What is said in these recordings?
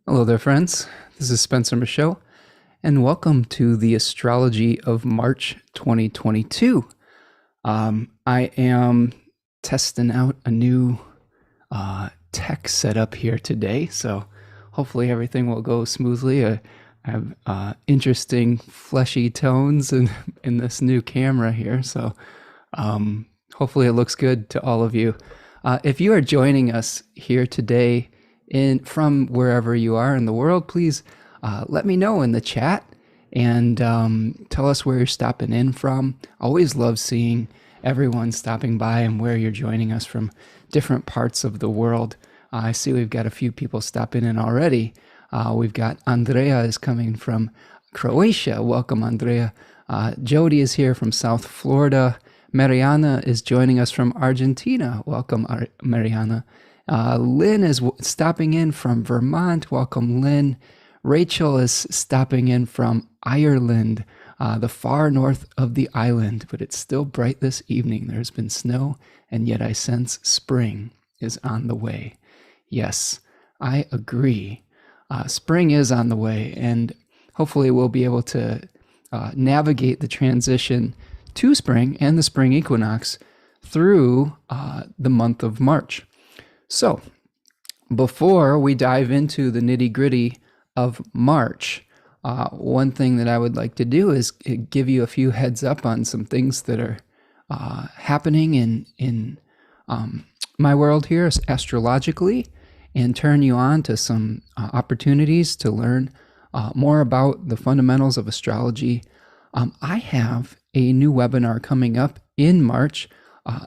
Hello there, friends. This is Spencer Michaud, and welcome to the Astrology of March 2022. I am testing out a new tech setup here today, so hopefully everything will go smoothly. I have interesting fleshy tones in this new camera here, so hopefully it looks good to all of you. If you are joining us here today from wherever you are in the world, please let me know in the chat and tell us where you're stopping in from. Always love seeing everyone stopping by and where you're joining us from different parts of the world. I see we've got a few people stopping in already. We've got Andrea is coming from Croatia. Welcome, Andrea. Jody is here from South Florida. Mariana is joining us from Argentina. Welcome, Mariana. Lynn is stopping in from Vermont. Welcome, Lynn. Rachel is stopping in from Ireland, the far north of the island, but it's still bright this evening. There's been snow, and yet I sense spring is on the way. Yes, I agree. Spring is on the way, and hopefully we'll be able to navigate the transition to spring and the spring equinox through the month of March. So, before we dive into the nitty-gritty of March, one thing that I would like to do is give you a few heads up on some things that are happening in my world here astrologically, and turn you on to some opportunities to learn more about the fundamentals of astrology. I have a new webinar coming up in March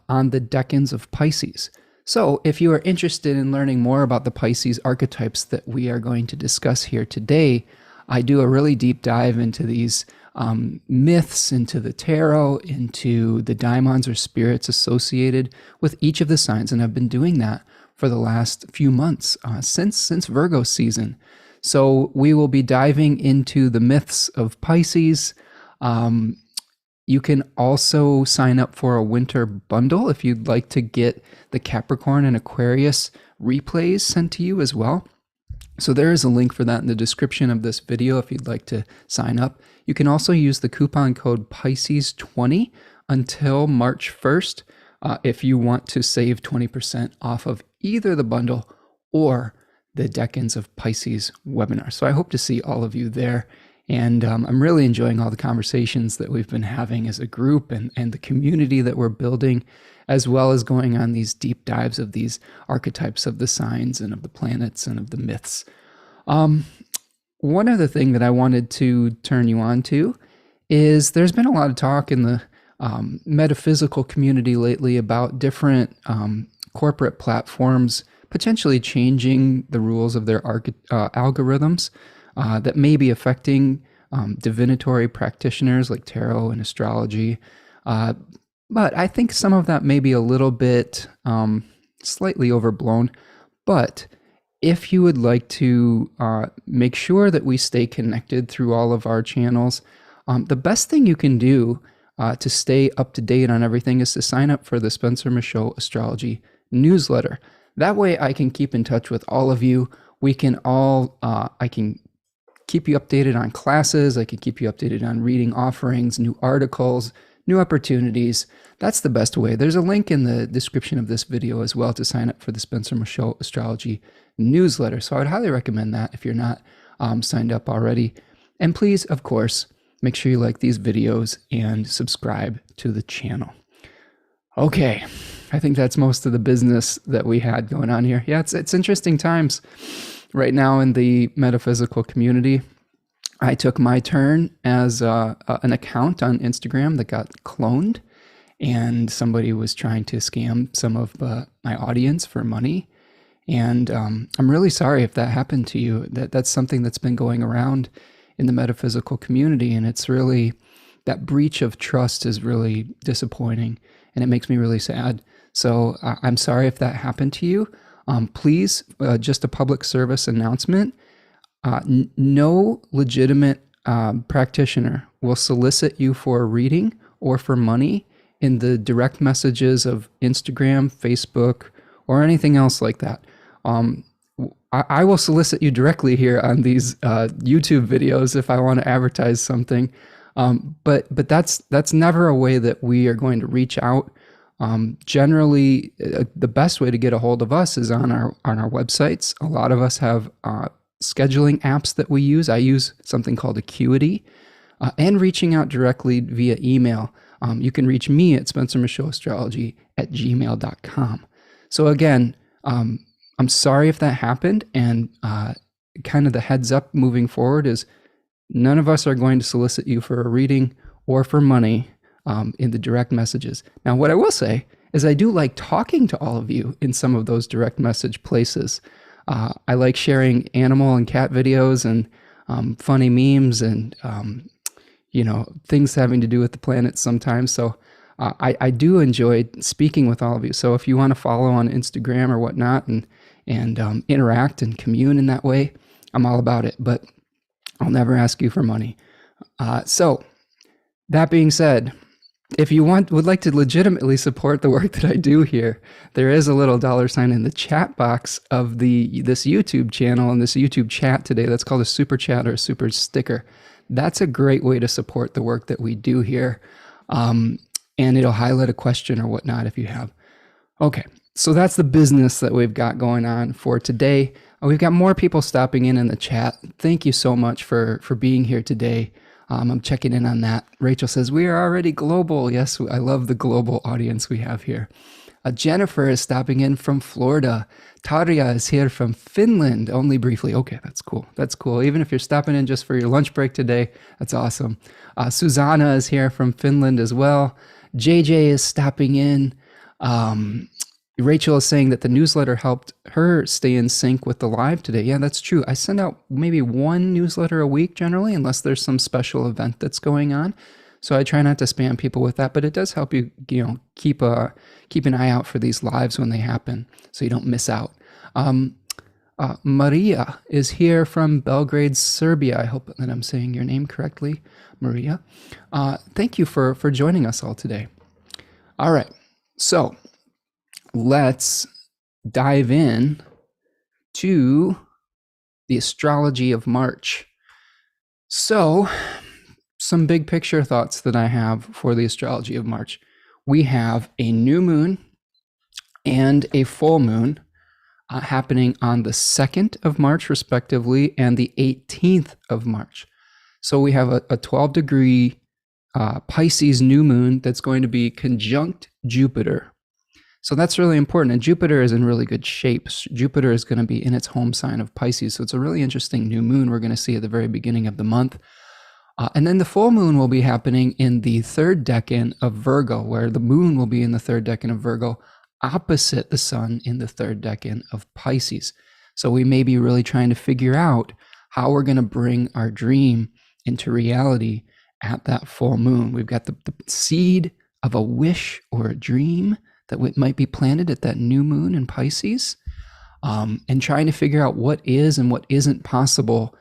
on the Decans of Pisces. So if you are interested in learning more about the Pisces archetypes that we are going to discuss here today, I do a really deep dive into these myths, into the tarot, into the daimons or spirits associated with each of the signs. And I've been doing that for the last few months, since Virgo season. So we will be diving into the myths of Pisces. You can also sign up for a winter bundle if you'd like to get the Capricorn and Aquarius replays sent to you as well. So there is a link for that in the description of this video if you'd like to sign up. You can also use the coupon code Pisces20 until March 1st if you want to save 20% off of either the bundle or the Decans of Pisces webinar. So I hope to see all of you there. And I'm really enjoying all the conversations that we've been having as a group and the community that we're building, as well as going on these deep dives of these archetypes of the signs and of the planets and of the myths. One other thing that I wanted to turn you on to is there's been a lot of talk in the metaphysical community lately about different corporate platforms potentially changing the rules of their algorithms. That may be affecting divinatory practitioners like tarot and astrology. But I think some of that may be a little bit slightly overblown. But if you would like to make sure that we stay connected through all of our channels, the best thing you can do to stay up to date on everything is to sign up for the Spencer Michaud Astrology newsletter. That way I can keep in touch with all of you. We can all, I can keep you updated on classes. I can keep you updated on reading offerings, new articles, new opportunities. That's the best way. There's a link in the description of this video as well to sign up for the Spencer Michaud Astrology newsletter. So I would highly recommend that if you're not signed up already. And please, of course, make sure you like these videos and subscribe to the channel. Okay, I think that's most of the business that we had going on here. Yeah, it's interesting times right now in the metaphysical community. I took my turn as an account on Instagram that got cloned, and somebody was trying to scam some of my audience for money. And I'm really sorry if that happened to you. That's something that's been going around in the metaphysical community, and it's really, that breach of trust is really disappointing, and it makes me really sad. So I'm sorry if that happened to you. Please, just a public service announcement, no legitimate practitioner will solicit you for a reading or for money in the direct messages of Instagram, Facebook, or anything else like that. I will solicit you directly here on these YouTube videos if I want to advertise something. But that's never a way that we are going to reach out. Generally, the best way to get a hold of us is on our websites. A lot of us have scheduling apps that we use. I use something called Acuity, and reaching out directly via email. You can reach me at spencermichaudastrology@gmail.com. So again, I'm sorry if that happened, and kind of the heads up moving forward is none of us are going to solicit you for a reading or for money in the direct messages. Now, what I will say is I do like talking to all of you in some of those direct message places. I like sharing animal and cat videos and funny memes and things having to do with the planet sometimes. So I do enjoy speaking with all of you. So if you want to follow on Instagram or whatnot and interact and commune in that way, I'm all about it. But I'll never ask you for money. So that being said, if you would like to legitimately support the work that I do here, there is a little $sign in the chat box of this YouTube channel and this YouTube chat today. That's called a super chat or a super sticker. That's a great way to support the work that we do here. And it'll highlight a question or whatnot if you have. Okay, so that's the business that we've got going on for today. We've got more people stopping in the chat. Thank you so much for being here today. I'm checking in on that. Rachel says, we are already global. Yes, I love the global audience we have here. Jennifer is stopping in from Florida. Tarja is here from Finland, only briefly. Okay, that's cool. That's cool. Even if you're stopping in just for your lunch break today, that's awesome. Susanna is here from Finland as well. JJ is stopping in. Rachel is saying that the newsletter helped her stay in sync with the live today. Yeah, that's true. I send out maybe one newsletter a week generally, unless there's some special event that's going on. So I try not to spam people with that, but it does help you, keep an eye out for these lives when they happen, so you don't miss out. Maria is here from Belgrade, Serbia. I hope that I'm saying your name correctly, Maria. Thank you for joining us all today. All right, so let's dive in to the astrology of March. So, some big picture thoughts that I have for the astrology of March. We have a new moon and a full moon happening on the 2nd of March, respectively, and the 18th of March. So we have a 12-degree Pisces new moon that's going to be conjunct Jupiter. So that's really important. And Jupiter is in really good shape. Jupiter is going to be in its home sign of Pisces. So it's a really interesting new moon we're going to see at the very beginning of the month. And then the full moon will be happening in the 3rd decan of Virgo, where the moon will be in the 3rd decan of Virgo, opposite the sun in the 3rd decan of Pisces. So we may be really trying to figure out how we're going to bring our dream into reality at that full moon. We've got the seed of a wish or a dream that might be planted at that new moon in Pisces, and trying to figure out what is and what isn't possible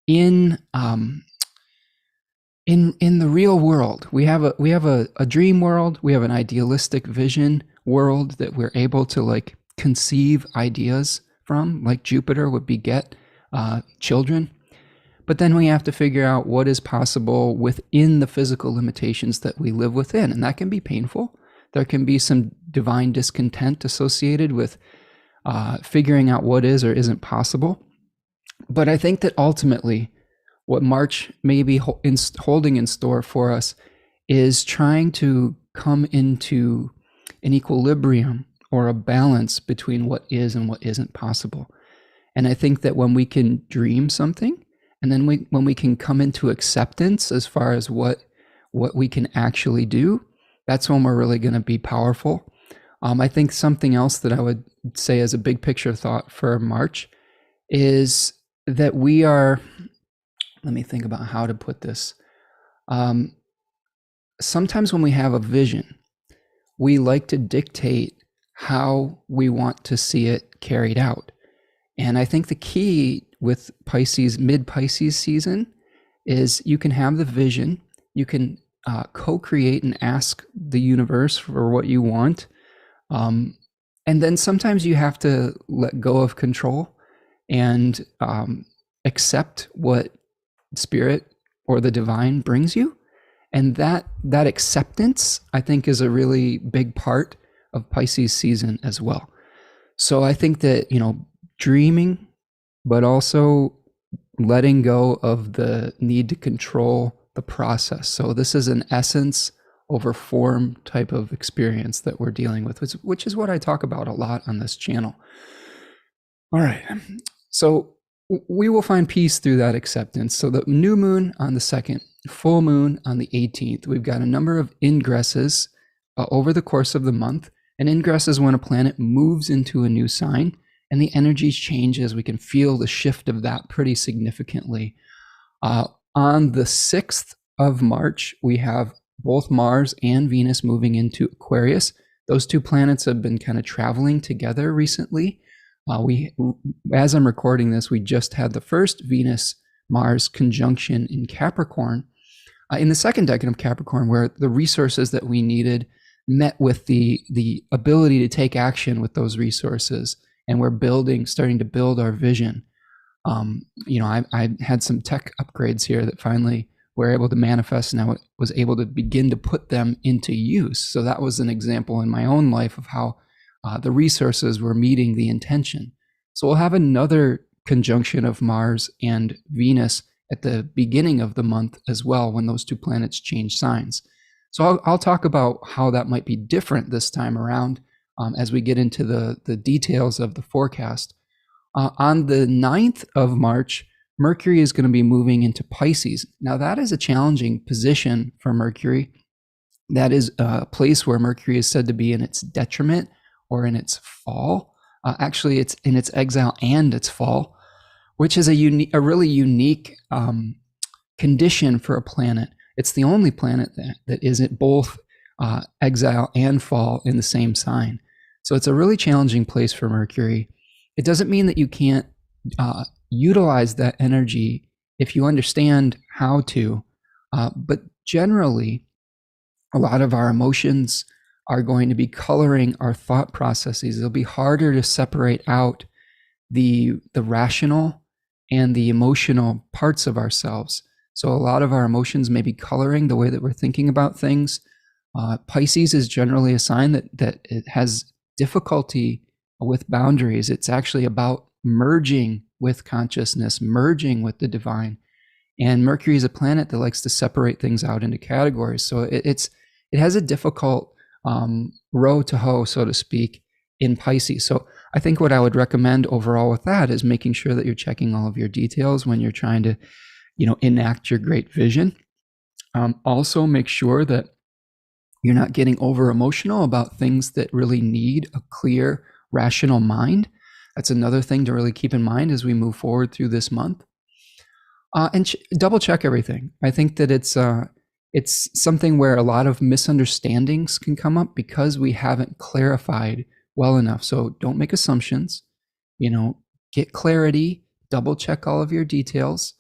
in the real world. We have a dream world. We have an idealistic vision world that we're able to conceive ideas from, like Jupiter would beget children. But then we have to figure out what is possible within the physical limitations that we live within, and that can be painful. There can be some divine discontent associated with figuring out what is or isn't possible. But I think that ultimately what March may be holding in store for us is trying to come into an equilibrium or a balance between what is and what isn't possible. And I think that when we can dream something, and then when we can come into acceptance as far as what we can actually do, that's when we're really going to be powerful. I think something else that I would say as a big picture thought for March is that we are, let me think about how to put this. Sometimes when we have a vision, we like to dictate how we want to see it carried out. And I think the key with Pisces, mid-Pisces season, is you can have the vision, you can co-create and ask the universe for what you want. And then sometimes you have to let go of control and accept what spirit or the divine brings you. And that acceptance, I think, is a really big part of Pisces season as well. So I think that, dreaming, but also letting go of the need to control the process. So this is an essence over form type of experience that we're dealing with, which is what I talk about a lot on this channel. All right. So we will find peace through that acceptance. So the new moon on the 2nd, full moon on the 18th, we've got a number of ingresses over the course of the month. An ingress is when a planet moves into a new sign, and the energies change as we can feel the shift of that pretty significantly. On the 6th of March, we have both Mars and Venus moving into Aquarius. Those two planets have been kind of traveling together recently. As I'm recording this, we just had the first Venus-Mars conjunction in Capricorn, in the second decan of Capricorn, where the resources that we needed met with the ability to take action with those resources, and we're starting to build our vision. I had some tech upgrades here that finally were able to manifest, and I was able to begin to put them into use. So that was an example in my own life of how the resources were meeting the intention. So we'll have another conjunction of Mars and Venus at the beginning of the month as well, when those two planets change signs. So I'll talk about how that might be different this time around as we get into the details of the forecast. On the 9th of March, Mercury is going to be moving into Pisces. Now that is a challenging position for Mercury. That is a place where Mercury is said to be in its detriment or in its fall. Actually, it's in its exile and its fall, which is a really unique condition for a planet. It's the only planet that isn't both exile and fall in the same sign. So it's a really challenging place for Mercury. It doesn't mean that you can't utilize that energy if you understand how to, but generally, a lot of our emotions are going to be coloring our thought processes. It'll be harder to separate out the rational and the emotional parts of ourselves. So a lot of our emotions may be coloring the way that we're thinking about things. Pisces is generally a sign that it has difficulty with boundaries. It's actually about merging with consciousness, merging with the divine. And Mercury is a planet that likes to separate things out into categories. So it has a difficult row to hoe, so to speak, in Pisces. So I think what I would recommend overall with that is making sure that you're checking all of your details when you're trying to, enact your great vision. Also make sure that you're not getting over emotional about things that really need a clear, rational mind. That's another thing to really keep in mind as we move forward through this month. And double check everything. I think that it's something where a lot of misunderstandings can come up because we haven't clarified well enough. So don't make assumptions, get clarity, double check all of your details.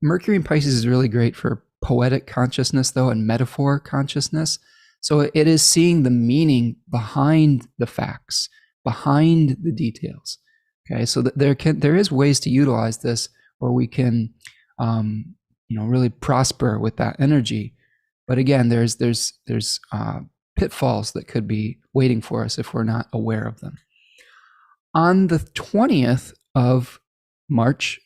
Mercury in Pisces is really great for poetic consciousness though, and metaphor consciousness. So it is seeing the meaning behind the facts, behind the details. Okay, so there is ways to utilize this where we can, really prosper with that energy. But again, there's pitfalls that could be waiting for us if we're not aware of them. On the 20th of March,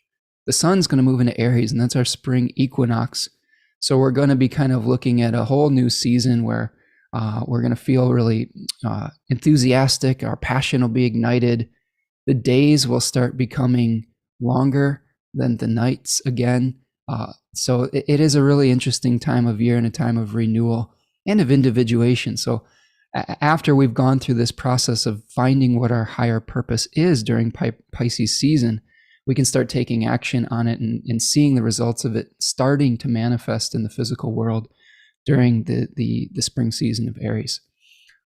the sun's going to move into Aries, and that's our spring equinox. So we're going to be kind of looking at a whole new season where we're going to feel really enthusiastic. Our passion will be ignited. The days will start becoming longer than the nights again. So it is a really interesting time of year and a time of renewal and of individuation. So after we've gone through this process of finding what our higher purpose is during Pisces season, we can start taking action on it and seeing the results of it starting to manifest in the physical world during the spring season of Aries.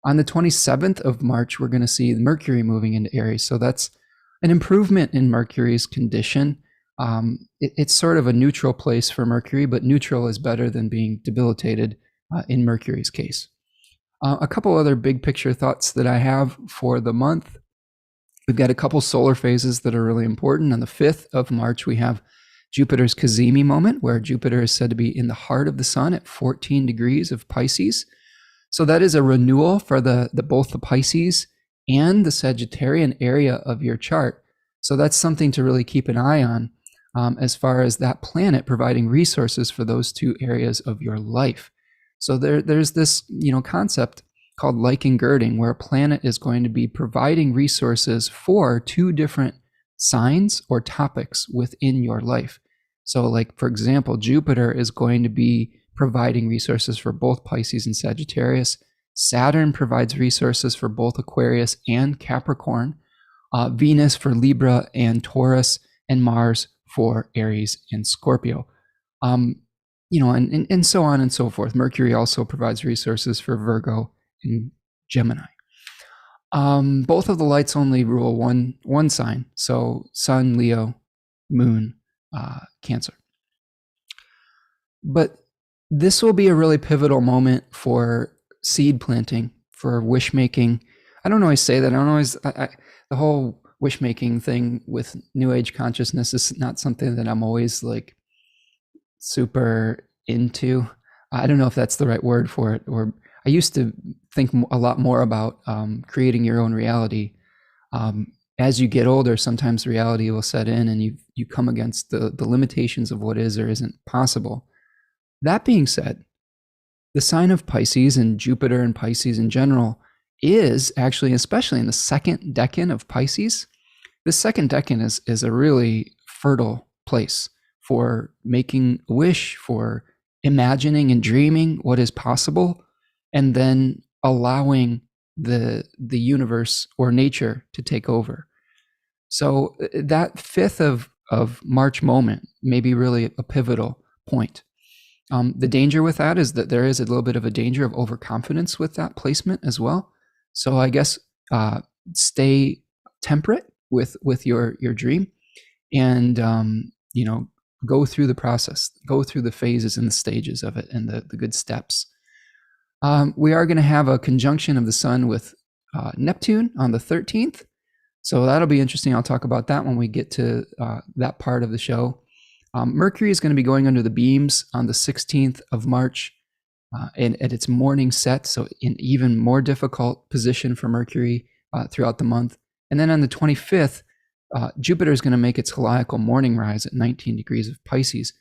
On the 27th of March, we're going to see Mercury moving into Aries. So that's an improvement in Mercury's condition. It's sort of a neutral place for Mercury, but neutral is better than being debilitated in Mercury's case. A couple other big picture thoughts that I have for the month. We've got a couple solar phases that are really important. On the 5th of March, we have Jupiter's Cazimi moment, where Jupiter is said to be in the heart of the sun at 14 degrees of Pisces. So that is a renewal for both the Pisces and the Sagittarian area of your chart. So that's something to really keep an eye on, as far as that planet providing resources for those two areas of your life. So there's this, concept called liking girding, where a planet is going to be providing resources for two different signs or topics within your life. So like, for example, Jupiter is going to be providing resources for both Pisces and Sagittarius. Saturn provides resources for both Aquarius and Capricorn. Venus for Libra and Taurus, and Mars for Aries and Scorpio. And so on and so forth. Mercury also provides resources for Virgo and Gemini. Both of the lights only rule one sign. So Sun, Leo, Moon, Cancer. But this will be a really pivotal moment for seed planting, for wish making. I don't always say that. The whole wish making thing with New Age consciousness is not something that I'm always like super into. I don't know if that's the right word for it. Or I used to think a lot more about creating your own reality. As you get older, sometimes reality will set in and you come against the limitations of what is or isn't possible. That being said, the sign of Pisces and Jupiter and Pisces in general is actually, especially in the second decan of Pisces, the second decan is a really fertile place for making a wish, for imagining and dreaming what is possible, and then allowing the universe or nature to take over. So that 5th of March moment may be really a pivotal point. The danger with that is that there is a little bit of a danger of overconfidence with that placement as well. So I guess stay temperate with your dream, and go through the process, go through the phases and the stages of it, and the good steps. We are going to have a conjunction of the sun with Neptune on the 13th. So that'll be interesting. I'll talk about that when we get to that part of the show. Mercury is going to be going under the beams on the 16th of March and at its morning set, so in even more difficult position for Mercury throughout the month. And then on the 25th, Jupiter is going to make its heliacal morning rise at 19 degrees of Pisces,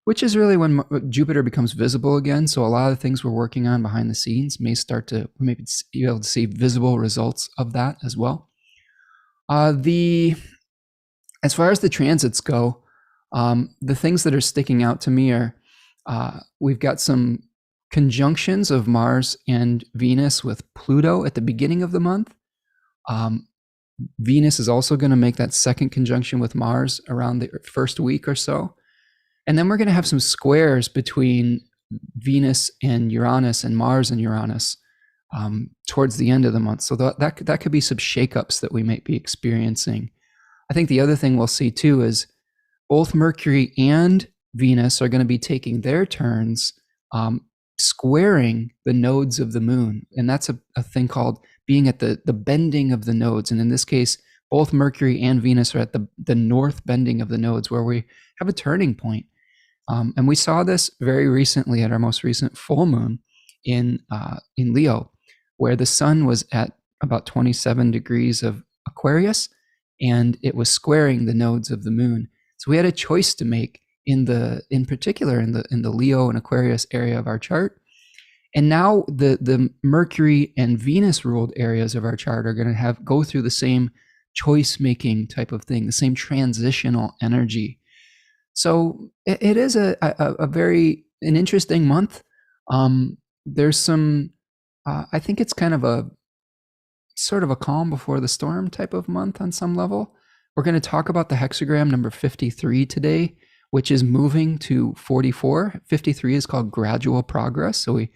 which is really when Jupiter becomes visible again. So a lot of the things we're working on behind the scenes may start to maybe be able to see visible results of that as well. As far as the transits go, the things that are sticking out to me are we've got some conjunctions of Mars and Venus with Pluto at the beginning of the month. Venus is also going to make that second conjunction with Mars around the first week or so. And then we're going to have some squares between Venus and Uranus and Mars and Uranus towards the end of the month. So that could be some shakeups that we might be experiencing. I think the other thing we'll see too is both Mercury and Venus are going to be taking their turns squaring the nodes of the moon. And that's a thing called being at the bending of the nodes. And in this case, both Mercury and Venus are at the north bending of the nodes, where we have a turning point. And we saw this very recently at our most recent full moon in Leo, where the sun was at about 27 degrees of Aquarius, and it was squaring the nodes of the moon. So we had a choice to make in particular in the Leo and Aquarius area of our chart. And now the Mercury and Venus ruled areas of our chart are going to go through the same choice making type of thing, the same transitional energy. So it is an interesting month. There's some, I think it's kind of a sort of a calm before the storm type of month on some level. We're going to talk about the hexagram number 53 today, which is moving to 44. 53 is called gradual progress. So we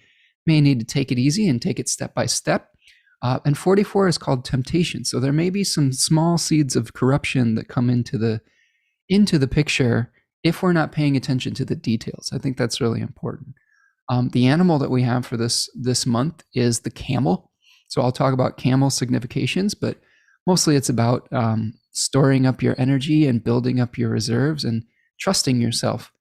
may need to take it easy and take it step by step. And 44 is called temptation. So there may be some small seeds of corruption that come into the picture if we're not paying attention to the details. I think that's really important. The animal that we have for this month is the camel. So I'll talk about camel significations, but mostly it's about storing up your energy and building up your reserves and trusting yourself.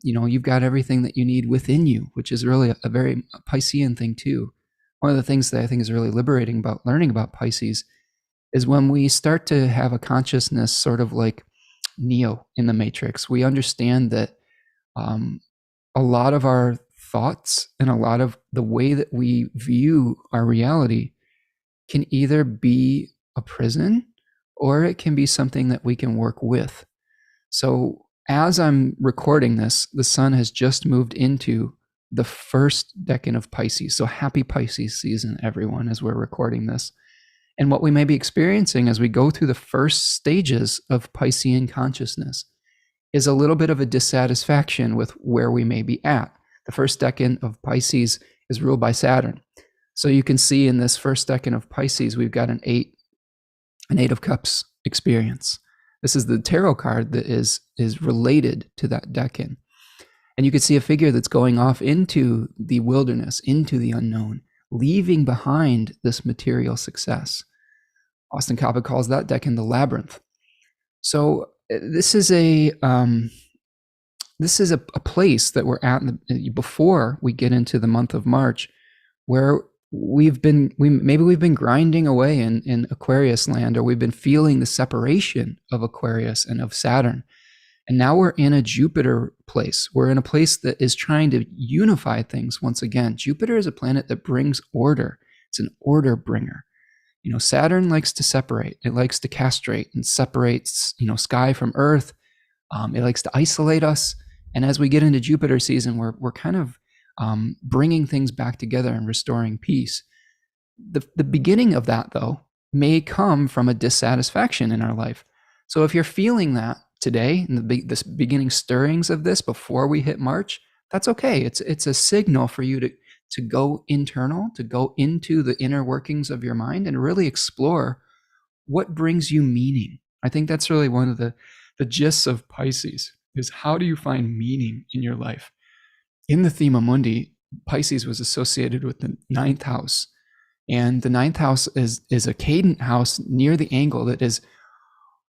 You've got everything that you need within you, which is really a very Piscean thing too. One of the things that I think is really liberating about learning about Pisces is when we start to have a consciousness sort of like Neo in the Matrix. We understand that a lot of our thoughts and a lot of the way that we view our reality can either be a prison or it can be something that we can work with. So as I'm recording this, the sun has just moved into the first decan of Pisces. So happy Pisces season, everyone, as we're recording this. And what we may be experiencing as we go through the first stages of Piscean consciousness is a little bit of a dissatisfaction with where we may be at. The first decan of Pisces is ruled by Saturn. So you can see in this first decan of Pisces, we've got an eight of cups experience. This is the tarot card that is related to that decan. And you can see a figure that's going off into the wilderness, into the unknown, leaving behind this material success. Austin Coppock calls that decan the labyrinth. So this is a place that we're at before we get into the month of March, where we've been grinding away in Aquarius land, or we've been feeling the separation of Aquarius and of Saturn. And now we're in a Jupiter place. We're in a place that is trying to unify things once again. Jupiter is a planet that brings order. It's an order bringer. Saturn likes to separate. It likes to castrate and separates, sky from earth. It likes to isolate us. And as we get into Jupiter season, we're kind of bringing things back together and restoring peace. The beginning of that, though, may come from a dissatisfaction in our life. So if you're feeling that today, in this beginning stirrings of this before we hit March, that's okay. It's a signal for you to go internal, to go into the inner workings of your mind and really explore what brings you meaning. I think that's really one of the gists of Pisces, is how do you find meaning in your life? In the Thema Mundi, Pisces was associated with the 9th house. And the 9th house is a cadent house near the angle that is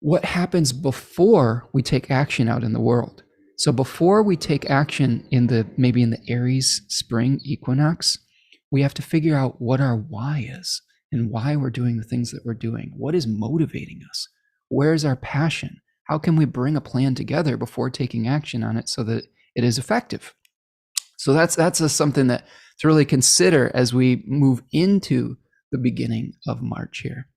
what happens before we take action out in the world. So before we take action maybe in the Aries spring equinox, we have to figure out what our why is and why we're doing the things that we're doing. What is motivating us? Where's our passion? How can we bring a plan together before taking action on it so that it is effective? So that's something that to really consider as we move into the beginning of March here.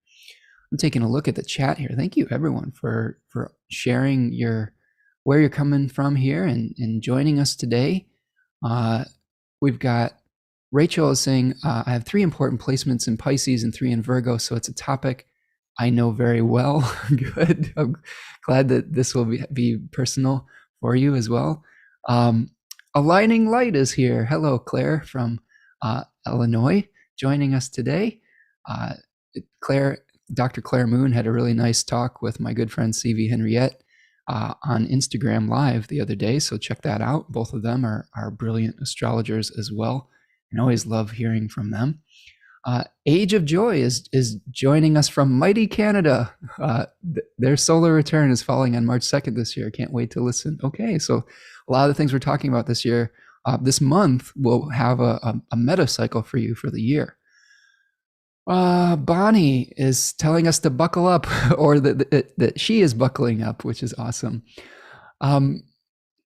I'm taking a look at the chat here. Thank you, everyone, for sharing where you're coming from here and joining us today. We've got Rachel is saying, I have 3 important placements in Pisces and 3 in Virgo, so it's a topic I know very well. Good. I'm glad that this will be personal for you as well. Aligning Light is here. Hello, Claire from Illinois, joining us today. Dr. Claire Moon had a really nice talk with my good friend C.V. Henriette on Instagram Live the other day, so check that out. Both of them are brilliant astrologers as well, and always love hearing from them. Age of Joy is joining us from mighty Canada. Their solar return is falling on March 2nd this year. Can't wait to listen. Okay, so a lot of the things we're talking about this year, this month, will have a meta cycle for you for the year. Bonnie is telling us to buckle up, or that she is buckling up, which is awesome.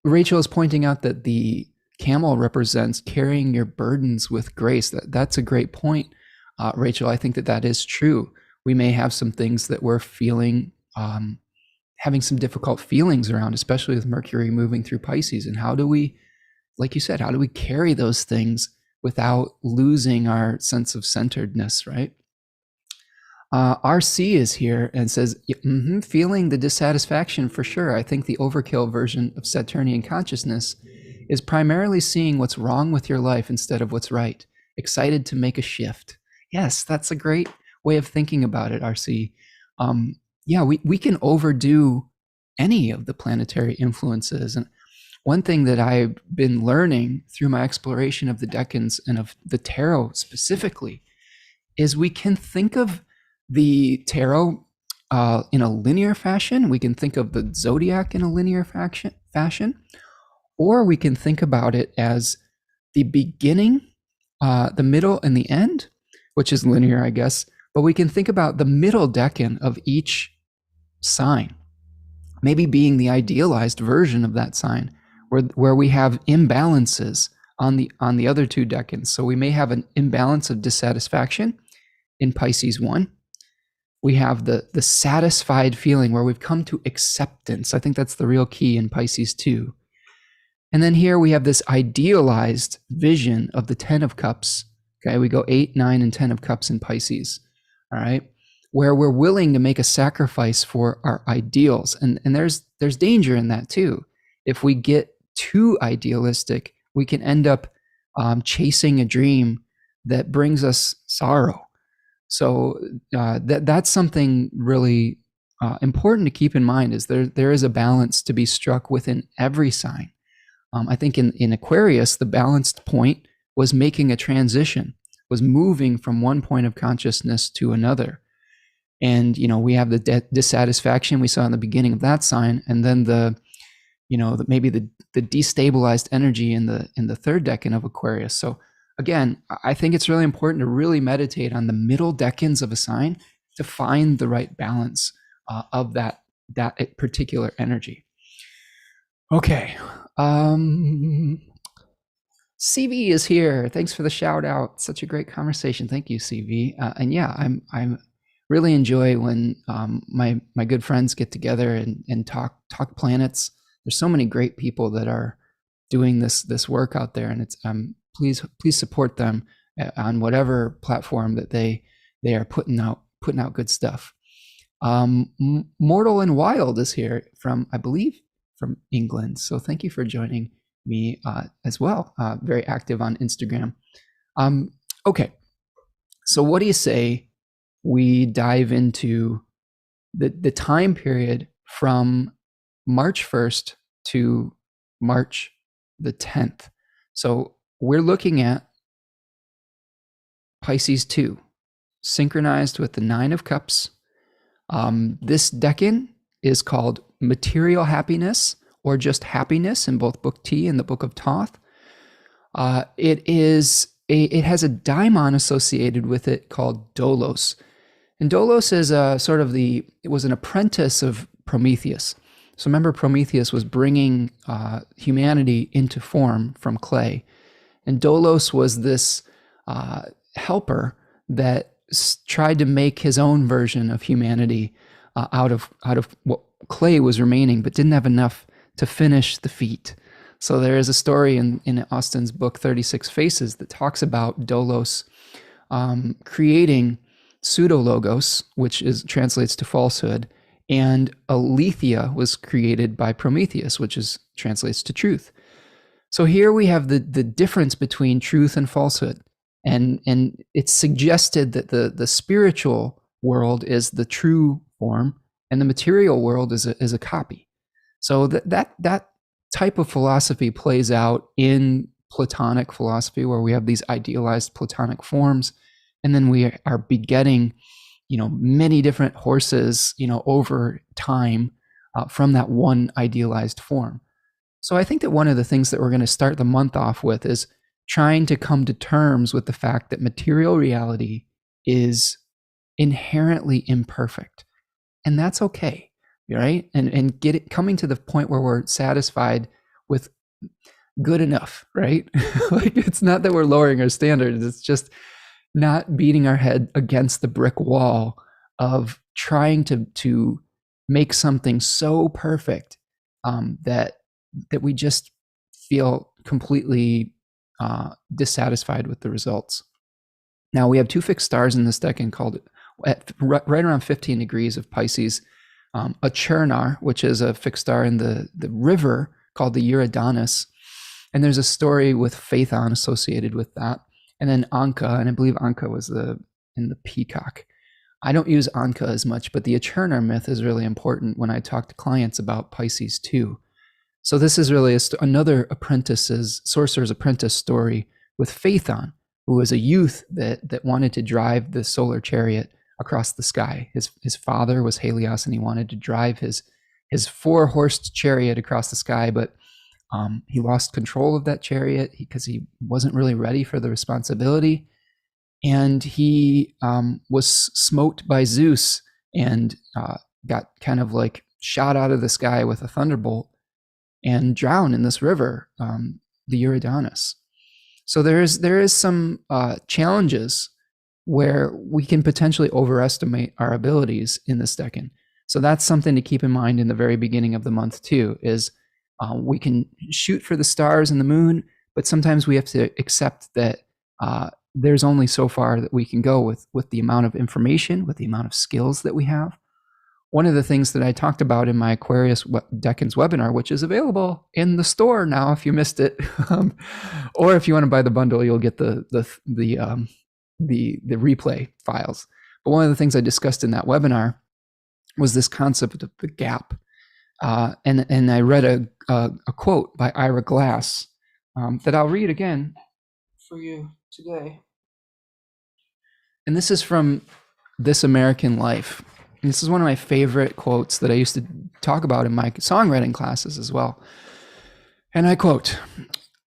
Rachel is pointing out that the camel represents carrying your burdens with grace. That's a great point. Rachel, I think that is true. We may have some things that we're feeling, having some difficult feelings around, especially with Mercury moving through Pisces. And how do we, like you said, how do we carry those things without losing our sense of centeredness, right? RC is here and says, feeling the dissatisfaction for sure. I think the overkill version of Saturnian consciousness is primarily seeing what's wrong with your life instead of what's right. Excited to make a shift. Yes, that's a great way of thinking about it, RC. We can overdo any of the planetary influences. And one thing that I've been learning through my exploration of the decans and of the tarot specifically is we can think of the tarot in a linear fashion. We can think of the zodiac in a linear fashion, or we can think about it as the beginning, the middle, and the end, which is linear, I guess. But we can think about the middle decan of each sign, maybe being the idealized version of that sign, where we have imbalances on the other two decans. So we may have an imbalance of dissatisfaction in Pisces 1. We have the satisfied feeling where we've come to acceptance. I think that's the real key in Pisces 2. And then here we have this idealized vision of the 10 of Cups. Okay, we go 8, 9, and 10 of Cups in Pisces. All right, where we're willing to make a sacrifice for our ideals. And there's danger in that too. If we get too idealistic, we can end up chasing a dream that brings us sorrow. So that's something really important to keep in mind, is there is a balance to be struck within every sign. I think in Aquarius, the balanced point was making a transition, was moving from one point of consciousness to another. And, we have the dissatisfaction we saw in the beginning of that sign, and then maybe the destabilized energy in the third decan of Aquarius. So again, I think it's really important to really meditate on the middle decans of a sign to find the right balance of that particular energy. Okay. CV is here. Thanks for the shout out. Such a great conversation. Thank you, CV. And yeah, I'm really enjoy when my good friends get together and talk planets. There's so many great people that are doing this work out there, and it's please support them on whatever platform that they are putting out good stuff. Mortal and Wild is here from, I believe, from England. So thank you for joining me as well. Very active on Instagram. Okay, so what do you say we dive into the time period from March 1st to March the 10th? So we're looking at Pisces 2, synchronized with the 9 of Cups. This decan is called Material Happiness, or just Happiness in both Book T and the Book of Thoth. It has a daimon associated with it called Dolos. And Dolos is it was an apprentice of Prometheus. So remember, Prometheus was bringing humanity into form from clay. And Dolos was this helper that tried to make his own version of humanity out of what clay was remaining, but didn't have enough to finish the feat. So there is a story in Austin's book, 36 Faces, that talks about Dolos creating pseudologos, which translates to falsehood, and aletheia was created by Prometheus, which translates to truth. So here we have the difference between truth and falsehood. And it's suggested that the spiritual world is the true form, and the material world is a copy. So that type of philosophy plays out in Platonic philosophy, where we have these idealized Platonic forms, and then we are begetting, many different horses, over time from that one idealized form. So I think that one of the things that we're going to start the month off with is trying to come to terms with the fact that material reality is inherently imperfect, and that's okay, right? And coming to the point where we're satisfied with good enough, right? Like, it's not that we're lowering our standards, it's just not beating our head against the brick wall of trying to make something so perfect that we just feel completely dissatisfied with the results. Now, we have two fixed stars in this decan called, right around 15 degrees of Pisces, a Churnar, which is a fixed star in the river called the Uranus. And there's a story with Phaethon associated with that. And then Anka, and I believe Anka was in the peacock. I don't use Anka as much, but the Churnar myth is really important when I talk to clients about Pisces 2. So this is really another sorcerer's apprentice story with Phaethon, who was a youth that wanted to drive the solar chariot across the sky. His father was Helios, and he wanted to drive his 4-horsed chariot across the sky, but he lost control of that chariot because he wasn't really ready for the responsibility. And he was smote by Zeus and got kind of like shot out of the sky with a thunderbolt and drowned in this river, the Uranus. So there is some challenges where we can potentially overestimate our abilities in this Deccan. So that's something to keep in mind in the very beginning of the month too, is we can shoot for the stars and the moon, but sometimes we have to accept that there's only so far that we can go with the amount of information, with the amount of skills that we have. One of the things that I talked about in my Aquarius Decans webinar, which is available in the store now if you missed it, or if you want to buy the bundle, you'll get the replay files. But one of the things I discussed in that webinar was this concept of the gap. And I read a quote by Ira Glass that I'll read again for you today. And this is from This American Life. And this is one of my favorite quotes that I used to talk about in my songwriting classes as well. And I quote,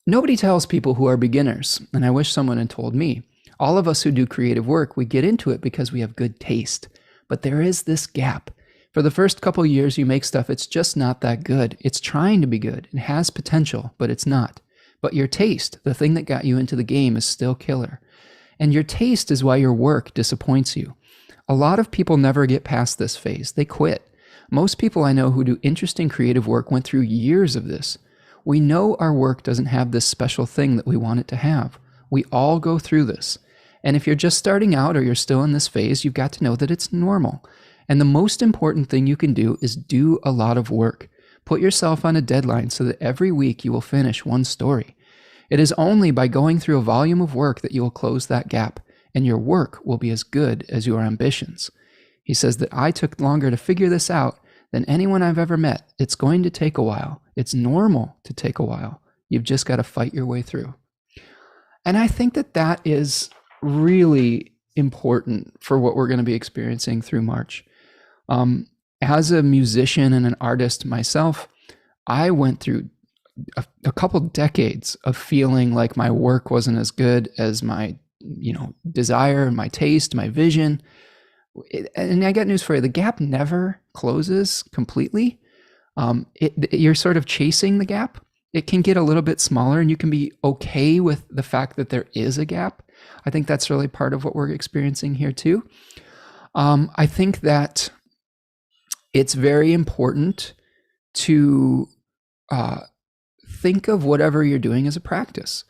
"Nobody tells people who are beginners, and I wish someone had told me. All of us who do creative work, we get into it because we have good taste. But there is this gap. For the first couple years you make stuff, it's just not that good. It's trying to be good. It has potential, but it's not. But your taste, the thing that got you into the game, is still killer. And your taste is why your work disappoints you. A lot of people never get past this phase. They quit. Most people I know who do interesting creative work went through years of this. We know our work doesn't have this special thing that we want it to have. We all go through this. And if you're just starting out or you're still in this phase, you've got to know that it's normal. And the most important thing you can do is do a lot of work. Put yourself on a deadline so that every week you will finish one story. It is only by going through a volume of work that you will close that gap, and your work will be as good as your ambitions." He says that I took longer to figure this out than anyone I've ever met. It's going to take a while. It's normal to take a while. You've just got to fight your way through. And I think that that is really important for what we're going to be experiencing through March. As a musician and an artist myself, I went through a couple decades of feeling like my work wasn't as good as my desire, my taste, my vision. And I got news for you. The gap never closes completely. You're sort of chasing the gap. It can get a little bit smaller, and you can be okay with the fact that there is a gap. I think that's really part of what we're experiencing here too. I think that it's very important to think of whatever you're doing as a practice.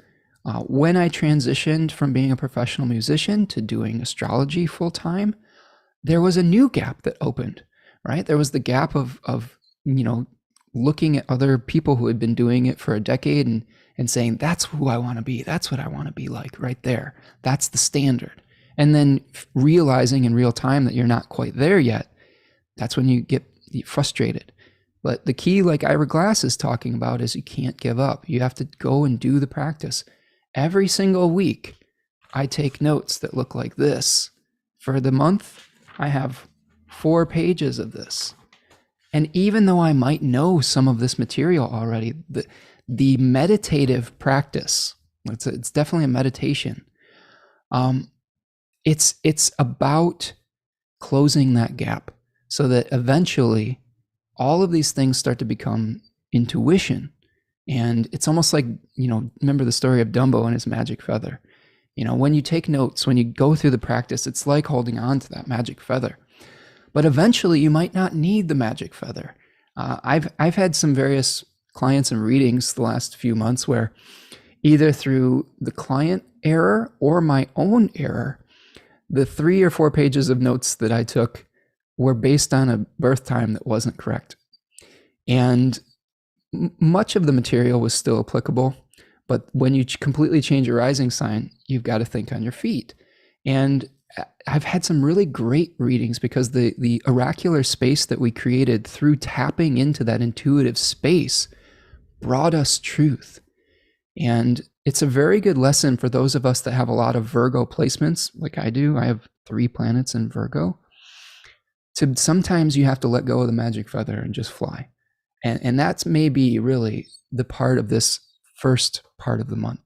When I transitioned from being a professional musician to doing astrology full time, there was a new gap that opened, right? There was the gap of looking at other people who had been doing it for a decade and saying, that's who I want to be. That's what I want to be like right there. That's the standard. And then realizing in real time that you're not quite there yet, that's when you get frustrated. But the key, like Ira Glass is talking about, is you can't give up. You have to go and do the practice. Every single week, I take notes that look like this. For the month, I have 4 pages of this. And even though I might know some of this material already, the meditative practice, it's definitely a meditation. It's about closing that gap so that eventually all of these things start to become intuition. And it's almost like, remember the story of Dumbo and his magic feather. When you take notes, when you go through the practice, it's like holding on to that magic feather. But eventually you might not need the magic feather. I've had some various clients and readings the last few months where either through the client error or my own error, the 3 or 4 pages of notes that I took were based on a birth time that wasn't correct. And much of the material was still applicable, but when you completely change your rising sign, you've got to think on your feet. And I've had some really great readings because the oracular space that we created through tapping into that intuitive space brought us truth. And it's a very good lesson for those of us that have a lot of Virgo placements, like I do. I have 3 planets in Virgo, to sometimes you have to let go of the magic feather and just fly. And that's maybe really the part of this first part of the month.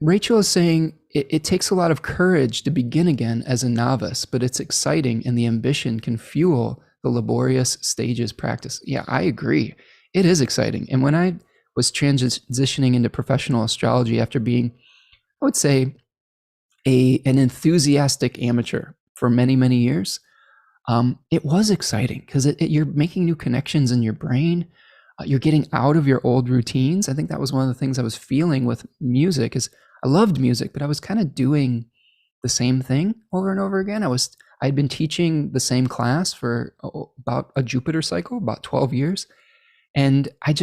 Rachel is saying it takes a lot of courage to begin again as a novice, but it's exciting and the ambition can fuel the laborious stages practice. Yeah, I agree. It is exciting. And when I was transitioning into professional astrology after being, I would say, an enthusiastic amateur for many, many years, it was exciting because you're making new connections in your brain. You're getting out of your old routines. I think that was one of the things I was feeling with music is I loved music, but I was kind of doing the same thing over and over again. I'd been teaching the same class for about a Jupiter cycle, about 12 years. And I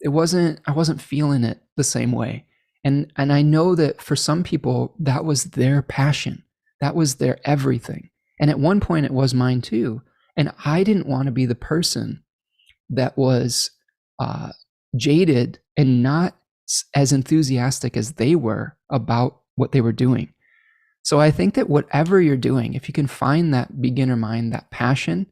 wasn't feeling it the same way. And I know that for some people, that was their passion. That was their everything. And at one point it was mine too. And I didn't want to be the person that was jaded and not as enthusiastic as they were about what they were doing. So I think that whatever you're doing, if you can find that beginner mind, that passion,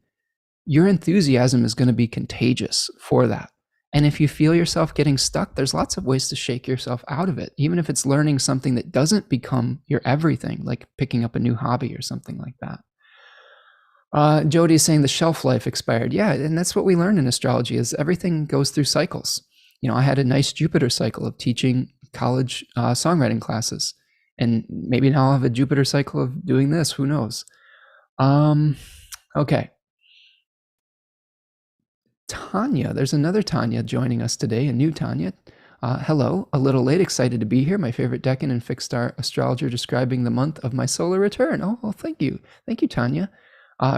your enthusiasm is going to be contagious for that. And if you feel yourself getting stuck, there's lots of ways to shake yourself out of it, even if it's learning something that doesn't become your everything, like picking up a new hobby or something like that. Jody is saying the shelf life expired. Yeah, and that's what we learn in astrology is everything goes through cycles. I had a nice Jupiter cycle of teaching college songwriting classes. And maybe now I'll have a Jupiter cycle of doing this. Who knows? Okay. Tanya, there's another Tanya joining us today, a new Tanya. Hello, a little late, excited to be here. My favorite Deccan and fixed star astrologer describing the month of my solar return. Oh, well, thank you. Thank you, Tanya.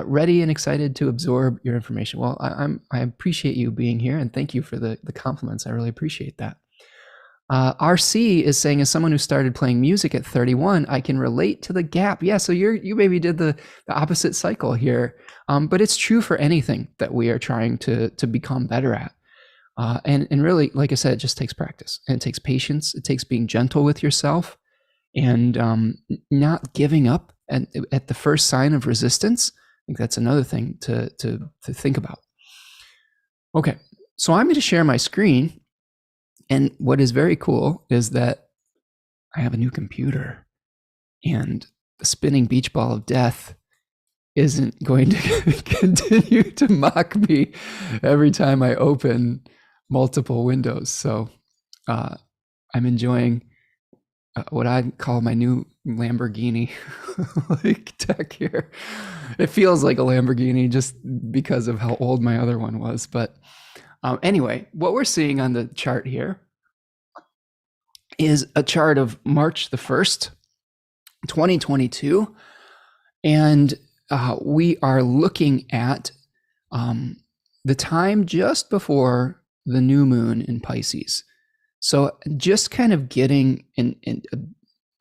Ready and excited to absorb your information. Well, I appreciate you being here and thank you for the compliments. I really appreciate that. RC is saying, as someone who started playing music at 31, I can relate to the gap. Yeah, so you maybe did the opposite cycle here, but it's true for anything that we are trying to become better at. And really, like I said, it just takes practice and it takes patience. It takes being gentle with yourself and not giving up at the first sign of resistance. I think that's another thing to think about. Okay, so I'm going to share my screen. And what is very cool is that I have a new computer and the spinning beach ball of death isn't going to continue to mock me every time I open multiple windows. So I'm enjoying what I'd call my new Lamborghini like tech here. It feels like a Lamborghini just because of how old my other one was. But anyway, what we're seeing on the chart here is a chart of March the 1st, 2022. And we are looking at the time just before the new moon in Pisces. So just kind of getting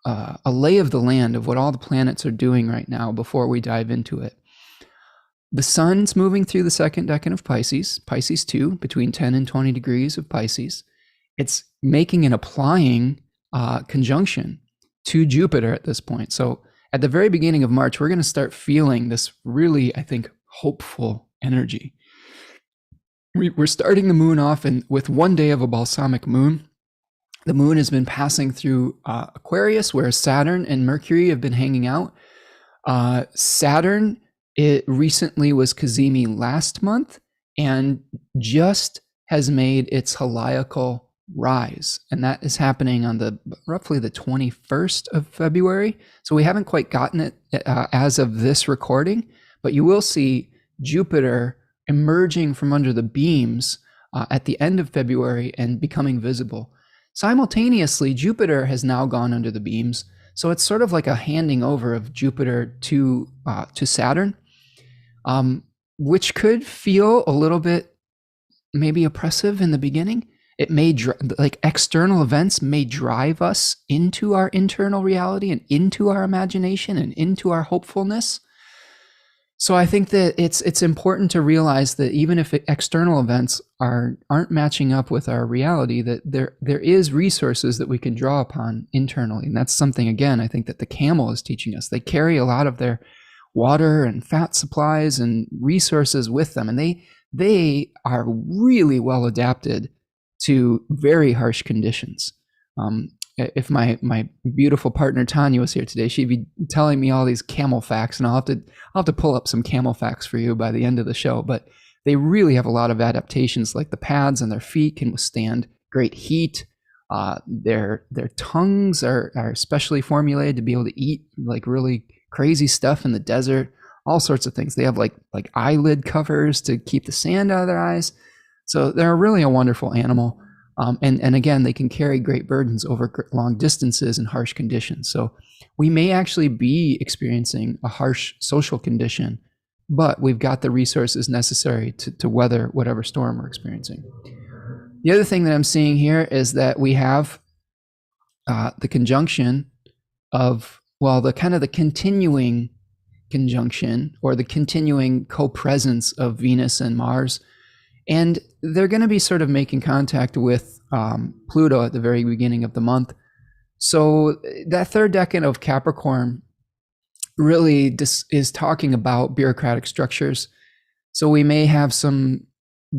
a lay of the land of what all the planets are doing right now before we dive into it. The sun's moving through the second decan of Pisces, Pisces 2, between 10 and 20 degrees of Pisces. It's making and applying conjunction to Jupiter at this point. So at the very beginning of March, we're going to start feeling this really, I think, hopeful energy. We're starting the moon off with one day of a balsamic moon. The moon has been passing through Aquarius, where Saturn and Mercury have been hanging out. Saturn, it recently was Cazimi last month and just has made its heliacal rise. And that is happening on roughly the 21st of February. So we haven't quite gotten it as of this recording, but you will see Jupiter emerging from under the beams at the end of February and becoming visible. Simultaneously, Jupiter has now gone under the beams. So it's sort of like a handing over of Jupiter to Saturn, which could feel a little bit maybe oppressive in the beginning. It may like external events may drive us into our internal reality and into our imagination and into our hopefulness. So I think that it's important to realize that even if external events aren't matching up with our reality, that there is resources that we can draw upon internally. And that's something, again, I think that the camel is teaching us. They carry a lot of their water and fat supplies and resources with them, and they are really well adapted to very harsh conditions. If my beautiful partner Tanya was here today, she'd be telling me all these camel facts, and I'll have to pull up some camel facts for you by the end of the show. But they really have a lot of adaptations, like the pads on their feet can withstand great heat. Their tongues are specially formulated to be able to eat like really crazy stuff in the desert, all sorts of things. They have like eyelid covers to keep the sand out of their eyes. So they're really a wonderful animal. And again, they can carry great burdens over long distances and harsh conditions. So we may actually be experiencing a harsh social condition, but we've got the resources necessary to weather whatever storm we're experiencing. The other thing that I'm seeing here is that we have the conjunction of, well, the kind of the continuing conjunction or the continuing co-presence of Venus and Mars. And they're going to be sort of making contact with Pluto at the very beginning of the month. So that third decan of Capricorn really is talking about bureaucratic structures. So we may have some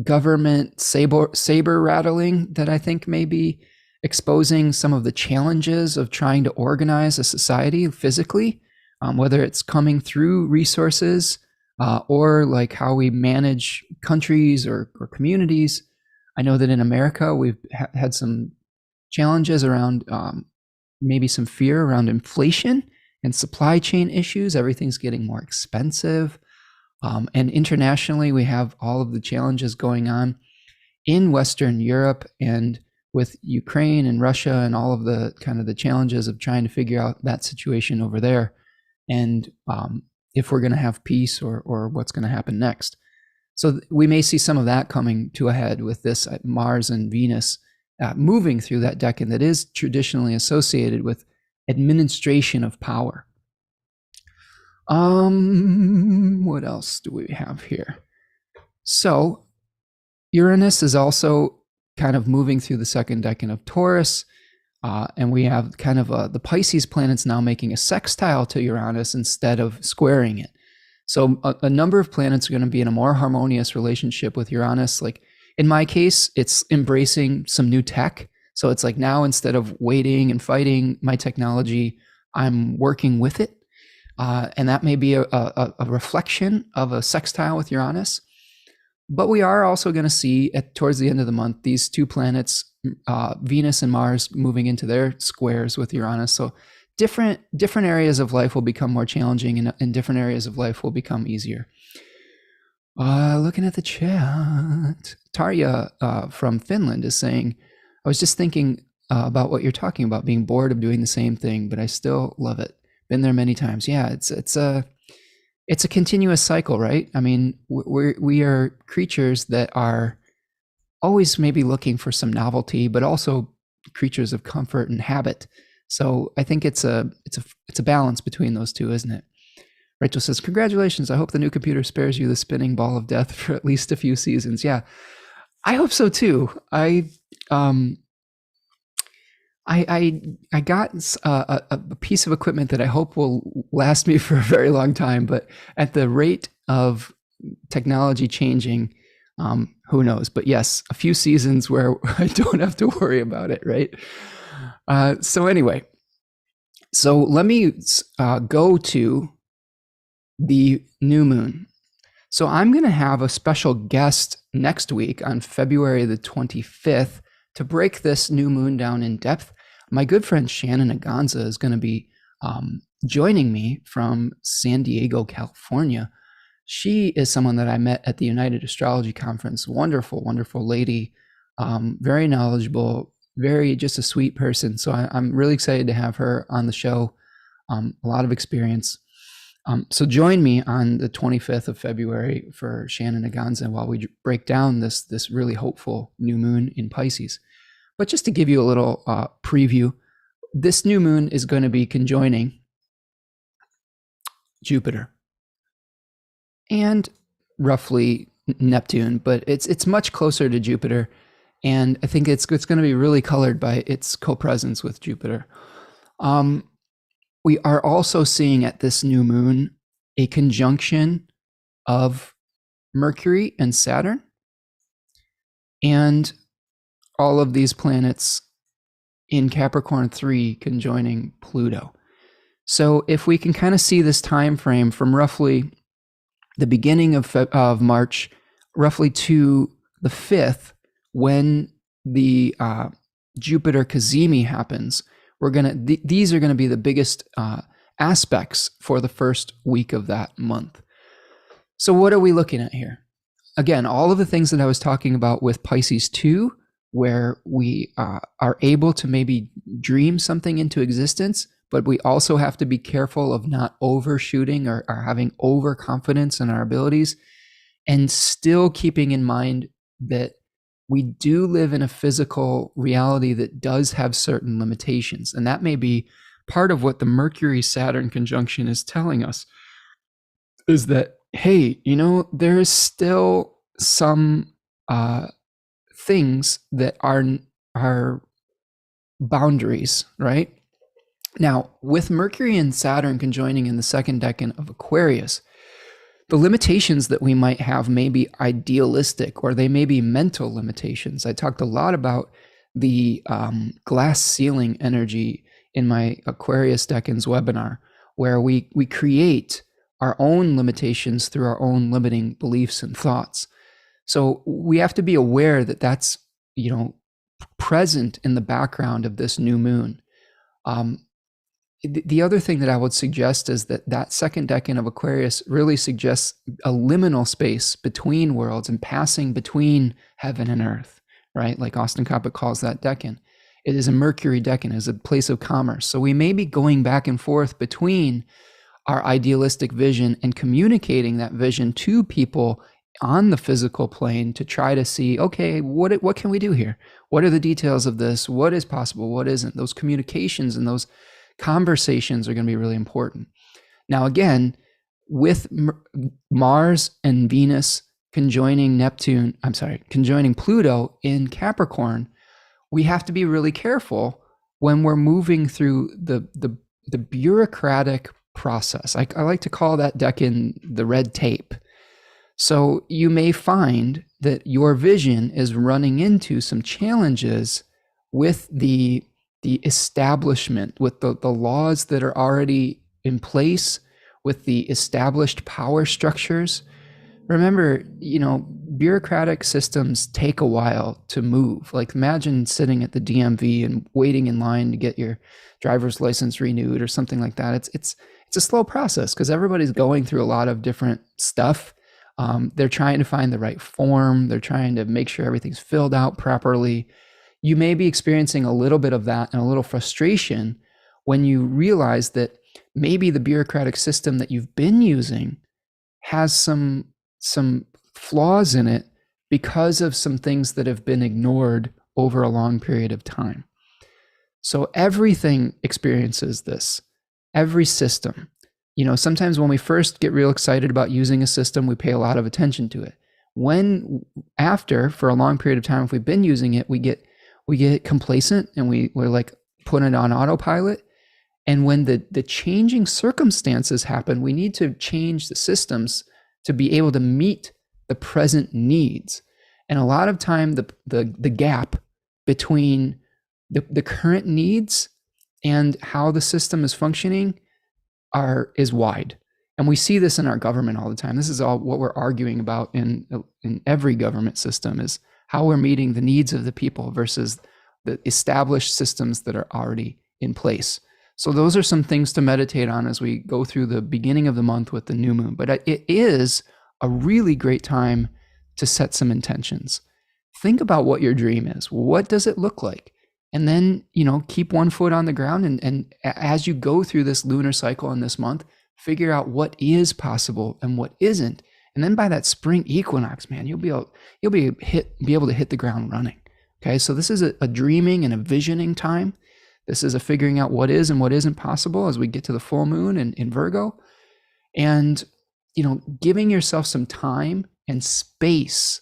government saber rattling that I think may be exposing some of the challenges of trying to organize a society physically, whether it's coming through resources, or like how we manage countries or communities. I know that in America, we've had some challenges around maybe some fear around inflation and supply chain issues. Everything's getting more expensive. And internationally, we have all of the challenges going on in Western Europe and with Ukraine and Russia and all of the kind of the challenges of trying to figure out that situation over there. And if we're going to have peace or what's going to happen next. So we may see some of that coming to a head with this Mars and Venus moving through that decan that is traditionally associated with administration of power. What else do we have here? So Uranus is also kind of moving through the second decan of Taurus. And we have kind of the Pisces planets now making a sextile to Uranus instead of squaring it. So a number of planets are going to be in a more harmonious relationship with Uranus. Like in my case, it's embracing some new tech. So it's like now instead of waiting and fighting my technology, I'm working with it. And that may be a reflection of a sextile with Uranus. But we are also going to see towards the end of the month, these two planets, Venus and Mars, moving into their squares with Uranus. So different areas of life will become more challenging, and different areas of life will become easier. Looking at the chat, Tarja from Finland is saying, I was just thinking about what you're talking about, being bored of doing the same thing, but I still love it. Been there many times. Yeah, it's a continuous cycle, right? I mean, we are creatures that are always maybe looking for some novelty, but also creatures of comfort and habit. So I think it's a balance between those two, isn't it? Rachel says, congratulations. I hope the new computer spares you the spinning ball of death for at least a few seasons. Yeah, I hope so too. I got a piece of equipment that I hope will last me for a very long time, but at the rate of technology changing, who knows? But yes, a few seasons where I don't have to worry about it, right? So anyway, so let me go to the new moon. So I'm going to have a special guest next week on February the 25th to break this new moon down in depth. My good friend Shannon Aganza is going to be joining me from San Diego, California. She is someone that I met at the United Astrology Conference. Wonderful, wonderful lady, very knowledgeable, very just a sweet person. So I'm really excited to have her on the show. A lot of experience. So join me on the 25th of February for Shannon Aganza while we break down this really hopeful new moon in Pisces. But just to give you a little preview, this new moon is going to be conjoining Jupiter. and roughly Neptune, but it's much closer to Jupiter. And I think it's going to be really colored by its co-presence with Jupiter. We are also seeing at this new moon a conjunction of Mercury and Saturn, and all of these planets in Capricorn 3 conjoining Pluto. So if we can kind of see this time frame from roughly the beginning of March, roughly to the 5th, when the Jupiter Cazimi happens, these are gonna be the biggest aspects for the first week of that month. So what are we looking at here? Again, all of the things that I was talking about with Pisces 2, where we are able to maybe dream something into existence, but we also have to be careful of not overshooting or having overconfidence in our abilities, and still keeping in mind that we do live in a physical reality that does have certain limitations. And that may be part of what the Mercury-Saturn conjunction is telling us, is that, hey, there is still some things that are boundaries, right? Now, with Mercury and Saturn conjoining in the second decan of Aquarius, the limitations that we might have may be idealistic, or they may be mental limitations. I talked a lot about the glass ceiling energy in my Aquarius decans webinar, where we create our own limitations through our own limiting beliefs and thoughts. So we have to be aware that that's, present in the background of this new moon. The other thing that I would suggest is that second decan of Aquarius really suggests a liminal space between worlds and passing between heaven and earth, right? Like Austin Coppock calls that decan. It is a Mercury decan, it is a place of commerce. So we may be going back and forth between our idealistic vision and communicating that vision to people on the physical plane to try to see, okay, what can we do here? What are the details of this? What is possible? What isn't? Those communications and those conversations are going to be really important. Now, again, with Mars and Venus conjoining Pluto in Capricorn, we have to be really careful when we're moving through the bureaucratic process. I like to call that decan the red tape. So you may find that your vision is running into some challenges with the establishment, with the laws that are already in place, with the established power structures. Remember, bureaucratic systems take a while to move. Like, imagine sitting at the DMV and waiting in line to get your driver's license renewed or something like that. It's a slow process because everybody's going through a lot of different stuff. They're trying to find the right form. They're trying to make sure everything's filled out properly. You may be experiencing a little bit of that and a little frustration when you realize that maybe the bureaucratic system that you've been using has some flaws in it because of some things that have been ignored over a long period of time. So everything experiences this, every system. Sometimes when we first get real excited about using a system, we pay a lot of attention to it. For a long period of time, if we've been using it, we get complacent and we're like putting it on autopilot. And when the changing circumstances happen, we need to change the systems to be able to meet the present needs. And a lot of time, the gap between the current needs and how the system is functioning is wide. And we see this in our government all the time. This is all what we're arguing about in every government system, is how we're meeting the needs of the people versus the established systems that are already in place. So those are some things to meditate on as we go through the beginning of the month with the new moon. But it is a really great time to set some intentions. Think about what your dream is. What does it look like? And then, keep one foot on the ground. And as you go through this lunar cycle in this month, figure out what is possible and what isn't. And then by that spring equinox, man, you'll be able to hit the ground running. Okay, so this is a dreaming and a visioning time. This is a figuring out what is and what isn't possible as we get to the full moon in Virgo. And giving yourself some time and space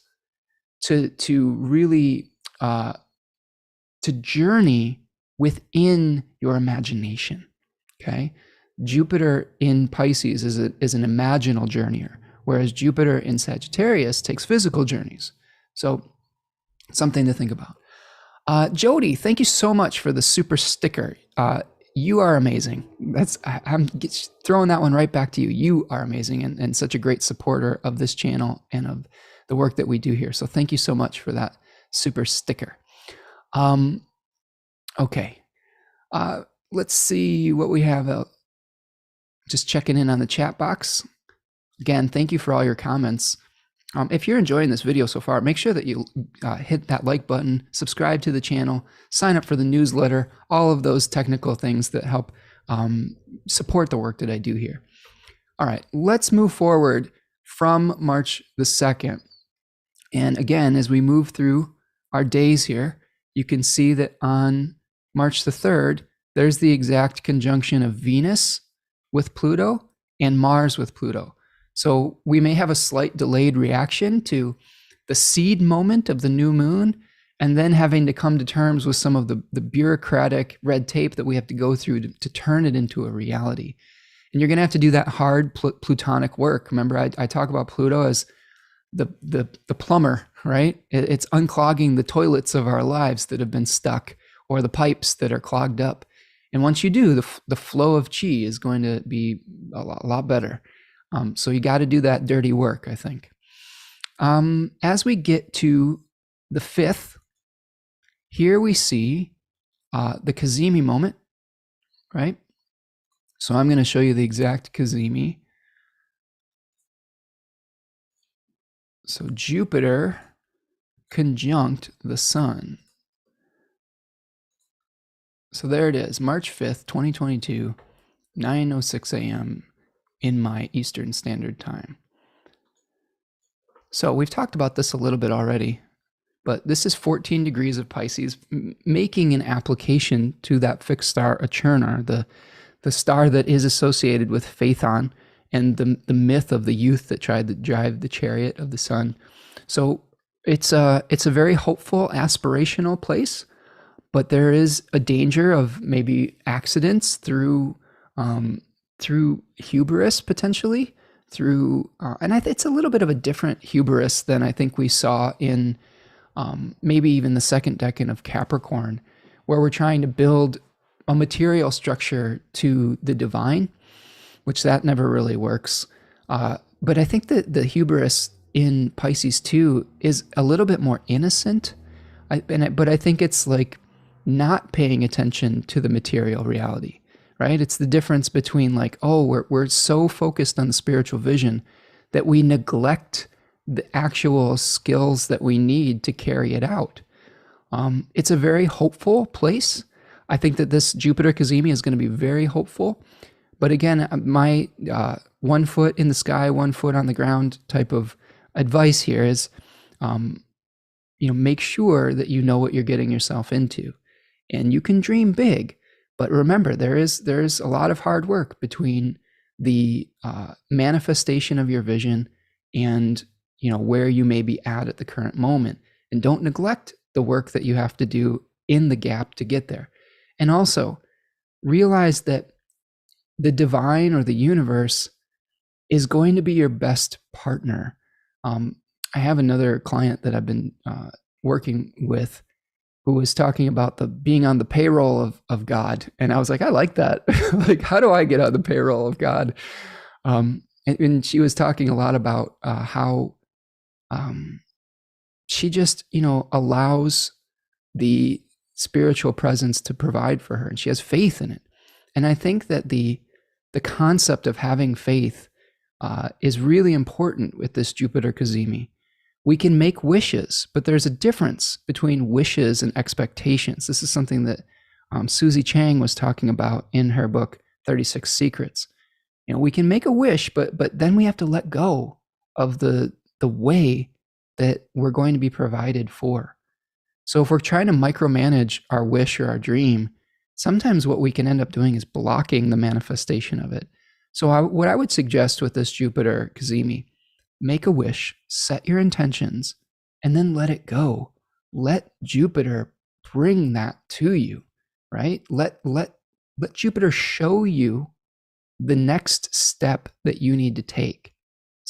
to really to journey within your imagination. Okay, Jupiter in Pisces is an imaginal journeyer, whereas Jupiter in Sagittarius takes physical journeys. So something to think about. Jody, thank you so much for the super sticker. You are amazing. I'm throwing that one right back to you. You are amazing and such a great supporter of this channel and of the work that we do here. So thank you so much for that super sticker. Okay. Let's see what we have. Just checking in on the chat box. Again, thank you for all your comments. If you're enjoying this video so far, make sure that you hit that like button, subscribe to the channel, sign up for the newsletter, all of those technical things that help support the work that I do here. All right, let's move forward from March the 2nd. And again, as we move through our days here, you can see that on March the 3rd, there's the exact conjunction of Venus with Pluto and Mars with Pluto. So we may have a slight delayed reaction to the seed moment of the new moon, and then having to come to terms with some of the bureaucratic red tape that we have to go through to turn it into a reality. And you're going to have to do that hard plutonic work. Remember, I talk about Pluto as the plumber, right? It's unclogging the toilets of our lives that have been stuck, or the pipes that are clogged up. And once you do, the flow of chi is going to be a lot better. So you got to do that dirty work, I think. As we get to the 5th, here we see the Cazimi moment, right? So I'm going to show you the exact Cazimi. So Jupiter conjunct the Sun. So there it is, March 5th, 2022, 9:06 a.m. in my Eastern Standard Time. So we've talked about this a little bit already, but this is 14 degrees of Pisces, making an application to that fixed star Achernar, the star that is associated with Phaethon and the myth of the youth that tried to drive the chariot of the sun. So it's a very hopeful, aspirational place, but there is a danger of maybe accidents through hubris, potentially through, and it's a little bit of a different hubris than I think we saw in maybe even the second decan of Capricorn, where we're trying to build a material structure to the divine, which that never really works. But I think that the hubris in Pisces too is a little bit more innocent. But I think it's like not paying attention to the material reality, right? It's the difference between like, oh, we're so focused on the spiritual vision that we neglect the actual skills that we need to carry it out. It's a very hopeful place. I think that this Jupiter Cazimi is going to be very hopeful. But again, my 1 foot in the sky, 1 foot on the ground type of advice here is, make sure that you know what you're getting yourself into. And you can dream big, but remember, there's a lot of hard work between the manifestation of your vision and where you may be at the current moment. And don't neglect the work that you have to do in the gap to get there. And also realize that the divine or the universe is going to be your best partner. I have another client that I've been working with who was talking about being on the payroll of God. And I was like, I like that. Like, how do I get on the payroll of God? And she was talking a lot about how she just, allows the spiritual presence to provide for her, and she has faith in it. And I think that the concept of having faith is really important with this Jupiter Cazimi. We can make wishes, but there's a difference between wishes and expectations. This is something that Susie Chang was talking about in her book, 36 Secrets. We can make a wish, but then we have to let go of the way that we're going to be provided for. So if we're trying to micromanage our wish or our dream, sometimes what we can end up doing is blocking the manifestation of it. So what I would suggest with this Jupiter Cazimi, make a wish, set your intentions, and then let it go. Let Jupiter bring that to you, right? Let Jupiter show you the next step that you need to take.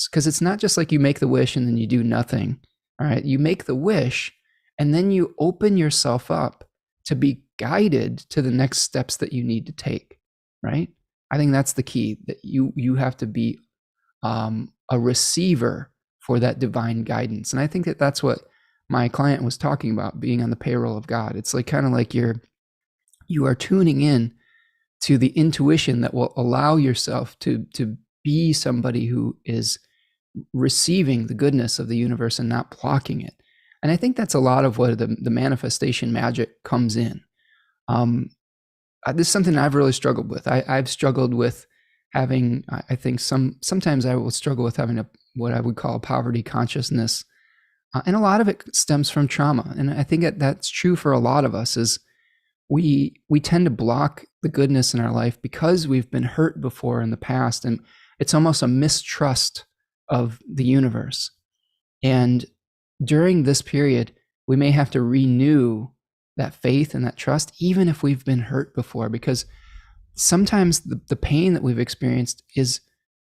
Because it's not just like you make the wish and then you do nothing. All right. You make the wish and then you open yourself up to be guided to the next steps that you need to take. Right. I think that's the key, that you have to be a receiver for that divine guidance. And I think that that's what my client was talking about, being on the payroll of God. It's like kind of like you are tuning in to the intuition that will allow yourself to be somebody who is receiving the goodness of the universe and not blocking it. And I think that's a lot of what the manifestation magic comes in. This is something I've really struggled with. I've struggled with having, I think sometimes I will struggle with having what I would call a poverty consciousness. And a lot of it stems from trauma. And I think that's true for a lot of us, is we tend to block the goodness in our life because we've been hurt before in the past. And it's almost a mistrust of the universe. And during this period, we may have to renew that faith and that trust, even if we've been hurt before, because sometimes the pain that we've experienced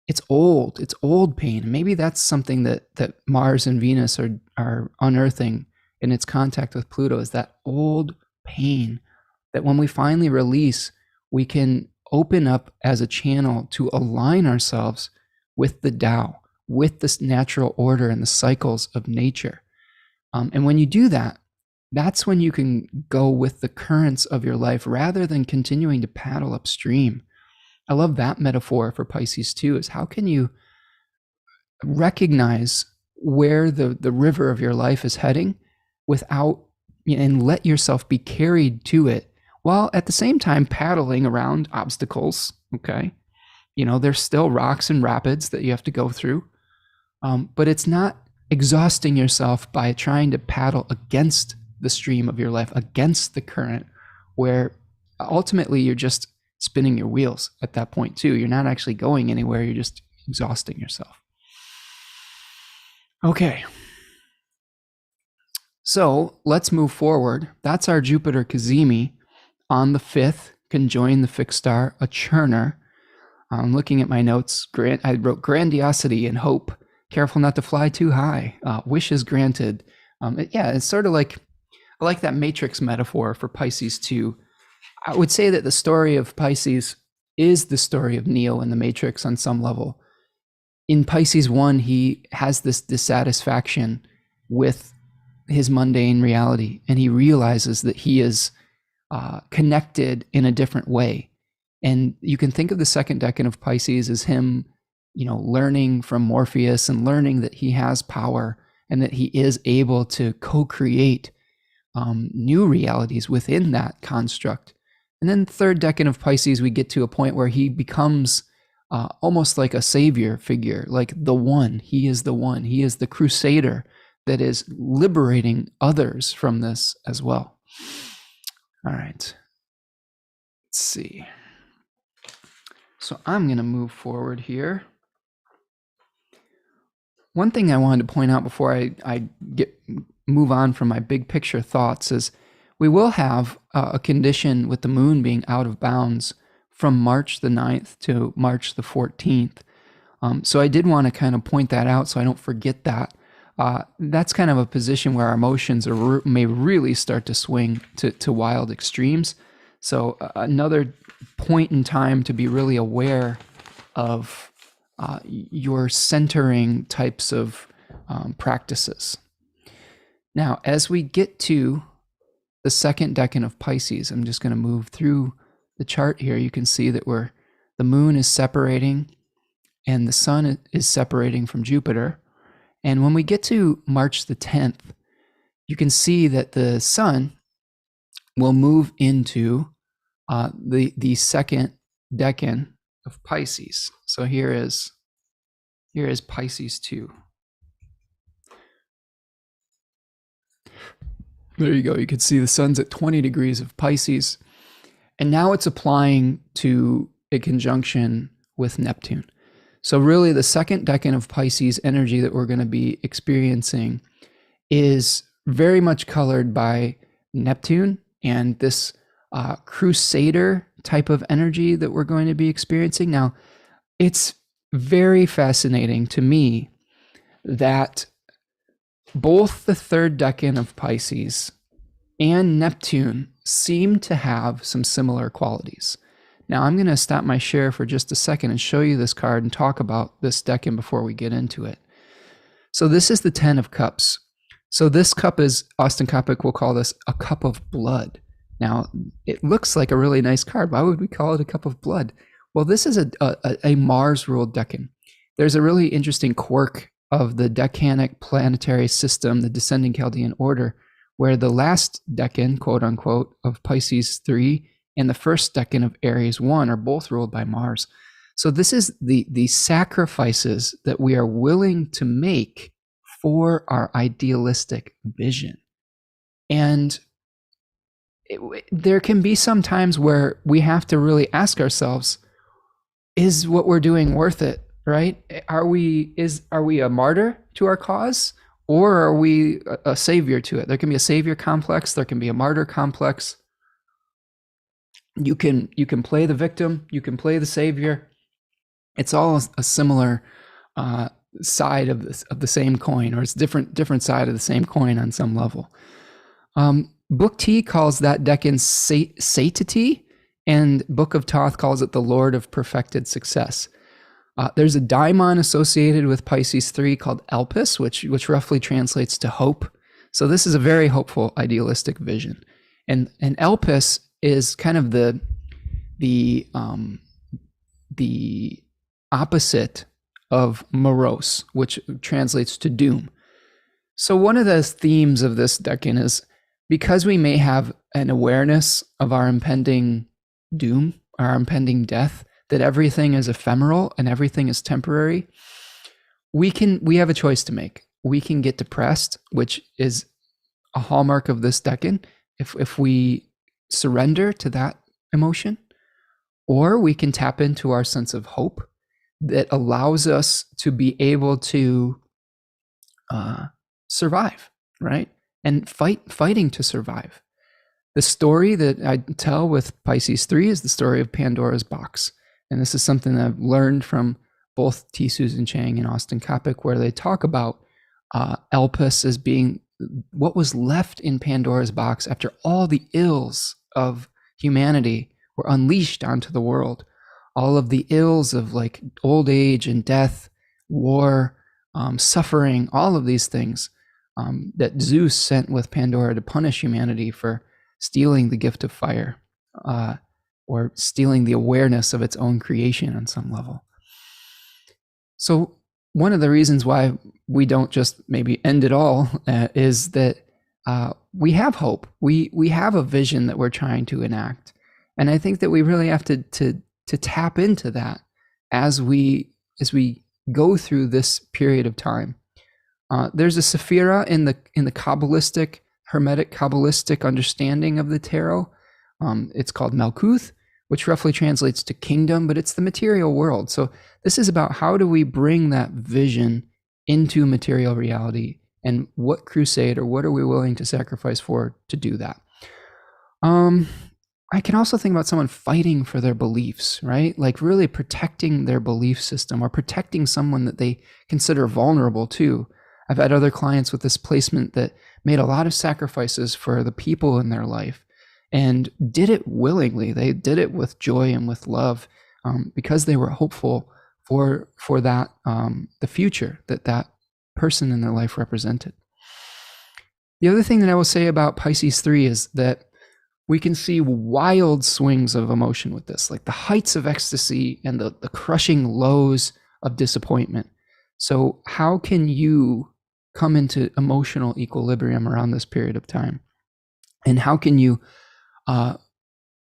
it's old pain. And maybe that's something that Mars and Venus are unearthing in its contact with Pluto, is that old pain that when we finally release, we can open up as a channel to align ourselves with the Tao, with this natural order and the cycles of nature. And when you do that, that's when you can go with the currents of your life rather than continuing to paddle upstream. I love that metaphor for Pisces too, is how can you recognize where the river of your life is heading without, and let yourself be carried to it, while at the same time paddling around obstacles, okay? There's still rocks and rapids that you have to go through, but it's not exhausting yourself by trying to paddle against the stream of your life, against the current, where ultimately you're just spinning your wheels at that point too. You're not actually going anywhere, you're just exhausting yourself. Okay. So let's move forward. That's our Jupiter Cazimi on the 5th, conjoin the fixed star, a churner. I'm looking at my notes. I wrote grandiosity and hope. Careful not to fly too high. Wishes granted. It's sort of like, I like that matrix metaphor for Pisces too. I would say that the story of Pisces is the story of Neo in the Matrix on some level. In Pisces 1, he has this dissatisfaction with his mundane reality, and he realizes that he is connected in a different way. And you can think of the second decan of Pisces as him, learning from Morpheus and learning that he has power and that he is able to co-create new realities within that construct. And then third decan of Pisces, we get to a point where he becomes almost like a savior figure, like the one. He is the one. He is the crusader that is liberating others from this as well. All right. Let's see. So I'm going to move forward here. One thing I wanted to point out before I move on from my big picture thoughts is we will have a condition with the moon being out of bounds from March the 9th to March the 14th. So I did want to kind of point that out so I don't forget that. That's kind of a position where our emotions may really start to swing to wild extremes. So another point in time to be really aware of your centering types of practices. Now, as we get to the second decan of Pisces, I'm just going to move through the chart here. You can see that the moon is separating and the sun is separating from Jupiter. And when we get to March the 10th, you can see that the sun will move into the second decan of Pisces. So here is Pisces 2. There you go. You can see the sun's at 20 degrees of Pisces. And now it's applying to a conjunction with Neptune. So really the second decan of Pisces energy that we're going to be experiencing is very much colored by Neptune and this crusader type of energy that we're going to be experiencing. Now, it's very fascinating to me that both the third decan of Pisces and Neptune seem to have some similar qualities. Now, I'm going to stop my share for just a second and show you this card and talk about this decan before we get into it. So this is the 10 of Cups. So this cup is, Austin Coppock will call this a cup of blood. Now, it looks like a really nice card. Why would we call it a cup of blood? Well, this is a Mars-ruled decan. There's a really interesting quirk of the Decanic planetary system, the descending Chaldean order, where the last decan, quote unquote, of Pisces 3 and the first decan of Aries 1 are both ruled by Mars. So this is the sacrifices that we are willing to make for our idealistic vision. And there can be some times where we have to really ask ourselves, is what we're doing worth it, right? Are we a martyr to our cause, or are we a savior to it? There can be a savior complex, there can be a martyr complex. You can play the victim, you can play the savior. It's all a similar side of the same coin, or it's different side of the same coin on some level. Book T calls that decan satiety, and Book of Thoth calls it the Lord of Perfected Success. There's a daimon associated with Pisces 3 called Elpis, which roughly translates to hope. So this is a very hopeful, idealistic vision. And Elpis is kind of the opposite of morose, which translates to doom. So one of the themes of this decan is, because we may have an awareness of our impending doom, our impending death, that everything is ephemeral and everything is temporary, we have a choice to make. We can get depressed, which is a hallmark of this decan, if we surrender to that emotion, or we can tap into our sense of hope that allows us to be able to survive, right? And fighting to survive. The story that I tell with Pisces 3 is the story of Pandora's box. And this is something that I've learned from both T. Susan Chang and Austin Coppock, where they talk about Elpis as being what was left in Pandora's box after all the ills of humanity were unleashed onto the world. All of the ills of like old age and death, war, suffering, all of these things that Zeus sent with Pandora to punish humanity for stealing the gift of fire, or stealing the awareness of its own creation on some level. So one of the reasons why we don't just maybe end it all is that we have hope. We have a vision that we're trying to enact. And I think that we really have to tap into that as we go through this period of time. There's a sephira in the Kabbalistic, Hermetic Kabbalistic understanding of the tarot. It's called Malkuth, which roughly translates to kingdom, but it's the material world. So this is about how do we bring that vision into material reality, and what crusade or what are we willing to sacrifice for to do that. I can also think about someone fighting for their beliefs, right? Like really protecting their belief system, or protecting someone that they consider vulnerable to. I've had other clients with this placement that made a lot of sacrifices for the people in their life and did it willingly. They did it with joy and with love, because they were hopeful for that, the future that person in their life represented. The other thing that I will say about Pisces 3 is that we can see wild swings of emotion with this, like the heights of ecstasy and the crushing lows of disappointment. So how can you come into emotional equilibrium around this period of time? And how can you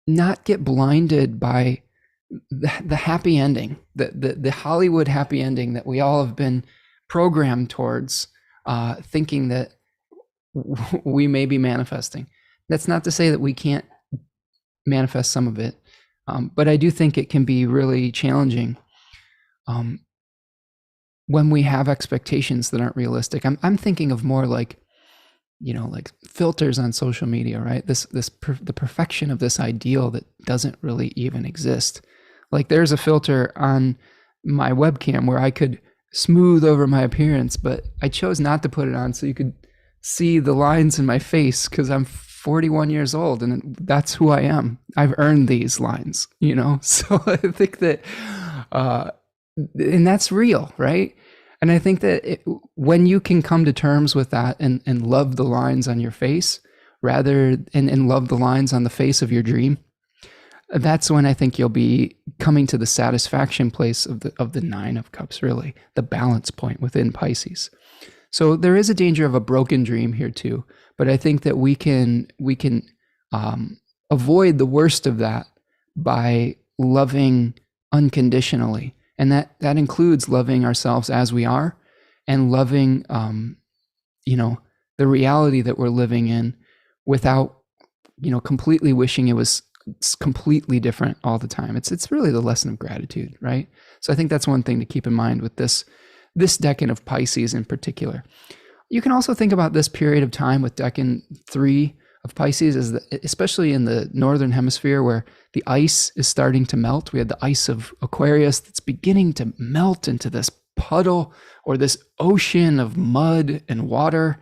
not get blinded by the happy ending, the Hollywood happy ending that we all have been programmed towards, thinking that we may be manifesting? That's not to say that we can't manifest some of it, but I do think it can be really challenging when we have expectations that aren't realistic. I'm thinking of more like, like filters on social media, right? The perfection of this ideal that doesn't really even exist. Like there's a filter on my webcam where I could smooth over my appearance, but I chose not to put it on so you could see the lines in my face because I'm 41 years old and that's who I am. I've earned these lines, So I think that, and that's real, right? And I think that when you can come to terms with that and love the lines on your face and love the lines on the face of your dream, that's when I think you'll be coming to the satisfaction place of the Nine of Cups, really, the balance point within Pisces. So there is a danger of a broken dream here too, but I think that we can avoid the worst of that by loving unconditionally. And that includes loving ourselves as we are and loving, the reality that we're living in without, completely wishing it was completely different all the time. It's really the lesson of gratitude, right? So I think that's one thing to keep in mind with this Decan of Pisces in particular. You can also think about this period of time with Decan 3 of Pisces, especially in the northern hemisphere where the ice is starting to melt. We had the ice of Aquarius that's beginning to melt into this puddle or this ocean of mud and water.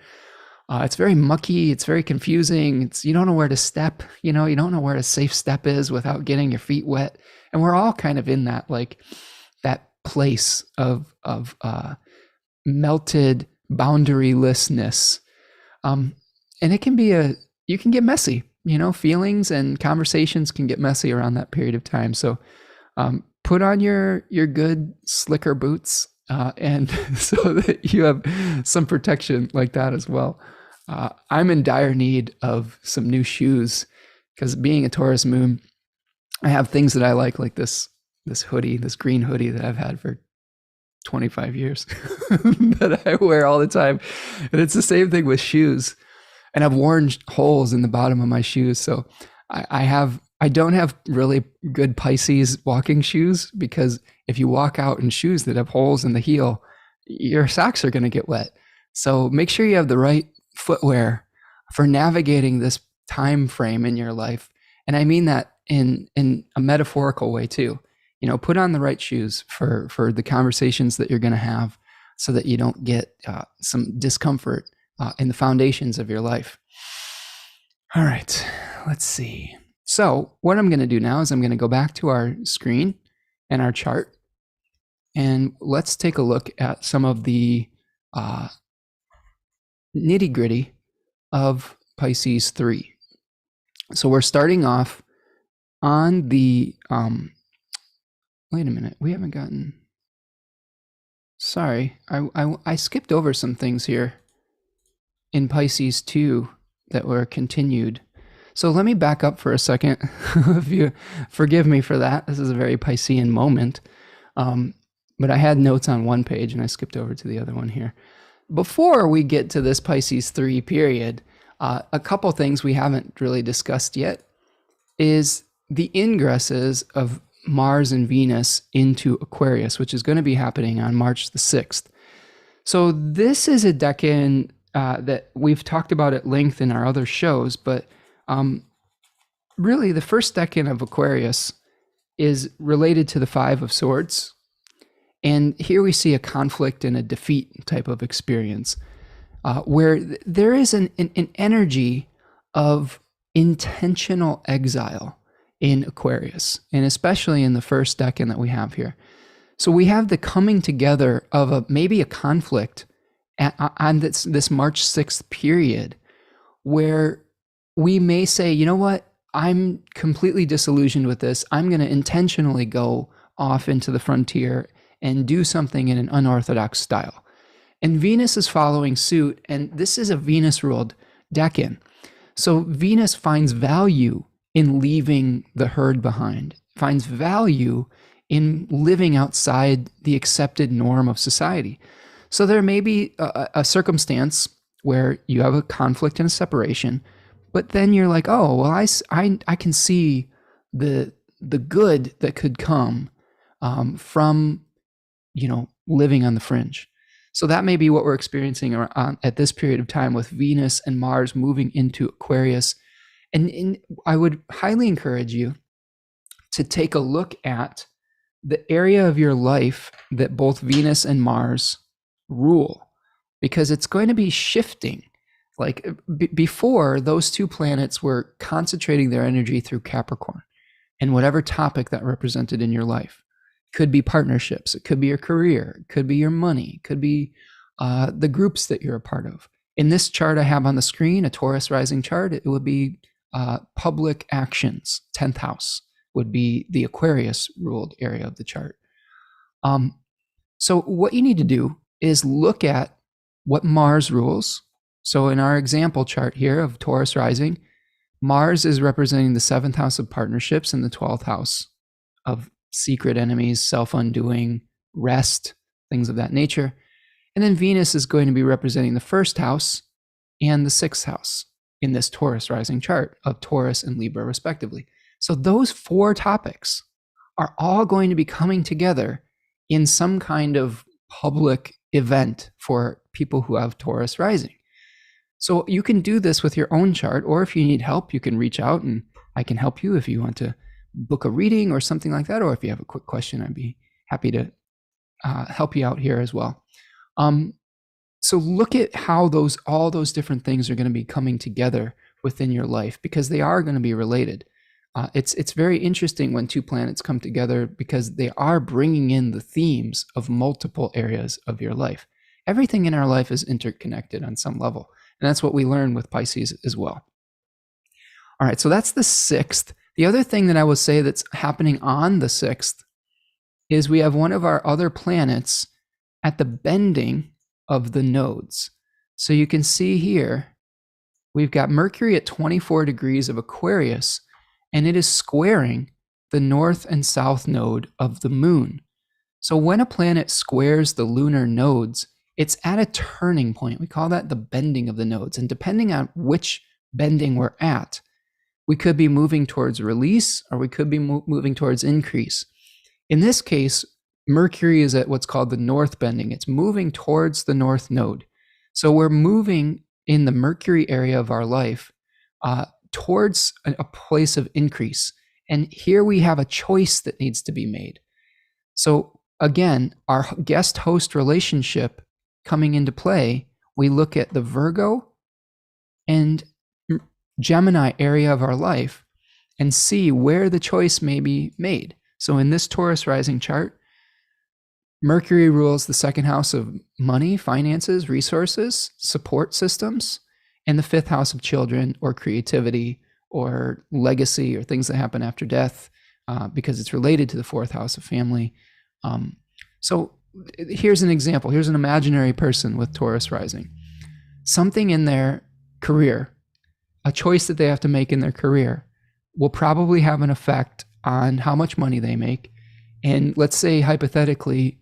It's very mucky. It's very confusing. You don't know where to step. You don't know where a safe step is without getting your feet wet. And we're all kind of in that that place of melted boundarylessness. And it can be you can get messy, feelings and conversations can get messy around that period of time. So put on your good slicker boots and so that you have some protection like that as well. I'm in dire need of some new shoes because being a Taurus moon, I have things that I like this hoodie, this green hoodie that I've had for 25 years that I wear all the time. And it's the same thing with shoes. And I've worn holes in the bottom of my shoes. So I don't have really good Pisces walking shoes because if you walk out in shoes that have holes in the heel, your socks are going to get wet. So make sure you have the right footwear for navigating this time frame in your life. And I mean that in a metaphorical way too. Put on the right shoes for the conversations that you're going to have so that you don't get some discomfort in the foundations of your life. All right, let's see. So what I'm going to do now is I'm going to go back to our screen and our chart, and let's take a look at some of the nitty-gritty of Pisces 3. So we're starting off on the, wait a minute, we haven't gotten, sorry, I skipped over some things here in Pisces 2 that were continued. So let me back up for a second. If you forgive me for that, this is a very Piscean moment. But I had notes on one page and I skipped over to the other one here. Before we get to this Pisces 3 period, a couple things we haven't really discussed yet is the ingresses of Mars and Venus into Aquarius, which is going to be happening on March the 6th. So this is a decan that we've talked about at length in our other shows, but really the first decan of Aquarius is related to the Five of Swords. And here we see a conflict and a defeat type of experience where there is an energy of intentional exile in Aquarius, and especially in the first decan that we have here. So we have the coming together of maybe a conflict on this March 6th period where we may say, you know what, I'm completely disillusioned with this. I'm going to intentionally go off into the frontier and do something in an unorthodox style. And Venus is following suit, and this is a Venus-ruled decan. So Venus finds value in leaving the herd behind, finds value in living outside the accepted norm of society. So there may be a circumstance where you have a conflict and a separation, but then you're like, oh, well, I can see the good that could come from living on the fringe. So that may be what we're experiencing at this period of time with Venus and Mars moving into Aquarius. And I would highly encourage you to take a look at the area of your life that both Venus and Mars rule, because it's going to be shifting. Like before, those two planets were concentrating their energy through Capricorn and whatever topic that represented in your life. Could be partnerships, it could be your career, it could be your money, it could be the groups that you're a part of. In this chart I have on the screen, a Taurus rising chart, it would be public actions. 10th house would be the Aquarius ruled area of the chart. So what you need to do is look at what Mars rules. So in our example chart here of Taurus rising, Mars is representing the 7th house of partnerships and the 12th house of secret enemies, self-undoing, rest, things of that nature. And then Venus is going to be representing the 1st house and the 6th house in this Taurus rising chart of Taurus and Libra respectively. So those 4 topics are all going to be coming together in some kind of public event for people who have Taurus rising. So you can do this with your own chart, or if you need help, you can reach out and I can help you if you want to book a reading or something like that, or if you have a quick question, I'd be happy to help you out here as well. So look at how all those different things are going to be coming together within your life, because they are going to be related. It's very interesting when 2 planets come together because they are bringing in the themes of multiple areas of your life. Everything in our life is interconnected on some level, and that's what we learn with Pisces as well. All right, so that's the 6th. The other thing that I will say that's happening on the 6th is we have one of our other planets at the bending of the nodes. So you can see here, we've got Mercury at 24 degrees of Aquarius, and it is squaring the north and south node of the moon. So when a planet squares the lunar nodes, it's at a turning point. We call that the bending of the nodes. And depending on which bending we're at, we could be moving towards release, or we could be moving towards increase. In this case, Mercury is at what's called the north bending. It's moving towards the north node. So we're moving in the Mercury area of our life towards a place of increase. And here we have a choice that needs to be made. So again, our guest-host relationship coming into play, we look at the Virgo and Gemini area of our life and see where the choice may be made. So in this Taurus rising chart, Mercury rules the 2nd house of money, finances, resources, support systems, and the 5th house of children or creativity or legacy or things that happen after death, because it's related to the 4th house of family. So here's an example. Here's an imaginary person with Taurus rising. Something in their career, a choice that they have to make in their career, will probably have an effect on how much money they make. And let's say hypothetically,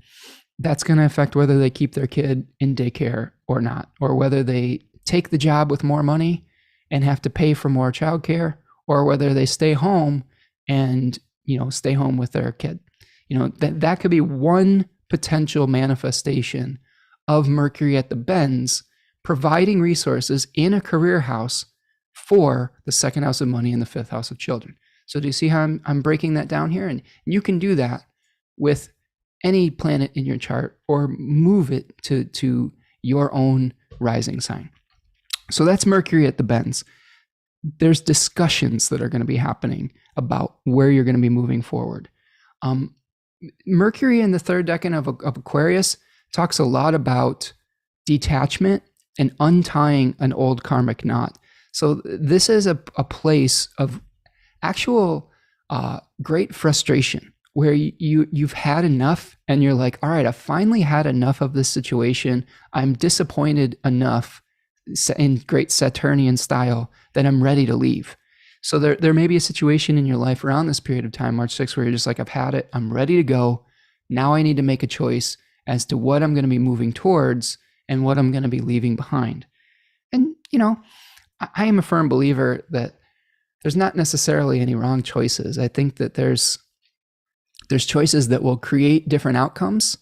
that's going to affect whether they keep their kid in daycare or not, or whether they take the job with more money and have to pay for more childcare, or whether they stay home and, stay home with their kid. That could be one potential manifestation of Mercury at the bends, providing resources in a career house for the 2nd house of money and the 5th house of children. So do you see how I'm breaking that down here? And you can do that with any planet in your chart, or move it to your own rising sign. So that's Mercury at the bends. There's discussions that are going to be happening about where you're going to be moving forward. Mercury in the 3rd decan of Aquarius talks a lot about detachment and untying an old karmic knot. So this is a place of actual great frustration, where you've had enough and you're like, all right, I've finally had enough of this situation. I'm disappointed enough in great Saturnian style that I'm ready to leave. So there may be a situation in your life around this period of time, March 6th, where you're just like, I've had it. I'm ready to go. Now I need to make a choice as to what I'm going to be moving towards and what I'm going to be leaving behind. And, I am a firm believer that there's not necessarily any wrong choices. I think that there's choices that will create different outcomes,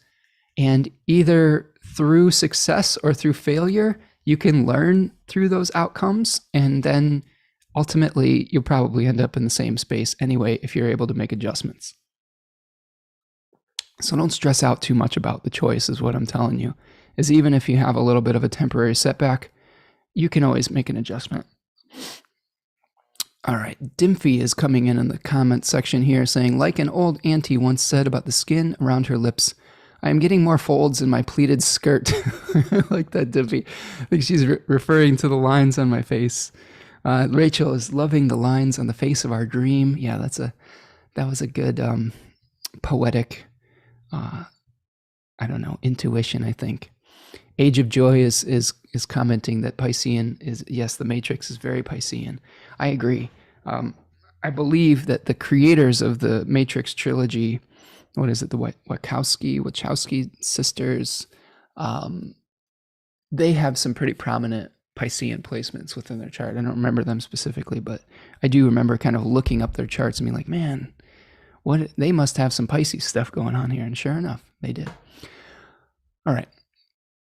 And either through success or through failure, you can learn through those outcomes. And then ultimately, you'll probably end up in the same space anyway if you're able to make adjustments. So don't stress out too much about the choice, is what I'm telling you. Is even if you have a little bit of a temporary setback, you can always make an adjustment. All right, Dimfy is coming in the comment section here saying, like an old auntie once said about the skin around her lips, I am getting more folds in my pleated skirt. I like that, Dimfy. I think she's referring to the lines on my face. Rachel is loving the lines on the face of our dream. Yeah, that was a good poetic, intuition, I think. Age of Joy is commenting that Piscean is, yes, the Matrix is very Piscean. I agree. I believe that the creators of the Matrix trilogy, what is it, the Wachowski sisters, they have some pretty prominent Piscean placements within their chart. I don't remember them specifically, but I do remember kind of looking up their charts and being like, man, they must have some Pisces stuff going on here. And sure enough, they did. All right.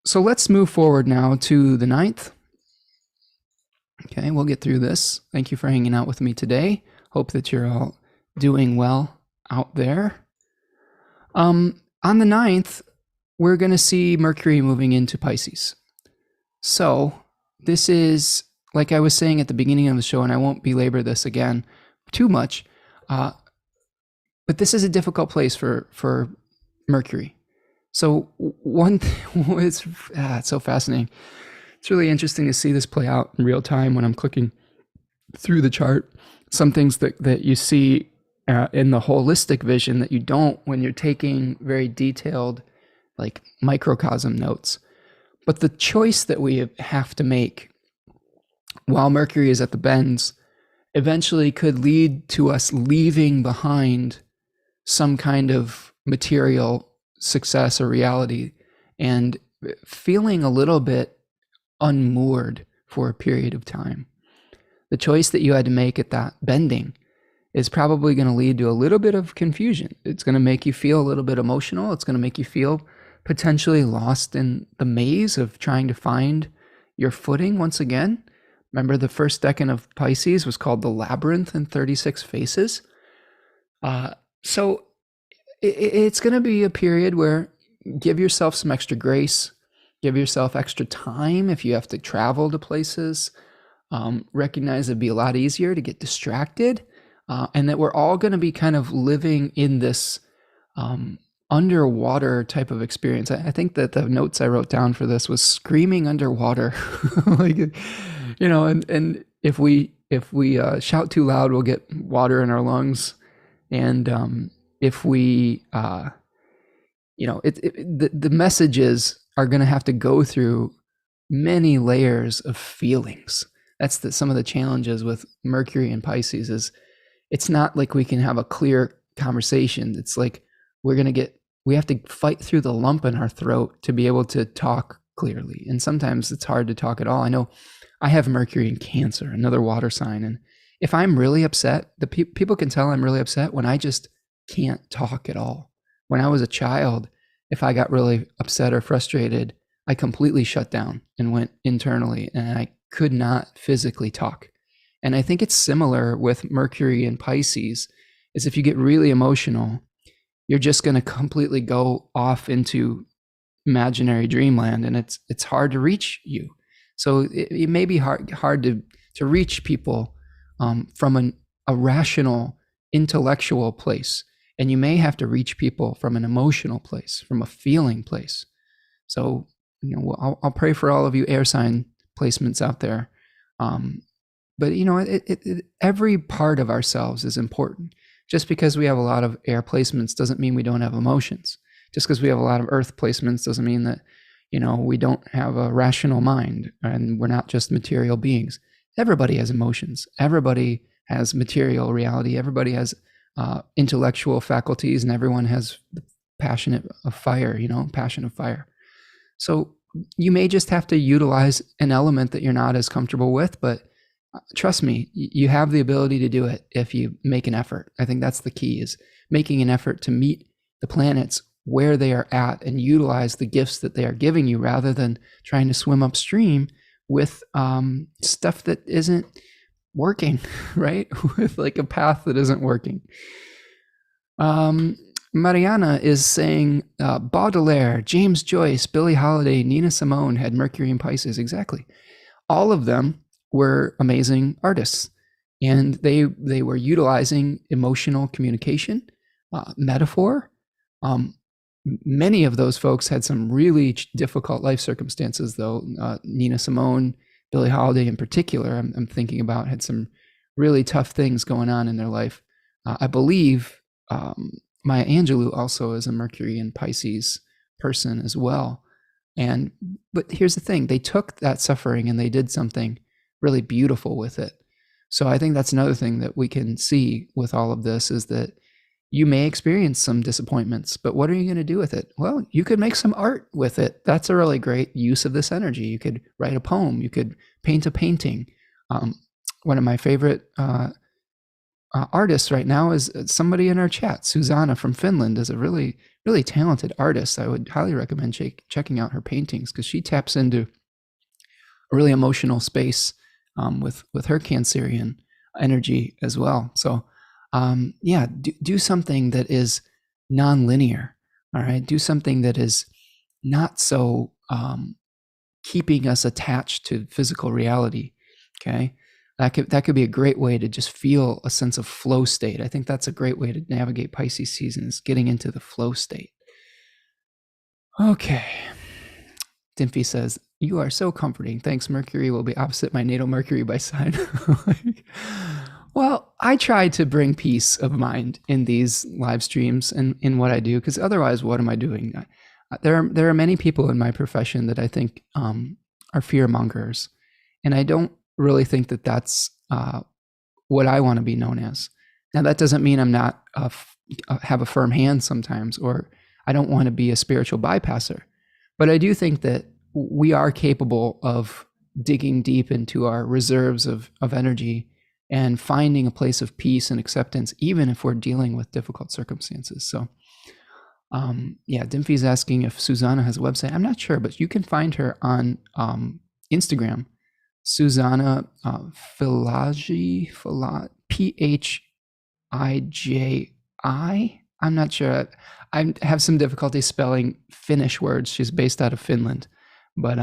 So let's move forward now to the 9th. Okay, we'll get through this. Thank you for hanging out with me today. Hope that you're all doing well out there. On the 9th, we're going to see Mercury moving into Pisces. So this is, like I was saying at the beginning of the show, and I won't belabor this again too much, but this is a difficult place for Mercury. So one thing, it's so fascinating. It's really interesting to see this play out in real time when I'm clicking through the chart. Some things that you see in the holistic vision that you don't when you're taking very detailed, like microcosm notes. But the choice that we have to make while Mercury is at the bends eventually could lead to us leaving behind some kind of material success or reality and feeling a little bit unmoored for a period of time. The choice that you had to make at that bending is probably going to lead to a little bit of confusion. It's going to make you feel a little bit emotional. It's going to make you feel potentially lost in the maze of trying to find your footing once again. Remember, the first decan of Pisces was called the Labyrinth in 36 Faces. So it's going to be a period where give yourself some extra grace, give yourself extra time if you have to travel to places. Recognize it'd be a lot easier to get distracted, and that we're all going to be kind of living in this underwater type of experience. I think that the notes I wrote down for this was screaming underwater. Like, and if we shout too loud, we'll get water in our lungs. And if we, the messages are going to have to go through many layers of feelings. That's some of the challenges with Mercury and Pisces is it's not like we can have a clear conversation. It's like we have to fight through the lump in our throat to be able to talk clearly. And sometimes it's hard to talk at all. I know I have Mercury in Cancer, another water sign. And if I'm really upset, people can tell I'm really upset when I just can't talk at all. When I was a child, if I got really upset or frustrated, I completely shut down and went internally, and I could not physically talk. And I think it's similar with Mercury and Pisces, is if you get really emotional, you're just going to completely go off into imaginary dreamland, and it's hard to reach you. So it may be hard to reach people from a rational, intellectual place. And you may have to reach people from an emotional place, from a feeling place. So, I'll pray for all of you air sign placements out there. But every part of ourselves is important. Just because we have a lot of air placements doesn't mean we don't have emotions. Just because we have a lot of earth placements doesn't mean that, we don't have a rational mind and we're not just material beings. Everybody has emotions. Everybody has material reality. Everybody has intellectual faculties, and everyone has the passion of fire. So you may just have to utilize an element that you're not as comfortable with, but trust me, you have the ability to do it if you make an effort. I think that's the key, is making an effort to meet the planets where they are at and utilize the gifts that they are giving you, rather than trying to swim upstream with stuff that isn't working, right? With like a path that isn't working. Mariana is saying Baudelaire, James Joyce, Billie Holiday, Nina Simone had Mercury and Pisces. Exactly. All of them were amazing artists, and they were utilizing emotional communication, metaphor. Many of those folks had some really difficult life circumstances, though. Nina Simone, Billie Holiday in particular, I'm thinking about, had some really tough things going on in their life. I believe Maya Angelou also is a Mercury and Pisces person as well. But here's the thing, they took that suffering and they did something really beautiful with it. So I think that's another thing that we can see with all of this, is that you may experience some disappointments, but what are you going to do with it? Well, you could make some art with it. That's a really great use of this energy. You could write a poem. You could paint a painting. One of my favorite artists right now is somebody in our chat. Susanna from Finland is a really, really talented artist. I would highly recommend checking out her paintings, because she taps into a really emotional space with her Cancerian energy as well. So do something that is non-linear. All right. Do something that is not so keeping us attached to physical reality. Okay. That could be a great way to just feel a sense of flow state. I think that's a great way to navigate Pisces season, is getting into the flow state. Okay. Dimphy says, you are so comforting. Thanks. Mercury will be opposite my natal Mercury by sign. Well, I try to bring peace of mind in these live streams and in what I do, because otherwise, what am I doing? There are many people in my profession that I think are fear mongers, and I don't really think that that's what I want to be known as. Now, that doesn't mean I'm not have a firm hand sometimes, or I don't want to be a spiritual bypasser, but I do think that we are capable of digging deep into our reserves of energy and finding a place of peace and acceptance, even if we're dealing with difficult circumstances. So, Dimphy's asking if Susanna has a website. I'm not sure, but you can find her on Instagram, Susanna Philagi, Phiji. I'm not sure. I have some difficulty spelling Finnish words. She's based out of Finland, but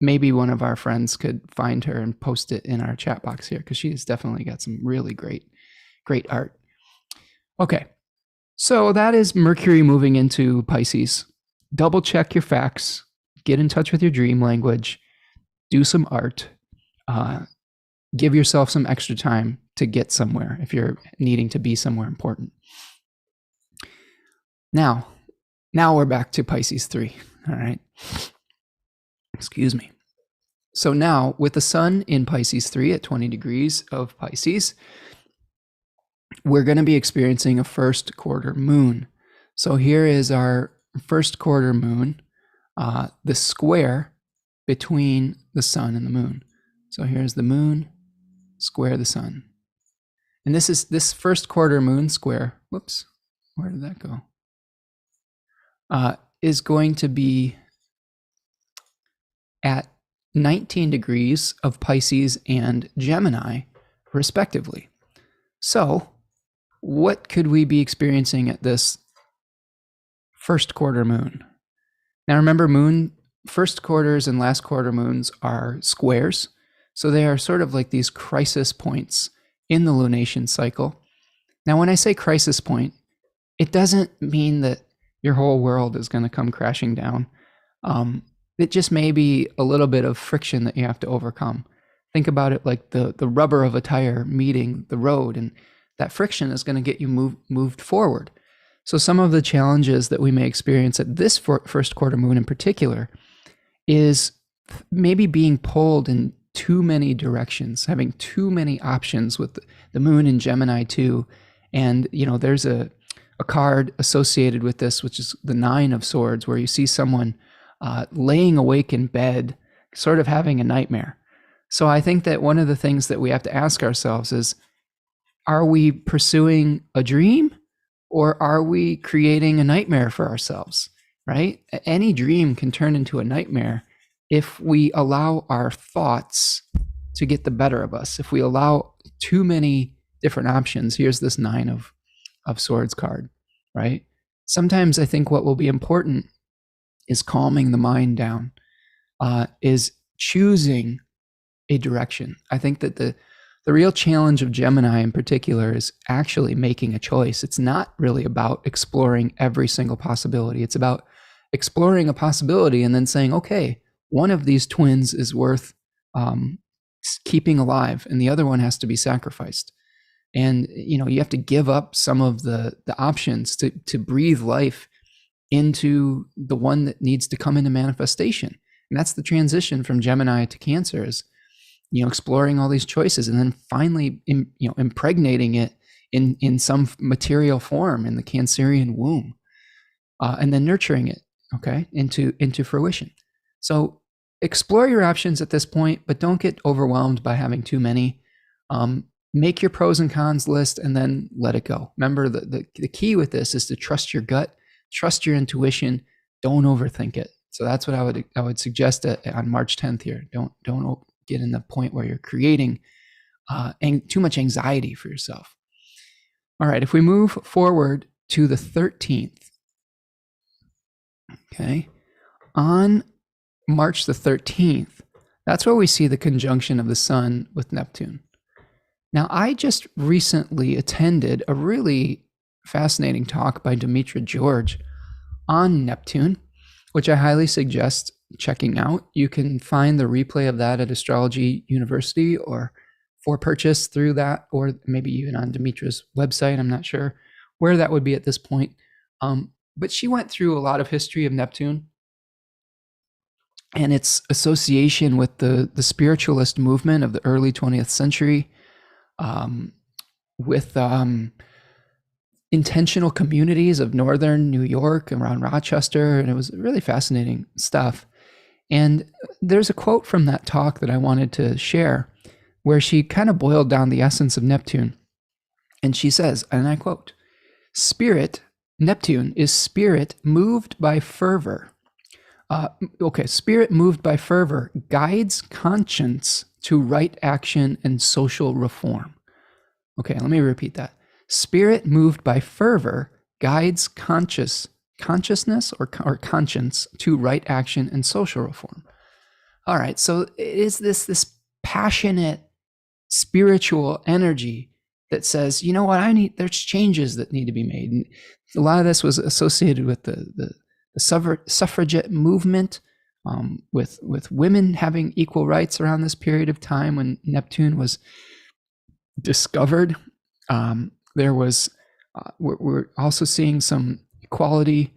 maybe one of our friends could find her and post it in our chat box here, because she's definitely got some really great art. Okay, so that is Mercury moving into Pisces. Double check your facts, get in touch with your dream language, do some art, give yourself some extra time to get somewhere if you're needing to be somewhere important. Now we're back to Pisces 3, all right? Excuse me. So now, with the sun in Pisces 3 at 20 degrees of Pisces, we're going to be experiencing a first quarter moon. So here is our first quarter moon, the square between the sun and the moon. So here's the moon, square the sun. And this first quarter moon square, whoops, where did that go? Is going to be at 19 degrees of Pisces and Gemini, respectively. So, what could we be experiencing at this first quarter moon? Now, remember, first quarters and last quarter moons are squares. So they are sort of like these crisis points in the lunation cycle. Now, when I say crisis point, it doesn't mean that your whole world is going to come crashing down. It just may be a little bit of friction that you have to overcome. Think about it like the rubber of a tire meeting the road, and that friction is going to get you moved forward. So some of the challenges that we may experience at this first quarter moon in particular is maybe being pulled in too many directions, having too many options with the moon in Gemini too. And, there's a card associated with this, which is the 9 of Swords, where you see someone laying awake in bed, sort of having a nightmare. So I think that one of the things that we have to ask ourselves is, are we pursuing a dream, Or are we creating a nightmare for ourselves, right? Any dream can turn into a nightmare if we allow our thoughts to get the better of us. If we allow too many different options, here's this Nine of Swords card, right? Sometimes I think what will be important is calming the mind down, is choosing a direction. I think that the real challenge of Gemini in particular is actually making a choice. It's not really about exploring every single possibility. It's about exploring a possibility and then saying, okay, one of these twins is worth keeping alive and the other one has to be sacrificed. And you have to give up some of the options to breathe life into the one that needs to come into manifestation. And that's the transition from Gemini to Cancer, is exploring all these choices and then finally impregnating it in some material form in the Cancerian womb, and then nurturing it into fruition. So explore your options at this point, but don't get overwhelmed by having too many. Make your pros and cons list and then let it go. Remember, the key with this is to trust your gut, trust your intuition, don't overthink it. So that's what I would suggest on March 10th here. Don't get in the point where you're creating too much anxiety for yourself. All right, if we move forward to the 13th, okay, on March the 13th, that's where we see the conjunction of the Sun with Neptune. Now, I just recently attended a really fascinating talk by Demetra George on Neptune, which I highly suggest checking out. You can find the replay of that at Astrology University or for purchase through that, or maybe even on Demetra's website. I'm not sure where that would be at this point. But she went through a lot of history of Neptune and its association with the spiritualist movement of the early 20th century, with intentional communities of northern New York around Rochester, and it was really fascinating stuff. And there's a quote from that talk that I wanted to share where she kind of boiled down the essence of Neptune. And she says, and I quote, Neptune is spirit moved by fervor. Spirit moved by fervor guides conscience to right action and social reform. Okay, let me repeat that. Spirit moved by fervor guides consciousness or conscience to right action and social reform. All right, so it is this passionate spiritual energy that says, you know what, there's changes that need to be made. And a lot of this was associated with the suffragette movement, with women having equal rights around this period of time when Neptune was discovered. There was, we're also seeing some equality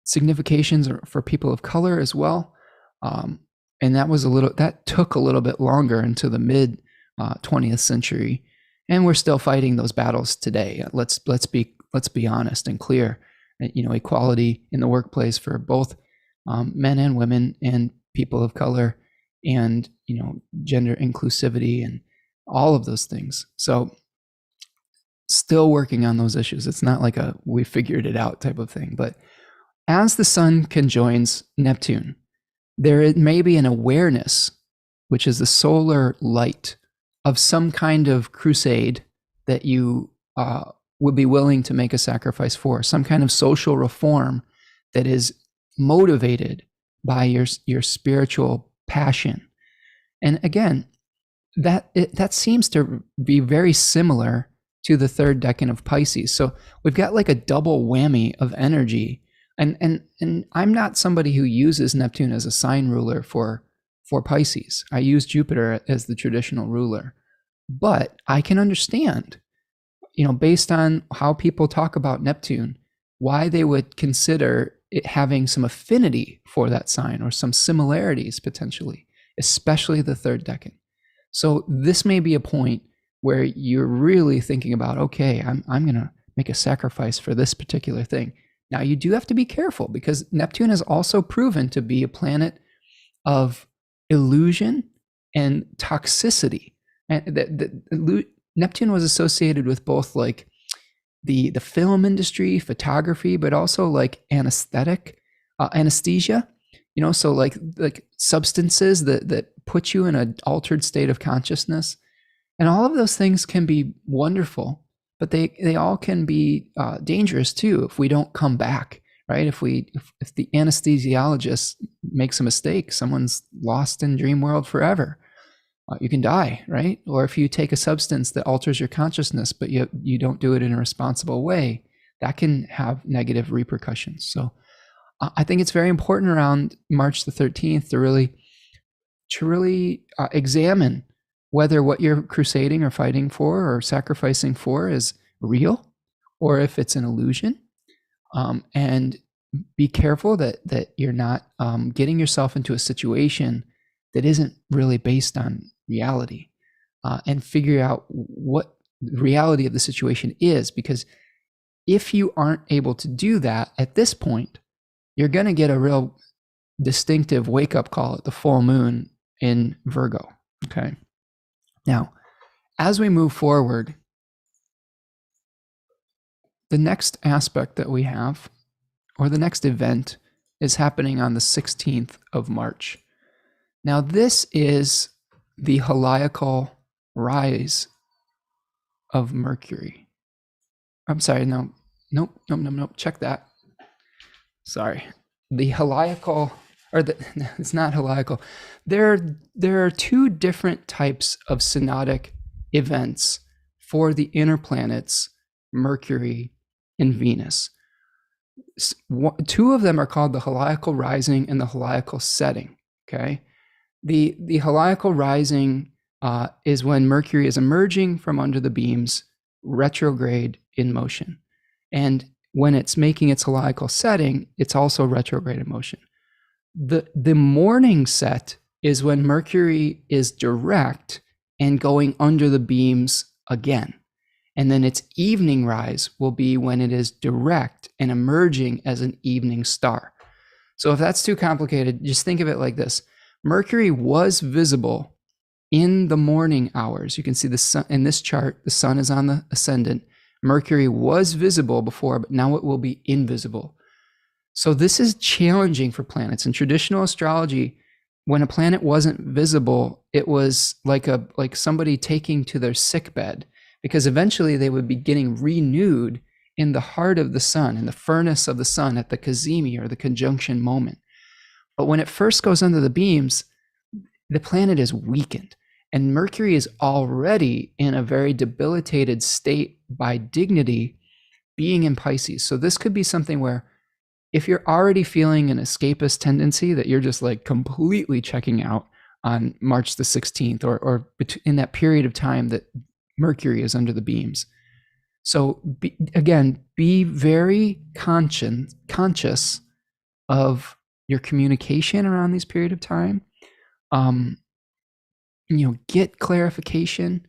significations for people of color as well. And that took a little bit longer into the mid 20th century. And we're still fighting those battles today. Let's be honest and clear. Equality in the workplace for both men and women and people of color, and gender inclusivity and all of those things. So still working on those issues. It's not like we figured it out type of thing. But as the Sun conjoins Neptune, there may be an awareness, which is the solar light, of some kind of crusade that you would be willing to make a sacrifice for, some kind of social reform that is motivated by your spiritual passion. And again, that seems to be very similar to the third decan of Pisces. So we've got like a double whammy of energy. And I'm not somebody who uses Neptune as a sign ruler for Pisces. I use Jupiter as the traditional ruler. But I can understand, based on how people talk about Neptune, why they would consider it having some affinity for that sign or some similarities potentially, especially the third decan. So this may be a point where you're really thinking about, okay, I'm going to make a sacrifice for this particular thing. Now, you do have to be careful because Neptune has also proven to be a planet of illusion and toxicity. And Neptune was associated with both like the film industry, photography, but also like anesthesia, so like substances that put you in an altered state of consciousness. And all of those things can be wonderful, but they all can be dangerous too if we don't come back, right? If the anesthesiologist makes a mistake, someone's lost in dream world forever. You can die, right? Or if you take a substance that alters your consciousness, but you don't do it in a responsible way, that can have negative repercussions. So I think it's very important around March the 13th to really examine whether what you're crusading or fighting for or sacrificing for is real, or if it's an illusion. And be careful that you're not getting yourself into a situation that isn't really based on reality, and figure out what the reality of the situation is. Because if you aren't able to do that at this point, you're going to get a real distinctive wake-up call at the full moon in Virgo. Okay. Now, as we move forward, the next aspect that we have, or the next event, is happening on the 16th of March. Now, this is the heliacal rise of Mercury. I'm sorry, nope. Check that. Sorry. The heliacal, it's not heliacal. There are two different types of synodic events for the inner planets, Mercury and Venus. Two of them are called the heliacal rising and the heliacal setting. Okay. The heliacal rising is when Mercury is emerging from under the beams, retrograde in motion. And when it's making its heliacal setting, it's also retrograde in motion. The morning set is when Mercury is direct and going under the beams again. And then its evening rise will be when it is direct and emerging as an evening star. So if that's too complicated, just think of it like this. Mercury was visible in the morning hours. You can see the sun in this chart. The sun is on the ascendant. Mercury was visible before, but now it will be invisible. So this is challenging for planets. In traditional astrology, when a planet wasn't visible, it was like somebody taking to their sick bed, because eventually they would be getting renewed in the heart of the sun, in the furnace of the sun at the cazimi, or the conjunction moment. But when it first goes under the beams, the planet is weakened, and Mercury is already in a very debilitated state by dignity, being in Pisces. So this could be something where if you're already feeling an escapist tendency, that you're just like completely checking out on March the 16th, or in that period of time that Mercury is under the beams. So be very conscious of your communication around this period of time. Get clarification.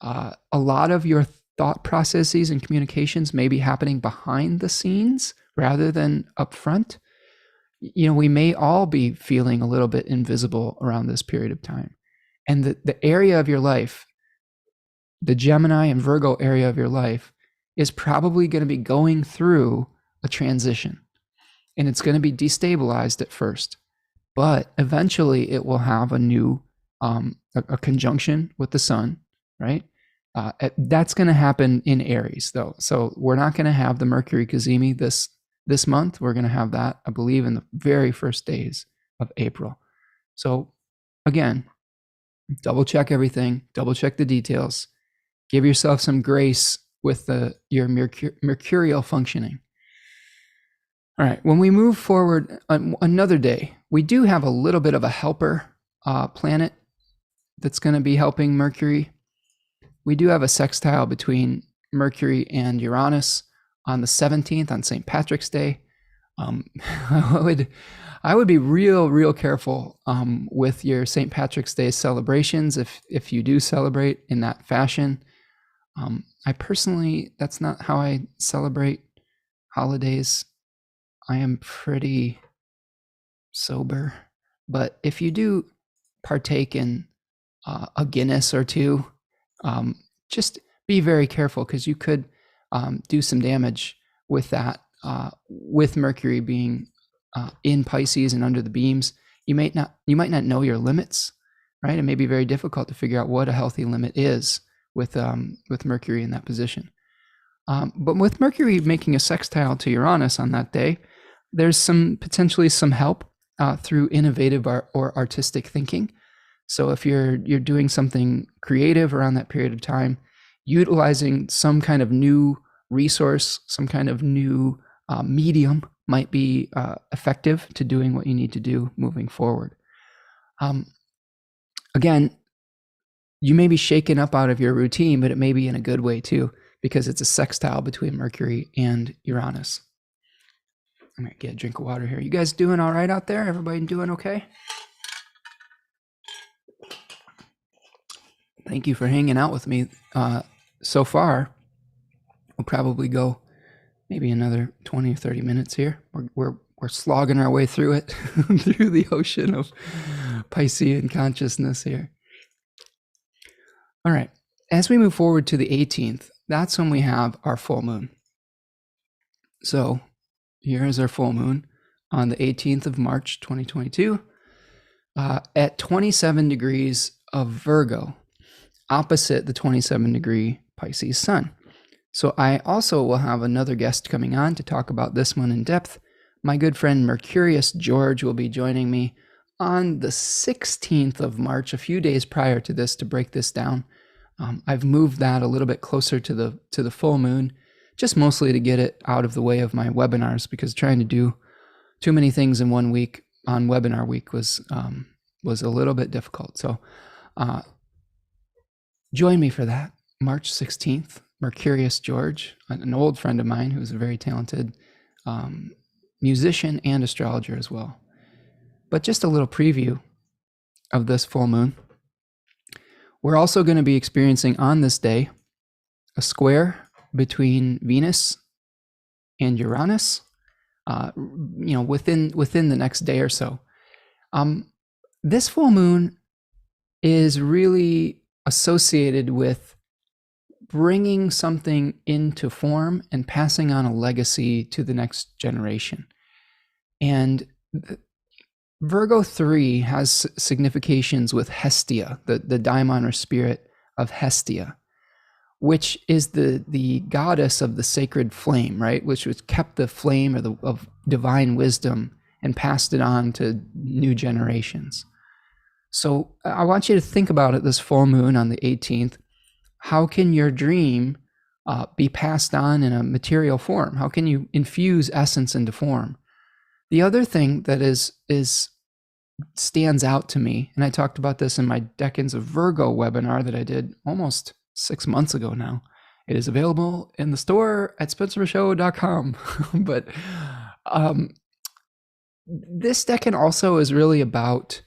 A lot of your thought processes and communications may be happening behind the scenes rather than up front. We may all be feeling a little bit invisible around this period of time. And the area of your life, the Gemini and Virgo area of your life, is probably going to be going through a transition. And it's going to be destabilized at first, but eventually it will have a new a conjunction with the sun, right? That's going to happen in Aries, though. So we're not going to have the Mercury cazimi this month. We're going to have that, I believe, in the very first days of April. So again, double check everything, double check the details, give yourself some grace with your mercurial functioning. All right, when we move forward another day, we do have a little bit of a helper planet that's going to be helping Mercury. We do have a sextile between Mercury and Uranus on the 17th, on St. Patrick's Day. I would be real careful with your St. Patrick's Day celebrations if you do celebrate in that fashion. I personally, that's not how I celebrate holidays. I am pretty sober, but if you do partake in a Guinness or two, just be very careful, because you could do some damage with that. With Mercury being in Pisces and under the beams, you might not know your limits, right? It may be very difficult to figure out what a healthy limit is with Mercury in that position. But with Mercury making a sextile to Uranus on that day, there's potentially some help through innovative or artistic thinking. So if you're doing something creative around that period of time, utilizing some kind of new resource, some kind of new medium might be effective to doing what you need to do moving forward. Again, you may be shaken up out of your routine, but it may be in a good way too, because it's a sextile between Mercury and Uranus. I'm going to get a drink of water here. You guys doing all right out there? Everybody doing okay? Thank you for hanging out with me so far. We'll probably go maybe another 20 or 30 minutes here. We're slogging our way through it, through the ocean of Piscean consciousness here. All right. As we move forward to the 18th, that's when we have our full moon. So here is our full moon on the 18th of March, 2022, at 27 degrees of Virgo, opposite the 27-degree Pisces sun. So I also will have another guest coming on to talk about this one in depth. My good friend Mercurius George will be joining me on the 16th of March, a few days prior to this, to break this down. I've moved that a little bit closer to the full moon, just mostly to get it out of the way of my webinars, because trying to do too many things in 1 week on webinar week was a little bit difficult. So join me for that, March 16th. Mercurius George, an old friend of mine who's a very talented musician and astrologer as well. But just a little preview of this full moon. We're also going to be experiencing on this day a square between Venus and Uranus, within the next day or so. This full moon is really associated with bringing something into form and passing on a legacy to the next generation. And Virgo 3 has significations with Hestia, the daimon or spirit of Hestia, which is the goddess of the sacred flame, right? Which was kept the flame of divine wisdom and passed it on to new generations. So I want you to think about it this full moon on the 18th. How can your dream be passed on in a material form? How can you infuse essence into form? The other thing that stands out to me, and I talked about this in my Decans of Virgo webinar that I did almost 6 months ago now. It is available in the store at spencermichaud.com. But this Decan also is really about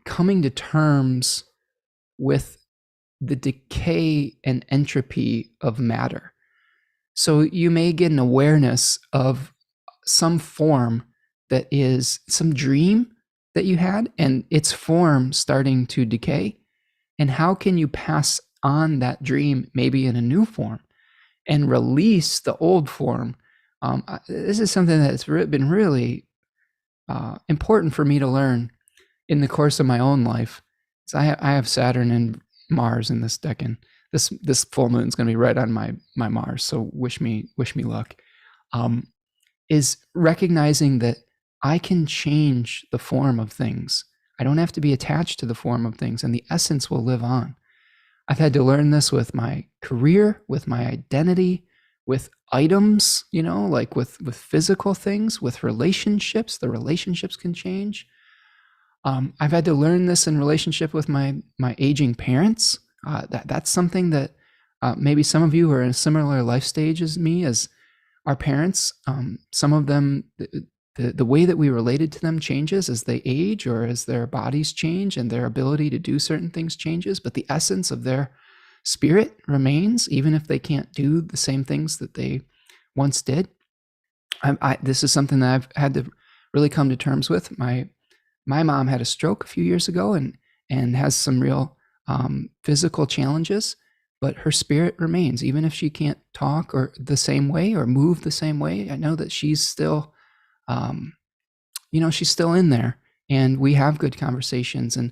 coming to terms with the decay and entropy of matter. So you may get an awareness of some form that is some dream that you had and its form starting to decay. And how can you pass on that dream maybe in a new form and release the old form? This is something that's been really important for me to learn in the course of my own life. So I have Saturn and Mars in this Decan. This full moon is going to be right on my Mars, so wish me luck. Is recognizing that I can change the form of things. I don't have to be attached to the form of things, and the essence will live on. I've had to learn this with my career, with my identity, with items, like with physical things, with relationships. The relationships can change. I've had to learn this in relationship with my aging parents. That's something that maybe some of you are in a similar life stage as me, as our parents. Some of them, the way that we related to them changes as they age or as their bodies change and their ability to do certain things changes, but the essence of their spirit remains, even if they can't do the same things that they once did. This is something that I've had to really come to terms with. My mom had a stroke a few years ago and has some real physical challenges, but her spirit remains, even if she can't talk or the same way or move the same way. I know that she's still, she's still in there, and we have good conversations. And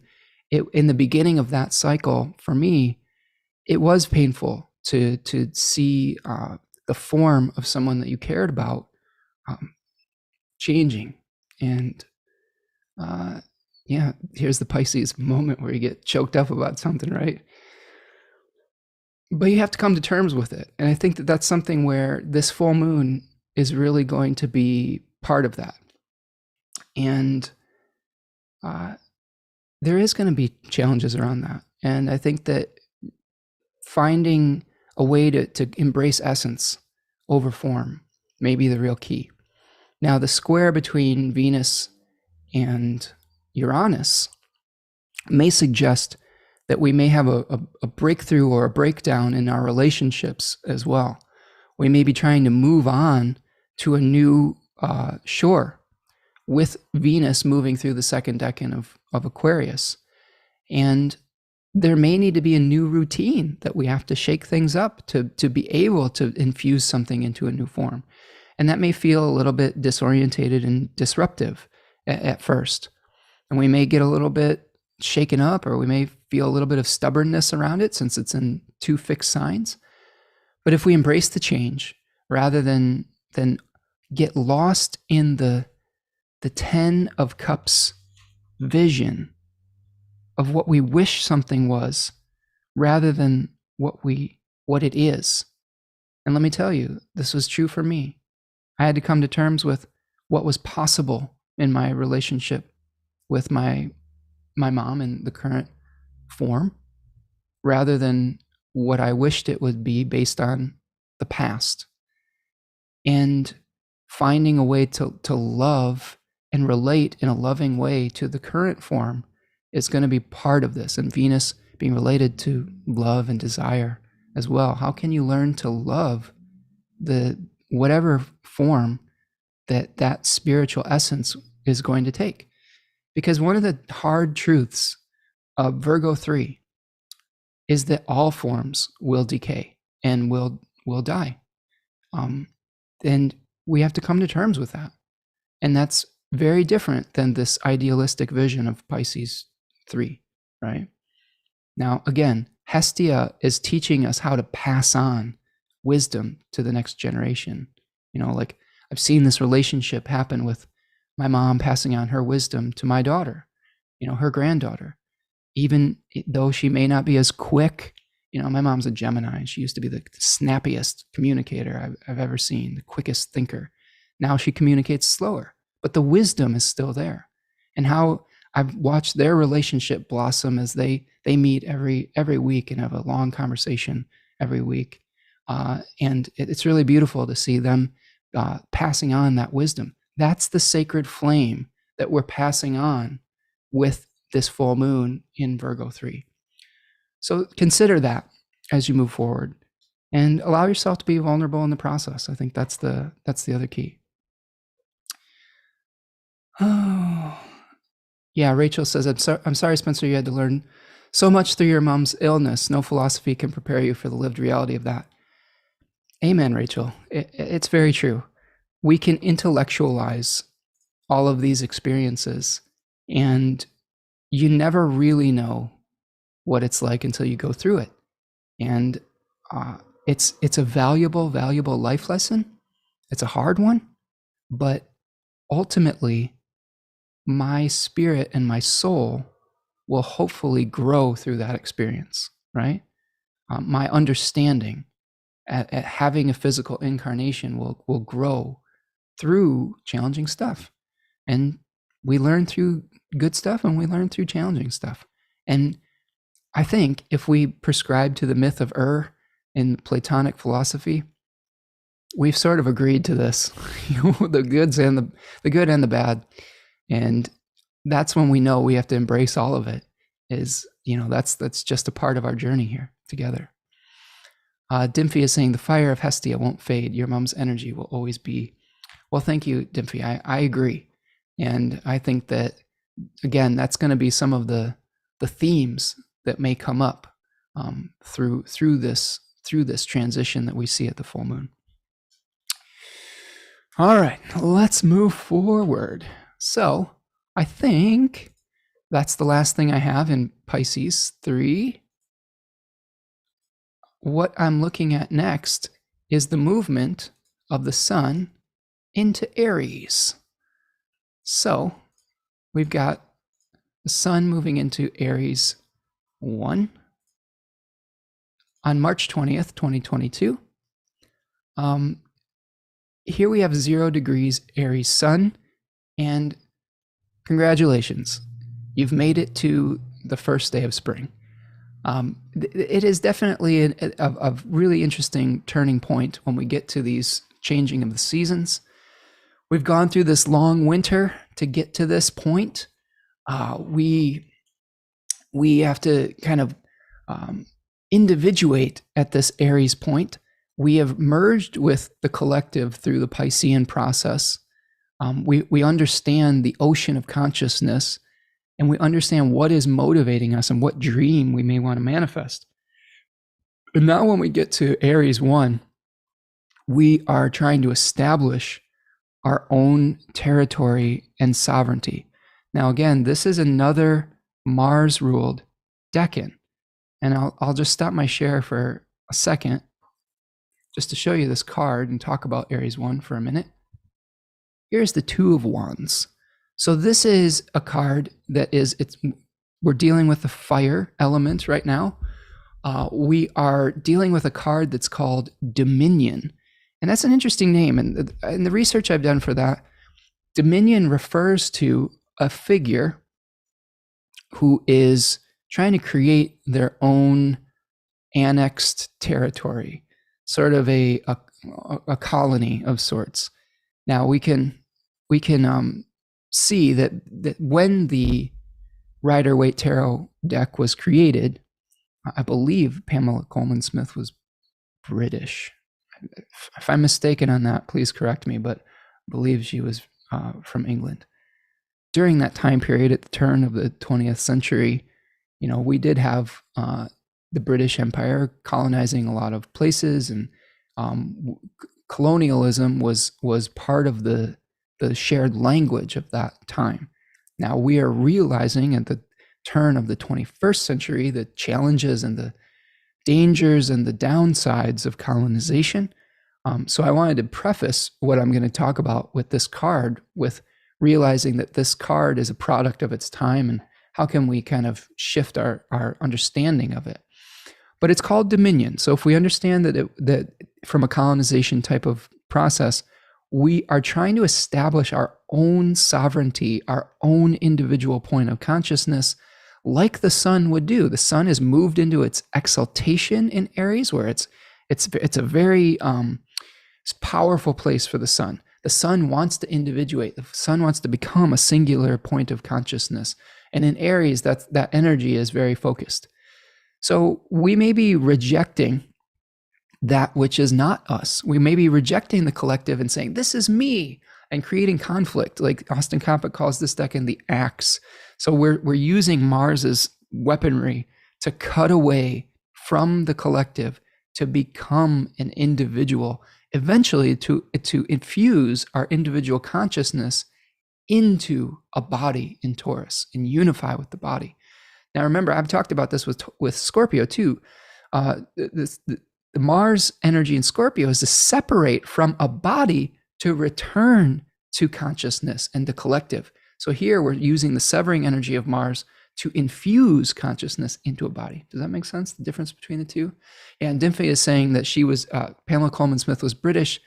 in the beginning of that cycle, for me, it was painful to see the form of someone that you cared about changing. And here's the Pisces moment where you get choked up about something, right? But you have to come to terms with it. And I think that that's something where this full moon is really going to be part of that. And there is going to be challenges around that. And I think that finding a way to embrace essence over form may be the real key. Now, the square between Venus and Uranus may suggest that we may have a breakthrough or a breakdown in our relationships as well. We may be trying to move on to a new shore with Venus moving through the second decan of Aquarius. And there may need to be a new routine that we have to shake things up to be able to infuse something into a new form. And that may feel a little bit disorientated and disruptive at first. And we may get a little bit shaken up, or we may feel a little bit of stubbornness around it since it's in two fixed signs. But if we embrace the change rather than get lost in the 10 of Cups vision of what we wish something was rather than what it is. And let me tell you, this was true for me. I had to come to terms with what was possible in my relationship with my mom in the current form, rather than what I wished it would be based on the past. And finding a way to love and relate in a loving way to the current form is going to be part of this. And Venus being related to love and desire as well. How can you learn to love the whatever form that spiritual essence is going to take? Because one of the hard truths of Virgo 3 is that all forms will decay and will die. And we have to come to terms with that. And that's very different than this idealistic vision of Pisces 3, right? Now, again, Hestia is teaching us how to pass on wisdom to the next generation. Like I've seen this relationship happen with my mom passing on her wisdom to my daughter, her granddaughter. Even though she may not be as quick, my mom's a Gemini. She used to be the snappiest communicator I've ever seen, the quickest thinker. Now she communicates slower, but the wisdom is still there. And how I've watched their relationship blossom as they meet every week and have a long conversation every week. And it's really beautiful to see them passing on that wisdom. That's the sacred flame that we're passing on with this full moon in Virgo 3. So consider that as you move forward, and allow yourself to be vulnerable in the process. I think that's the other key. Oh, yeah. Rachel says, I'm sorry, Spencer, you had to learn so much through your mom's illness. No philosophy can prepare you for the lived reality of that. Amen, Rachel. It's very true. We can intellectualize all of these experiences, and you never really know what it's like until you go through it. And it's a valuable life lesson. It's a hard one, but ultimately my spirit and my soul will hopefully grow through that experience, right? My understanding at having a physical incarnation will grow through challenging stuff. And we learn through good stuff and we learn through challenging stuff. And I think if we prescribe to the myth of in Platonic philosophy, we've sort of agreed to this, the good and the bad. And that's when we know we have to embrace all of it. That's just a part of our journey here together. Dimphy is saying the fire of Hestia won't fade. Your mom's energy will always be. Well, thank you, Dimphy. I agree. And I think that, again, that's going to be some of the themes that may come up through this transition that we see at the full moon. All right, let's move forward. So I think that's the last thing I have in Pisces 3. What I'm looking at next is the movement of the sun into Aries. So we've got the sun moving into Aries 1 on March 20th, 2022. Here we have 0 degrees Aries sun, and congratulations, you've made it to the first day of spring. It is definitely a really interesting turning point when we get to these changing of the seasons. We've gone through this long winter to get to this point. We have to kind of individuate at this Aries point. We have merged with the collective through the Piscean process. We understand the ocean of consciousness, and we understand what is motivating us and what dream we may want to manifest. But now when we get to Aries 1, we are trying to establish our own territory and sovereignty. Now, again, this is another Mars-ruled Deccan. And I'll just stop my share for a second just to show you this card and talk about Aries 1 for a minute. Here's the Two of Wands. So this is a card that we're dealing with the fire element right now. We are dealing with a card that's called Dominion. And that's an interesting name. And in the research I've done for that, Dominion refers to a figure who is trying to create their own annexed territory, sort of a colony of sorts. Now we can see that when the Rider-Waite Tarot deck was created, I believe Pamela Coleman Smith was British. If I'm mistaken on that, please correct me, but I believe she was from England. During that time period, at the turn of the 20th century, we did have the British Empire colonizing a lot of places, and colonialism was part of the shared language of that time. Now we are realizing at the turn of the 21st century the challenges and the dangers and the downsides of colonization. So I wanted to preface what I'm going to talk about with this card with realizing that this card is a product of its time, and how can we kind of shift our understanding of it. But it's called Dominion. So if we understand that from a colonization type of process, we are trying to establish our own sovereignty, our own individual point of consciousness, like the sun would do. The sun is moved into its exaltation in Aries, where it's a very powerful place for the sun. The sun wants to individuate. The sun wants to become a singular point of consciousness. And in Aries, that energy is very focused. So we may be rejecting that which is not us. We may be rejecting the collective and saying, this is me, and creating conflict. Like Austin Coppock calls this deck in the axe. So we're using Mars's weaponry to cut away from the collective, to become an individual, eventually to infuse our individual consciousness into a body in Taurus and unify with the body. Now, remember, I've talked about this with Scorpio too. The Mars energy in Scorpio is to separate from a body to return to consciousness and the collective. So here we're using the severing energy of Mars to infuse consciousness into a body. Does that make sense? The difference between the two? And Dimfey is saying that she was, Pamela Coleman Smith was British,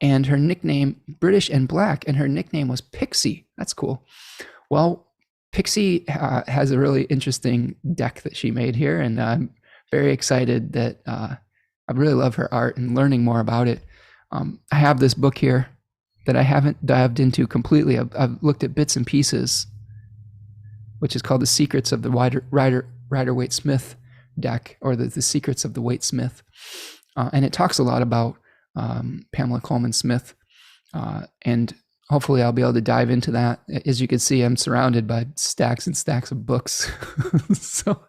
and her nickname, British and Black, and her nickname was Pixie. That's cool. Well, Pixie has a really interesting deck that she made here, and I'm very excited that I really love her art and learning more about it. I have this book here that I haven't dived into completely. I've looked at bits and pieces, which is called The Secrets of the Rider-Waite Smith deck, or the Secrets of the Waite Smith. And it talks a lot about Pamela Coleman Smith, and hopefully I'll be able to dive into that. As you can see, I'm surrounded by stacks and stacks of books. So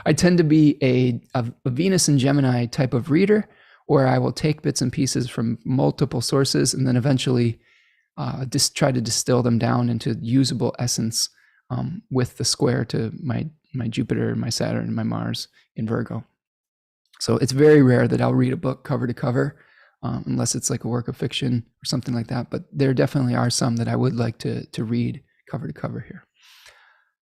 I tend to be a Venus and Gemini type of reader, where I will take bits and pieces from multiple sources and then eventually just try to distill them down into usable essence with the square to my Jupiter, my Saturn, and my Mars in Virgo. So it's very rare that I'll read a book cover to cover, unless it's like a work of fiction or something like that. But there definitely are some that I would like to read cover to cover here.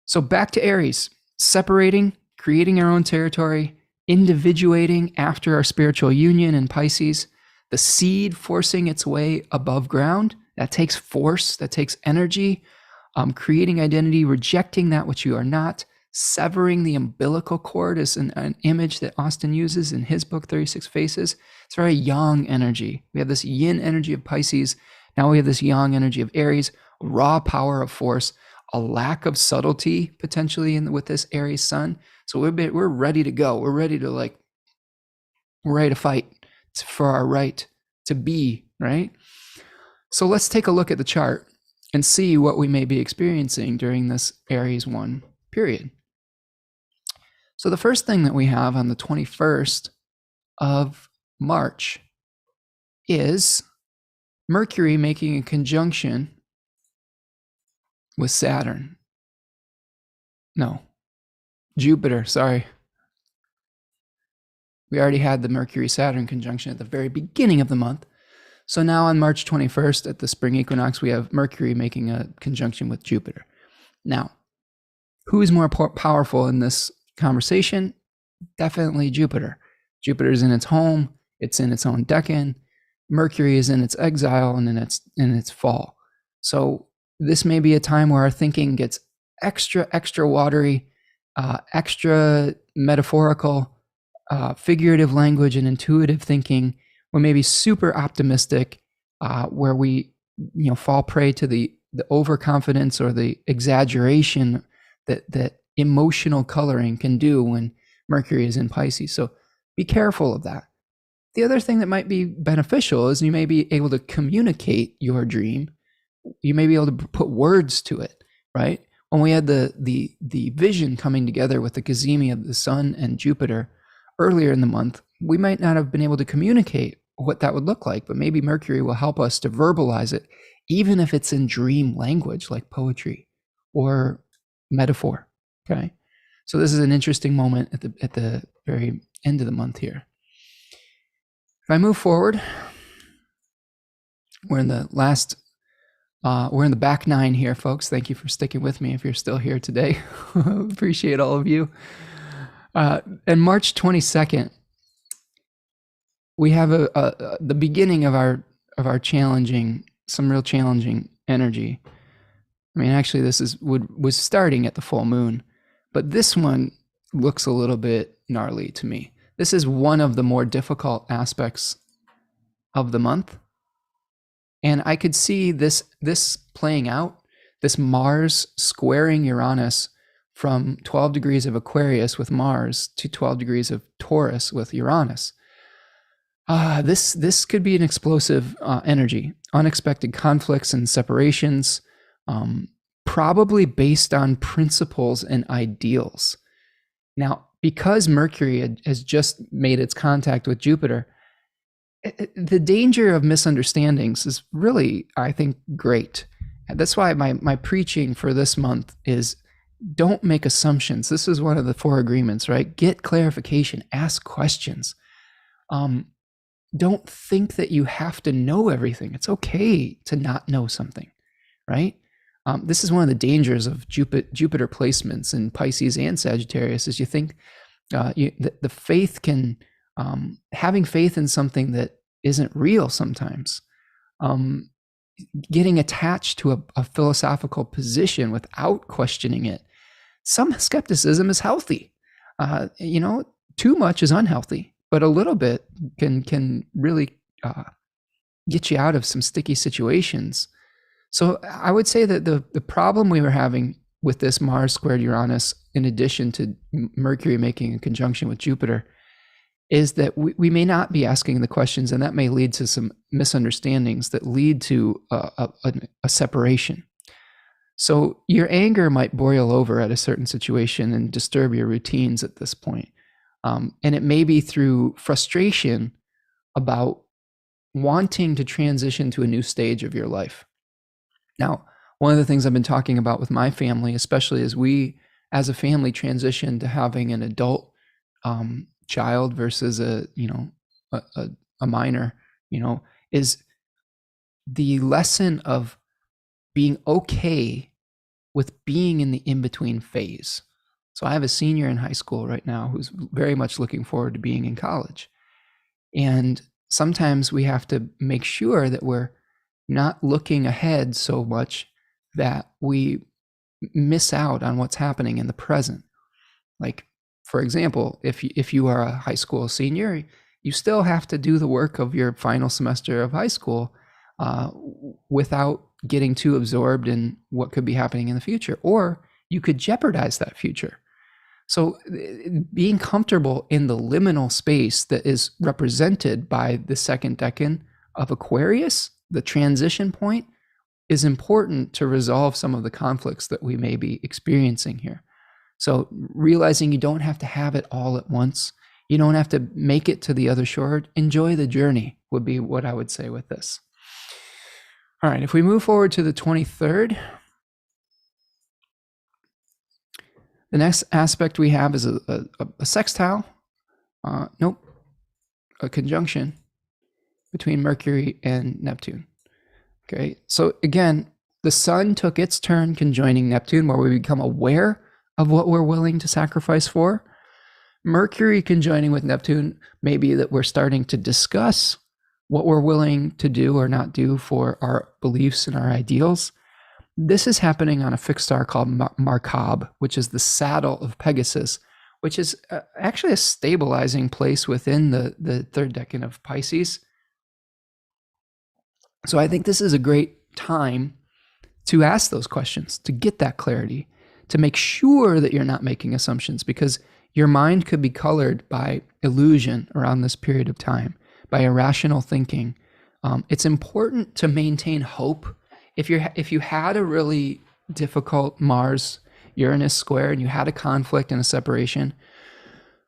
So back to Aries, separating, creating our own territory, individuating after our spiritual union in Pisces, the seed forcing its way above ground. That takes force, that takes energy, creating identity, rejecting that which you are not, severing the umbilical cord is an image that Austin uses in his book, 36 Faces. It's very yang energy. We have this yin energy of Pisces. Now we have this yang energy of Aries, raw power of force, a lack of subtlety potentially with this Aries sun. So we're ready to go. We're ready to fight for our right to be, right? So let's take a look at the chart and see what we may be experiencing during this Aries 1 period. So the first thing that we have on the 21st of March is Mercury making a conjunction with Saturn. No, Jupiter, sorry. We already had the Mercury-Saturn conjunction at the very beginning of the month. So now on March 21st at the spring equinox, we have Mercury making a conjunction with Jupiter. Now, who is more powerful in this conversation? Definitely Jupiter. Jupiter is in its home. It's in its own Deccan. Mercury is in its exile and in its fall. So this may be a time where our thinking gets extra watery, extra metaphorical, figurative language and intuitive thinking. We may be super optimistic, where we fall prey to the overconfidence or the exaggeration that emotional coloring can do when Mercury is in Pisces. So be careful of that. The other thing that might be beneficial is you may be able to communicate your dream. You may be able to put words to it, right? When we had the vision coming together with the Cazimi of the Sun and Jupiter earlier in the month, we might not have been able to communicate what that would look like, but maybe Mercury will help us to verbalize it, even if it's in dream language like poetry or metaphor. Okay, so this is an interesting moment at the very end of the month here. If I move forward, we're in the back nine here, folks. Thank you for sticking with me if you're still here today. Appreciate all of you. And March 22nd, we have the beginning of our some real challenging energy. I mean, actually, this was starting at the full moon, but this one looks a little bit gnarly to me. This is one of the more difficult aspects of the month, and I could see this playing out. This Mars squaring Uranus from 12 degrees of Aquarius with Mars to 12 degrees of Taurus with Uranus. This could be an explosive energy, unexpected conflicts and separations, probably based on principles and ideals. Now, because Mercury has just made its contact with Jupiter, the danger of misunderstandings is really, I think, great. And that's why my preaching for this month is don't make assumptions. This is one of the 4 agreements, right? Get clarification, ask questions. Don't think that you have to know everything. It's okay to not know something, right? This is one of the dangers of Jupiter placements in Pisces and Sagittarius, is you think the faith can, having faith in something that isn't real sometimes, getting attached to a philosophical position without questioning it. Some skepticism is healthy. Too much is unhealthy. But a little bit can really get you out of some sticky situations. So I would say that the problem we were having with this Mars squared Uranus, in addition to Mercury making a conjunction with Jupiter, is that we may not be asking the questions, and that may lead to some misunderstandings that lead to a separation. So your anger might boil over at a certain situation and disturb your routines at this point. And it may be through frustration about wanting to transition to a new stage of your life. Now, one of the things I've been talking about with my family, especially as we as a family transition to having an adult child versus a minor, is the lesson of being okay with being in the in-between phase. So I have a senior in high school right now who's very much looking forward to being in college. And sometimes we have to make sure that we're not looking ahead so much that we miss out on what's happening in the present. Like, for example, if you are a high school senior, you still have to do the work of your final semester of high school without getting too absorbed in what could be happening in the future, or you could jeopardize that future. So being comfortable in the liminal space that is represented by the second decan of Aquarius, the transition point, is important to resolve some of the conflicts that we may be experiencing here. So realizing you don't have to have it all at once, you don't have to make it to the other shore, enjoy the journey would be what I would say with this. All right, if we move forward to the 23rd, the next aspect we have is a sextile, a conjunction between Mercury and Neptune. Okay, so again, the sun took its turn conjoining Neptune, where we become aware of what we're willing to sacrifice for. Mercury conjoining with Neptune may be that we're starting to discuss what we're willing to do or not do for our beliefs and our ideals. This is happening on a fixed star called Markab, which is the saddle of Pegasus, which is actually a stabilizing place within the third decan of Pisces. So I think this is a great time to ask those questions, to get that clarity, to make sure that you're not making assumptions, because your mind could be colored by illusion around this period of time, by irrational thinking. It's important to maintain hope. If you had a really difficult Mars-Uranus square and you had a conflict and a separation,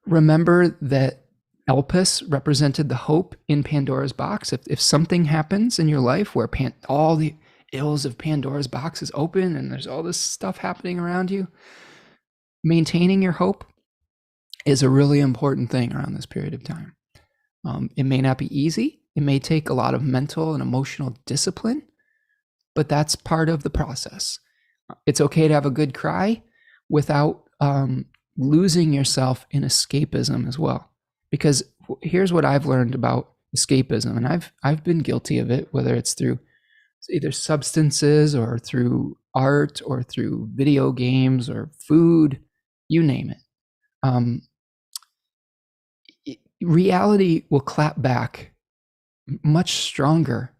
remember that Elpis represented the hope in Pandora's box. If something happens in your life where all the ills of Pandora's box is open and there's all this stuff happening around you, maintaining your hope is a really important thing around this period of time. It may not be easy. It may take a lot of mental and emotional discipline, but that's part of the process. It's okay to have a good cry without losing yourself in escapism as well. Because here's what I've learned about escapism, and I've been guilty of it, whether it's through either substances or through art or through video games or food, you name it. Reality will clap back much stronger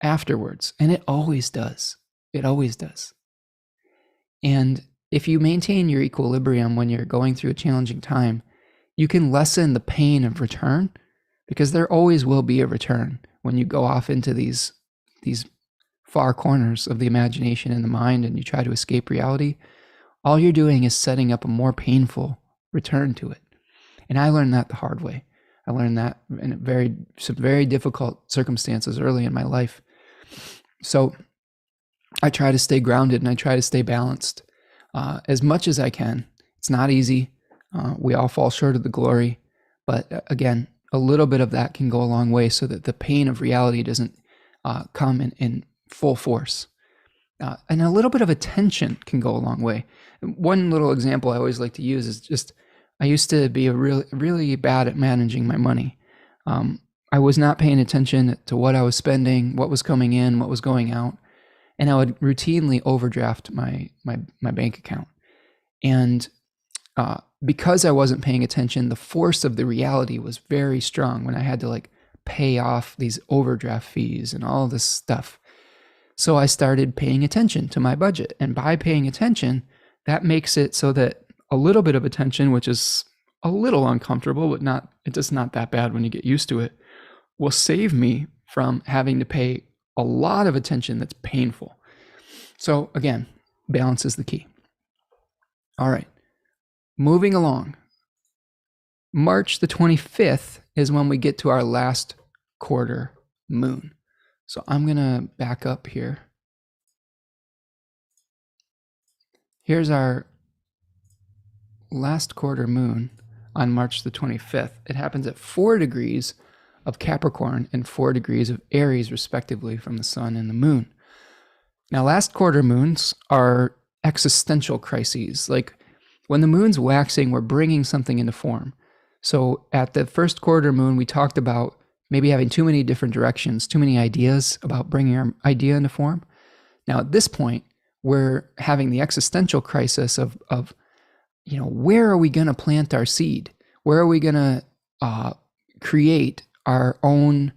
afterwards, and it always does. It always does. And if you maintain your equilibrium when you're going through a challenging time, you can lessen the pain of return, because there always will be a return when you go off into these far corners of the imagination and the mind and you try to escape reality. All you're doing is setting up a more painful return to it. And I learned that the hard way. I learned that in some very difficult circumstances early in my life. So I try to stay grounded and I try to stay balanced as much as I can. It's not easy. We all fall short of the glory. But again, a little bit of that can go a long way so that the pain of reality doesn't come in full force. And a little bit of attention can go a long way. One little example I always like to use is just, I used to be really bad at managing my money. I was not paying attention to what I was spending, what was coming in, what was going out. And I would routinely overdraft my bank account. And because I wasn't paying attention, the force of the reality was very strong when I had to pay off these overdraft fees and all this stuff. So I started paying attention to my budget. And by paying attention, that makes it so that a little bit of attention, which is a little uncomfortable, but it's just not that bad when you get used to it, will save me from having to pay a lot of attention that's painful. So again, Balance is the key. All right. Moving along. March the 25th is when we get to our last quarter moon. So I'm going to back up here. Here's our last quarter moon on March the 25th. It happens at 4 degrees of Capricorn and 4 degrees of Aries, respectively, from the sun and the moon. Now, last quarter moons are existential crises. Like when the moon's waxing, we're bringing something into form. So at the first quarter moon, we talked about maybe having too many different directions, too many ideas about bringing our idea into form. Now, at this point, we're having the existential crisis of where are we going to plant our seed? Where are we going to create our own,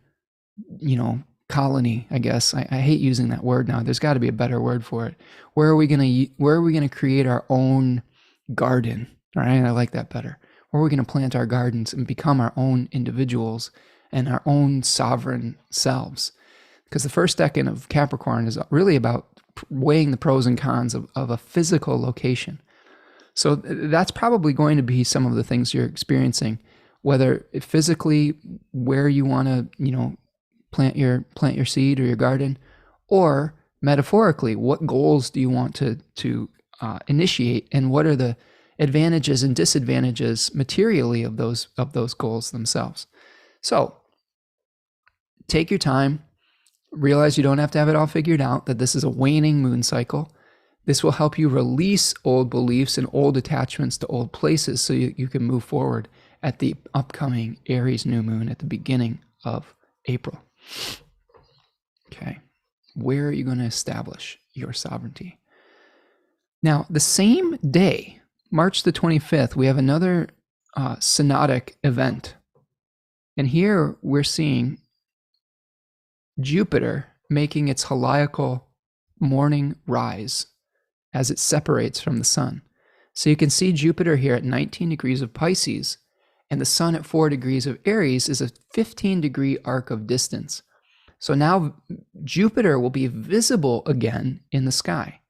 colony? I guess I hate using that word now. There's got to be a better word for it. Where are we going to create our own garden? All right, I like that better. Where are we going to plant our gardens and become our own individuals and our own sovereign selves? Because the first decan of Capricorn is really about weighing the pros and cons of a physical location. So that's probably going to be some of the things you're experiencing, whether physically where you want to, plant your seed or your garden, or metaphorically, what goals do you want to initiate, and what are the advantages and disadvantages materially of those goals themselves. So take your time, realize you don't have to have it all figured out, that this is a waning moon cycle. This will help you release old beliefs and old attachments to old places so you can move forward at the upcoming Aries new moon at the beginning of April. Okay, where are you going to establish your sovereignty? Now, the same day, March the 25th, we have another synodic event. And here we're seeing Jupiter making its heliacal morning rise as it separates from the sun. So you can see Jupiter here at 19 degrees of Pisces, and the sun at 4 degrees of Aries is a 15-degree arc of distance. So now Jupiter will be visible again in the sky.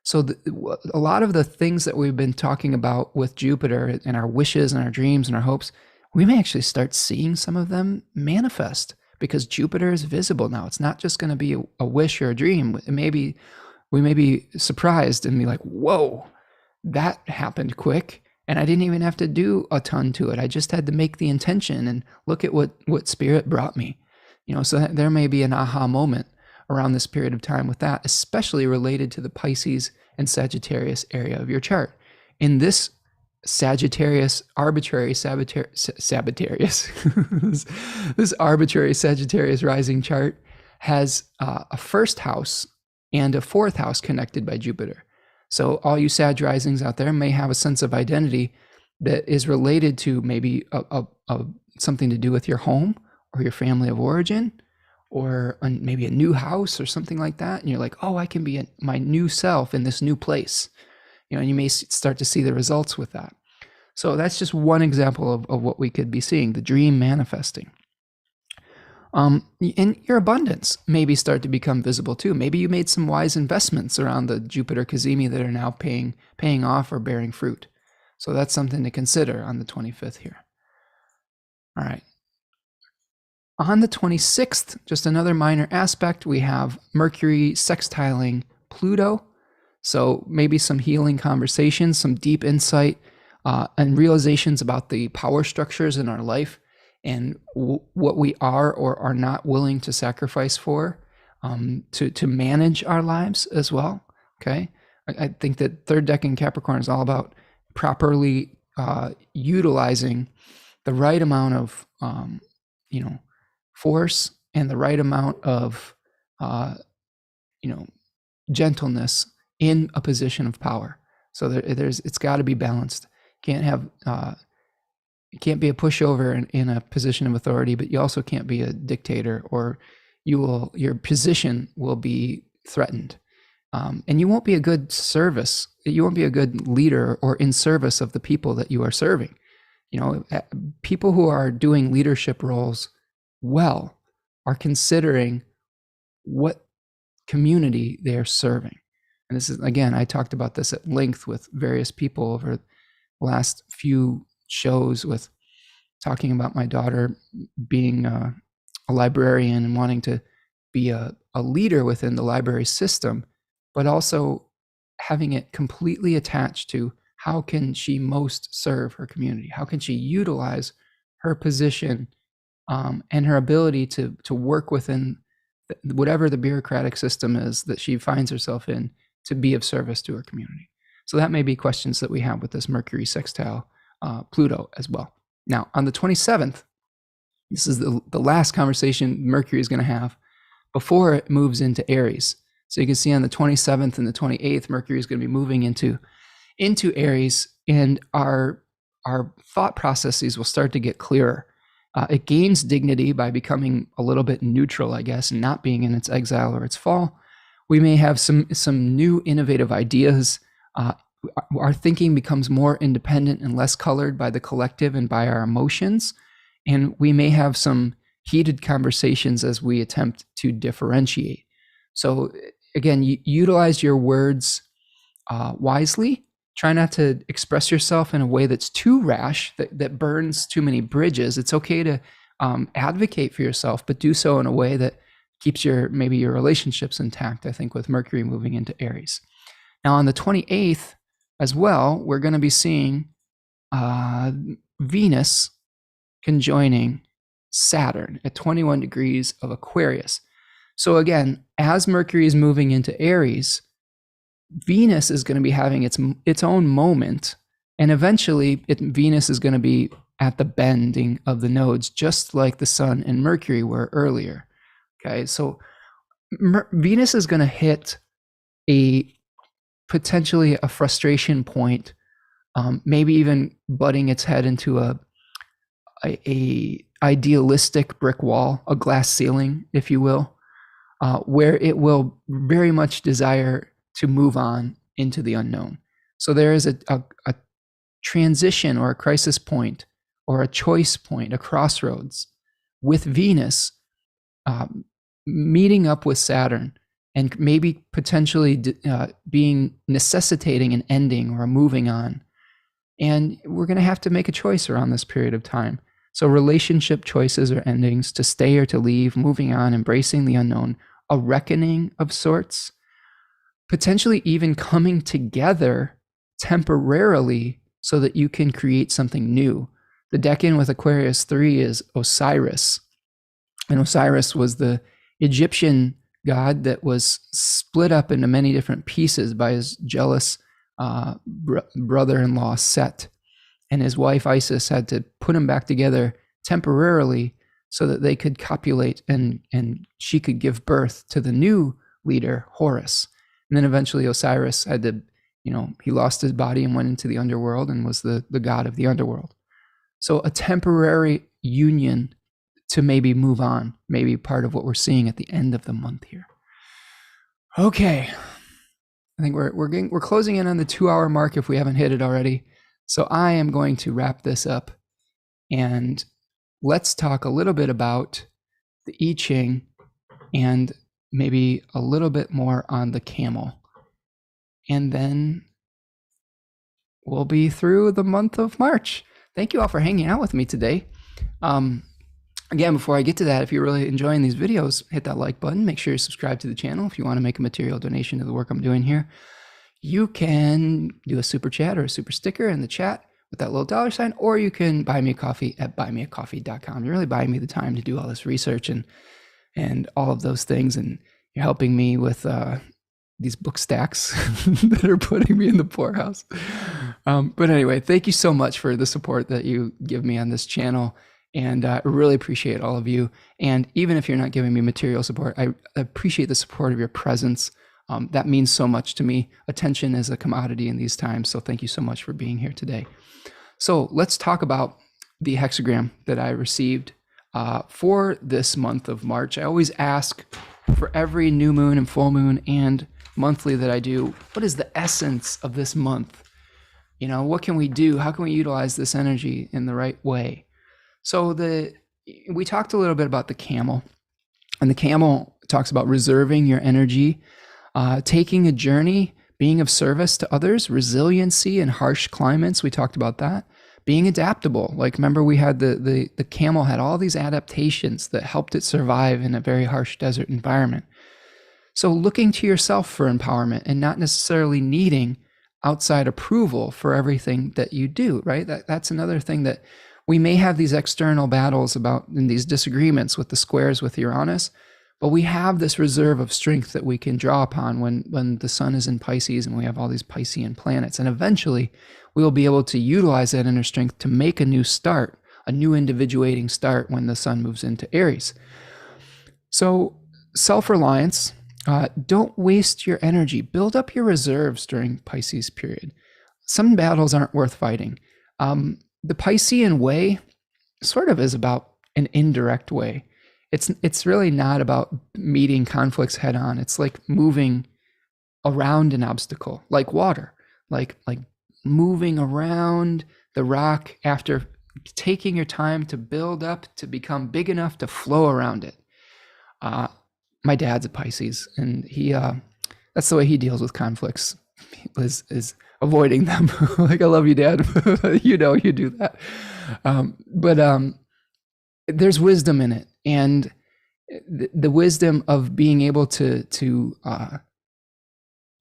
So a lot of the things that we've been talking about with Jupiter and our wishes and our dreams and our hopes, we may actually start seeing some of them manifest because Jupiter is visible now. It's not just going to be a wish or a dream. We may be surprised and be like, whoa, that happened quick. And I didn't even have to do a ton to it. I just had to make the intention and look at what spirit brought me. So there may be an aha moment around this period of time with that, especially related to the Pisces and Sagittarius area of your chart. In this Sagittarius, arbitrary Sagittarius, this arbitrary Sagittarius rising chart has a first house and a fourth house connected by Jupiter. So all you Sag risings out there may have a sense of identity that is related to maybe something to do with your home or your family of origin, or maybe a new house or something like that. And you're like, oh, I can be my new self in this new place. And you may start to see the results with that. So that's just one example of what we could be seeing, the dream manifesting. And your abundance maybe start to become visible too. Maybe you made some wise investments around the Jupiter Cazimi that are now paying off or bearing fruit. So that's something to consider on the 25th here. All right. On the 26th, just another minor aspect, we have Mercury sextiling Pluto. So maybe some healing conversations, some deep insight, and realizations about the power structures in our life and what we are or are not willing to sacrifice for to manage our lives as well. Okay. I think that third decan Capricorn is all about properly utilizing the right amount of, force and the right amount of, gentleness in a position of power. So it's got to be balanced. Can't have, it can't be a pushover in a position of authority, but you also can't be a dictator, or your position will be threatened. And you won't be a good service. You won't be a good leader or in service of the people that you are serving. People who are doing leadership roles well are considering what community they are serving. And this is, again, I talked about this at length with various people over the last few shows, with talking about my daughter being a librarian and wanting to be a leader within the library system, but also having it completely attached to how can she most serve her community? How can she utilize her position and her ability to work within whatever the bureaucratic system is that she finds herself in, to be of service to her community? So that may be questions that we have with this Mercury sextile Pluto as well. Now, on the 27th, this is the last conversation Mercury is going to have before it moves into Aries. So you can see on the 27th and the 28th, Mercury is going to be moving into Aries, and our thought processes will start to get clearer. It gains dignity by becoming a little bit neutral, I guess, and not being in its exile or its fall. We may have some new innovative ideas. Our thinking becomes more independent and less colored by the collective and by our emotions. And we may have some heated conversations as we attempt to differentiate. So again, utilize your words wisely. Try not to express yourself in a way that's too rash, that burns too many bridges. It's okay to advocate for yourself, but do so in a way that keeps maybe your relationships intact, I think, with Mercury moving into Aries. Now, on the 28th as well, we're going to be seeing Venus conjoining Saturn at 21 degrees of Aquarius. So again, as Mercury is moving into Aries, Venus is going to be having its own moment, and eventually Venus is going to be at the bending of the nodes, just like the Sun and Mercury were earlier. Okay, so Venus is going to hit potentially a frustration point, maybe even butting its head into a idealistic brick wall, a glass ceiling, if you will, where it will very much desire to move on into the unknown. So there is a transition or a crisis point or a choice point, a crossroads with Venus meeting up with Saturn, and maybe potentially necessitating an ending or a moving on. And we're going to have to make a choice around this period of time. So relationship choices or endings, to stay or to leave, moving on, embracing the unknown, a reckoning of sorts, potentially even coming together temporarily so that you can create something new. The Deccan with Aquarius 3 is Osiris. And Osiris was the Egyptian god that was split up into many different pieces by his jealous brother-in-law Set. And his wife Isis had to put him back together temporarily so that they could copulate and she could give birth to the new leader, Horus. And then eventually Osiris had to, he lost his body and went into the underworld and was the god of the underworld. So a temporary union to maybe move on, maybe part of what we're seeing at the end of the month here. Okay. I think we're closing in on the 2-hour mark if we haven't hit it already. So I am going to wrap this up, and let's talk a little bit about the I-Ching and maybe a little bit more on the camel. And then we'll be through the month of March. Thank you all for hanging out with me today. Again, before I get to that, if you're really enjoying these videos, hit that like button. Make sure you subscribe to the channel. If you want to make a material donation to the work I'm doing here, you can do a super chat or a super sticker in the chat with that little $sign, or you can buy me a coffee at buymeacoffee.com. You're really buying me the time to do all this research and all of those things, and you're helping me with these book stacks that are putting me in the poorhouse. But anyway, thank you so much for the support that you give me on this channel. And I really appreciate all of you. And even if you're not giving me material support, I appreciate the support of your presence. That means so much to me. Attention is a commodity in these times. So thank you so much for being here today. So let's talk about the hexagram that I received for this month of March. I always ask for every new moon and full moon and monthly that I do, what is the essence of this month? What can we do? How can we utilize this energy in the right way? So we talked a little bit about the camel, and the camel talks about reserving your energy, taking a journey being of service to others, resiliency in harsh climates. We talked about that. Being adaptable. Like, remember, we had the camel had all these adaptations that helped it survive in a very harsh desert environment. So looking to yourself for empowerment and not necessarily needing outside approval for everything that you do, right? That's another thing, that we may have these external battles about, in these disagreements with the squares with Uranus, but we have this reserve of strength that we can draw upon when the sun is in Pisces and we have all these Piscean planets. And eventually we will be able to utilize that inner strength to make a new start, a new individuating start when the sun moves into Aries. So self-reliance, don't waste your energy. Build up your reserves during Pisces period. Some battles aren't worth fighting. The Piscean way sort of is about an indirect way. It's really not about meeting conflicts head on. It's like moving around an obstacle, like water, like moving around the rock after taking your time to build up to become big enough to flow around it. My dad's a Pisces, and he that's the way he deals with conflicts, is avoiding them. Like, I love you, Dad. You know, you do that. But there's wisdom in it, and the wisdom of being able to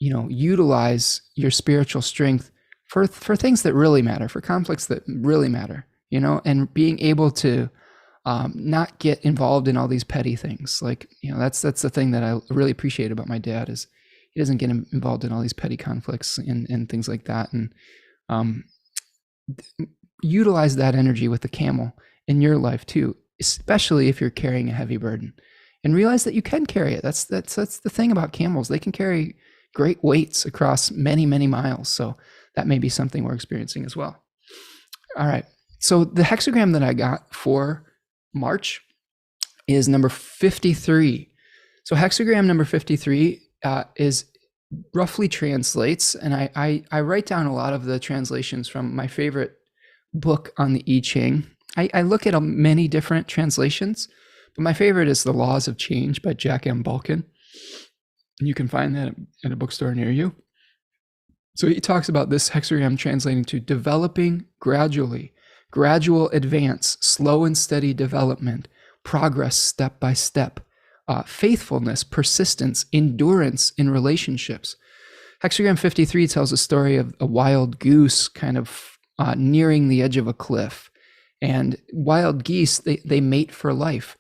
utilize your spiritual strength for things that really matter, for conflicts that really matter, and being able to not get involved in all these petty things. Like, that's the thing that I really appreciate about my dad, is he doesn't get involved in all these petty conflicts and things like that. And utilize that energy with the camel in your life too, especially if you're carrying a heavy burden, and realize that you can carry it. That's the thing about camels. They can carry great weights across many, many miles. So that may be something we're experiencing as well. All right. So the hexagram that I got for March is number 53. So hexagram number 53 is roughly translates, and I write down a lot of the translations from my favorite book on the I-Ching. I look at many different translations, but my favorite is The Laws of Change by Jack M. Balkin. And you can find that at a bookstore near you. So he talks about this hexagram translating to developing gradually, gradual advance, slow and steady development, progress step by step, faithfulness, persistence, endurance in relationships. Hexagram 53 tells a story of a wild goose kind of nearing the edge of a cliff. And wild geese, they mate for life.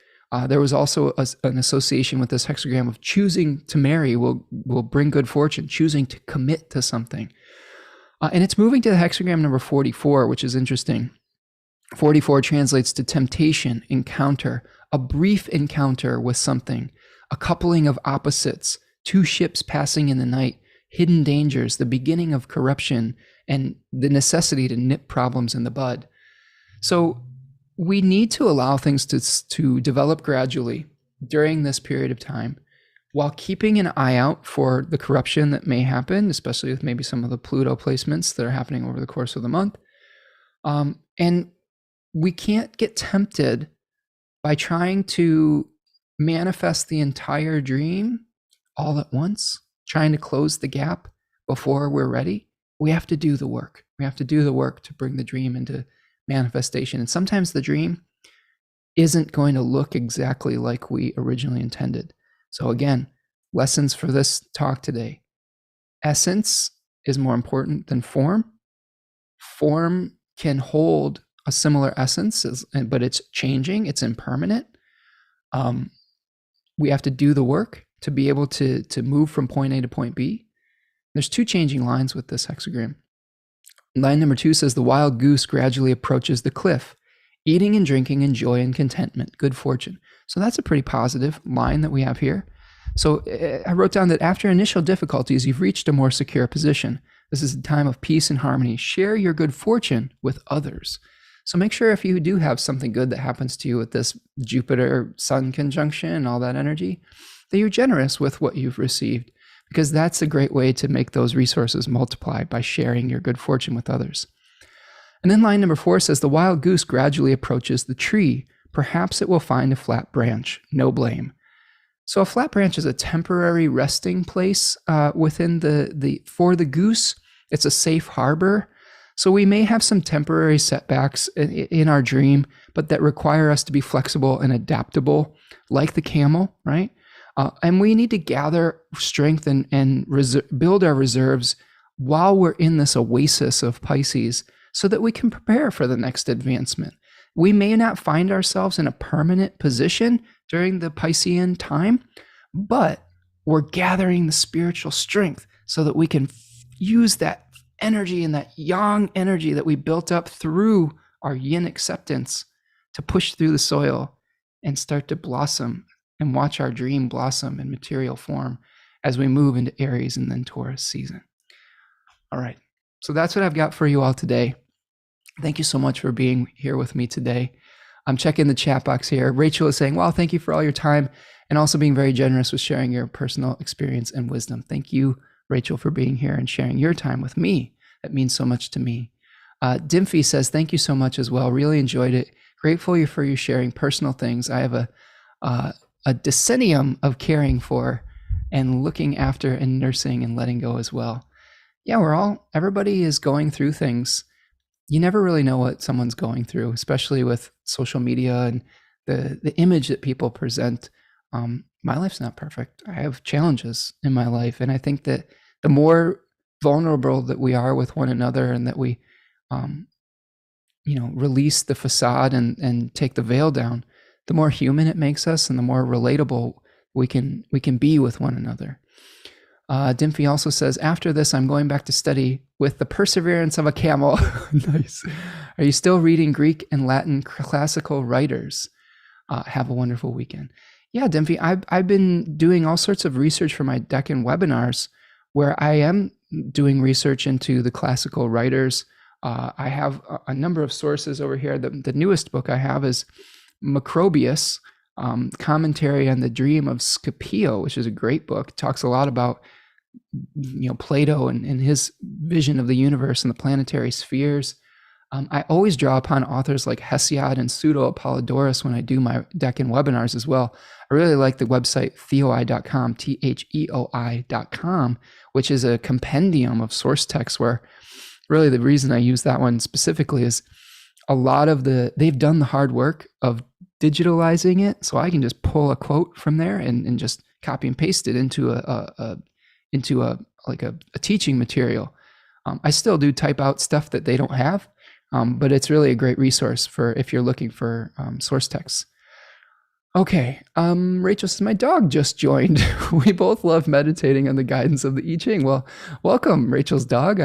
There was also an association with this hexagram of choosing to marry will bring good fortune, choosing to commit to something. And it's moving to the hexagram number 44, which is interesting. 44 translates to temptation, encounter, a brief encounter with something, a coupling of opposites, two ships passing in the night, hidden dangers, the beginning of corruption, and the necessity to nip problems in the bud. So we need to allow things to develop gradually during this period of time, while keeping an eye out for the corruption that may happen, especially with maybe some of the Pluto placements that are happening over the course of the month. And we can't get tempted by trying to manifest the entire dream all at once, trying to close the gap before we're ready. We have to do the work. We have to do the work to bring the dream into manifestation. And sometimes the dream isn't going to look exactly like we originally intended. So again, lessons for this talk today. Essence is more important than form. Form can hold a similar essence, but it's changing, it's impermanent. We have to do the work to be able to move from point A to point B. There's two changing lines with this hexagram. Line number 2 says, the wild goose gradually approaches the cliff, eating and drinking in joy and contentment, good fortune. So that's a pretty positive line that we have here. So I wrote down that after initial difficulties, you've reached a more secure position. This is a time of peace and harmony. Share your good fortune with others. So make sure, if you do have something good that happens to you with this Jupiter-Sun conjunction and all that energy, that you're generous with what you've received, because that's a great way to make those resources multiply, by sharing your good fortune with others. And then line number 4 says, the wild goose gradually approaches the tree. Perhaps it will find a flat branch. No blame. So a flat branch is a temporary resting place within for the goose. It's a safe harbor. So we may have some temporary setbacks in our dream, but that require us to be flexible and adaptable, like the camel, right? And we need to gather strength and build our reserves while we're in this oasis of Pisces so that we can prepare for the next advancement. We may not find ourselves in a permanent position during the Piscean time, but we're gathering the spiritual strength so that we can use that energy and that yang energy that we built up through our yin acceptance to push through the soil and start to blossom and watch our dream blossom in material form as we move into Aries and then Taurus season. All right, so that's what I've got for you all today. Thank you so much for being here with me today. I'm checking the chat box here. Rachel is saying, wow, thank you for all your time and also being very generous with sharing your personal experience and wisdom. Thank you, Rachel, for being here and sharing your time with me. That means so much to me. Dimfy says, thank you so much as well. Really enjoyed it. Grateful for you sharing personal things. I have a decennium of caring for and looking after and nursing and letting go as well. Yeah, everybody is going through things. You never really know what someone's going through, especially with social media and the image that people present. My life's not perfect. I have challenges in my life. And I think that the more vulnerable that we are with one another and that we, release the facade and take the veil down, the more human it makes us and the more relatable we can be with one another. Dimfy also says, after this, I'm going back to study with the perseverance of a camel. Nice. Are you still reading Greek and Latin classical writers? Have a wonderful weekend. Yeah, Dimfy, I've been doing all sorts of research for my Deccan webinars where I am doing research into the classical writers. I have a number of sources over here. The newest book I have is Macrobius, Commentary on the Dream of Scipio, which is a great book. It talks a lot about Plato and his vision of the universe and the planetary spheres. I always draw upon authors like Hesiod and Pseudo-Apollodorus when I do my Deccan webinars as well. I really like the website theoi.com, theoi.com, which is a compendium of source texts where really the reason I use that one specifically is a lot of they've done the hard work of digitalizing it. So I can just pull a quote from there and just copy and paste it into a teaching material. I still do type out stuff that they don't have, but it's really a great resource for if you're looking for source texts. Okay, Rachel says, my dog just joined. We both love meditating on the guidance of the I-Ching. Well, welcome, Rachel's dog.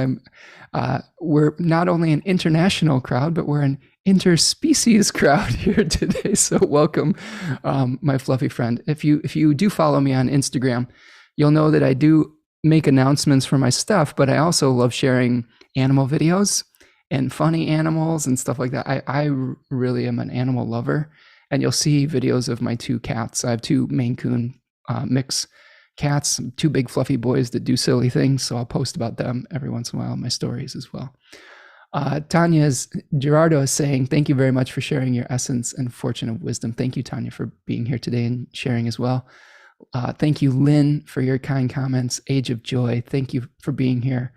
We're not only an international crowd, but we're an interspecies crowd here today. So welcome, my fluffy friend. If you do follow me on Instagram, you'll know that I do make announcements for my stuff, but I also love sharing animal videos and funny animals and stuff like that. I really am an animal lover, and you'll see videos of my two cats. I have two Maine Coon mix cats, two big fluffy boys that do silly things, so I'll post about them every once in a while in my stories as well. Gerardo is saying, thank you very much for sharing your essence and fortune of wisdom. Thank you, Tanya, for being here today and sharing as well. Thank you, Lynn, for your kind comments. Age of Joy, thank you for being here.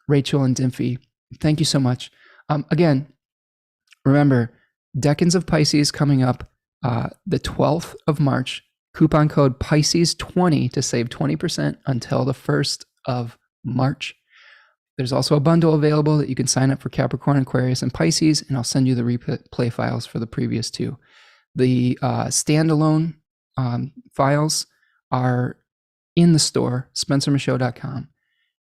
Rachel and Dimfy, thank you so much. Again, remember, Decans of Pisces coming up the 12th of March. Coupon code Pisces20 to save 20% until the 1st of March. There's also a bundle available that you can sign up for Capricorn, Aquarius, and Pisces, and I'll send you the replay files for the previous two. The standalone files are in the store, spencermichaud.com.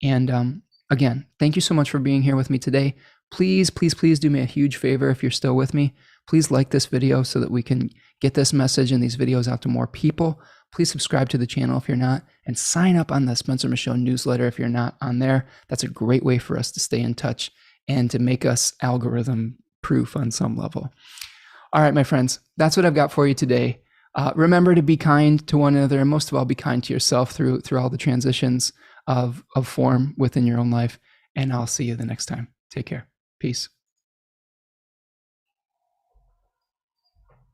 And again, thank you so much for being here with me today. Please, please, please do me a huge favor if you're still with me. Please like this video so that we can get this message and these videos out to more people. Please subscribe to the channel if you're not, and sign up on the Spencer Michaud newsletter if you're not on there. That's a great way for us to stay in touch and to make us algorithm proof on some level. All right, my friends, that's what I've got for you today. Remember to be kind to one another, and most of all, be kind to yourself through all the transitions of form within your own life. And I'll see you the next time. Take care. Peace.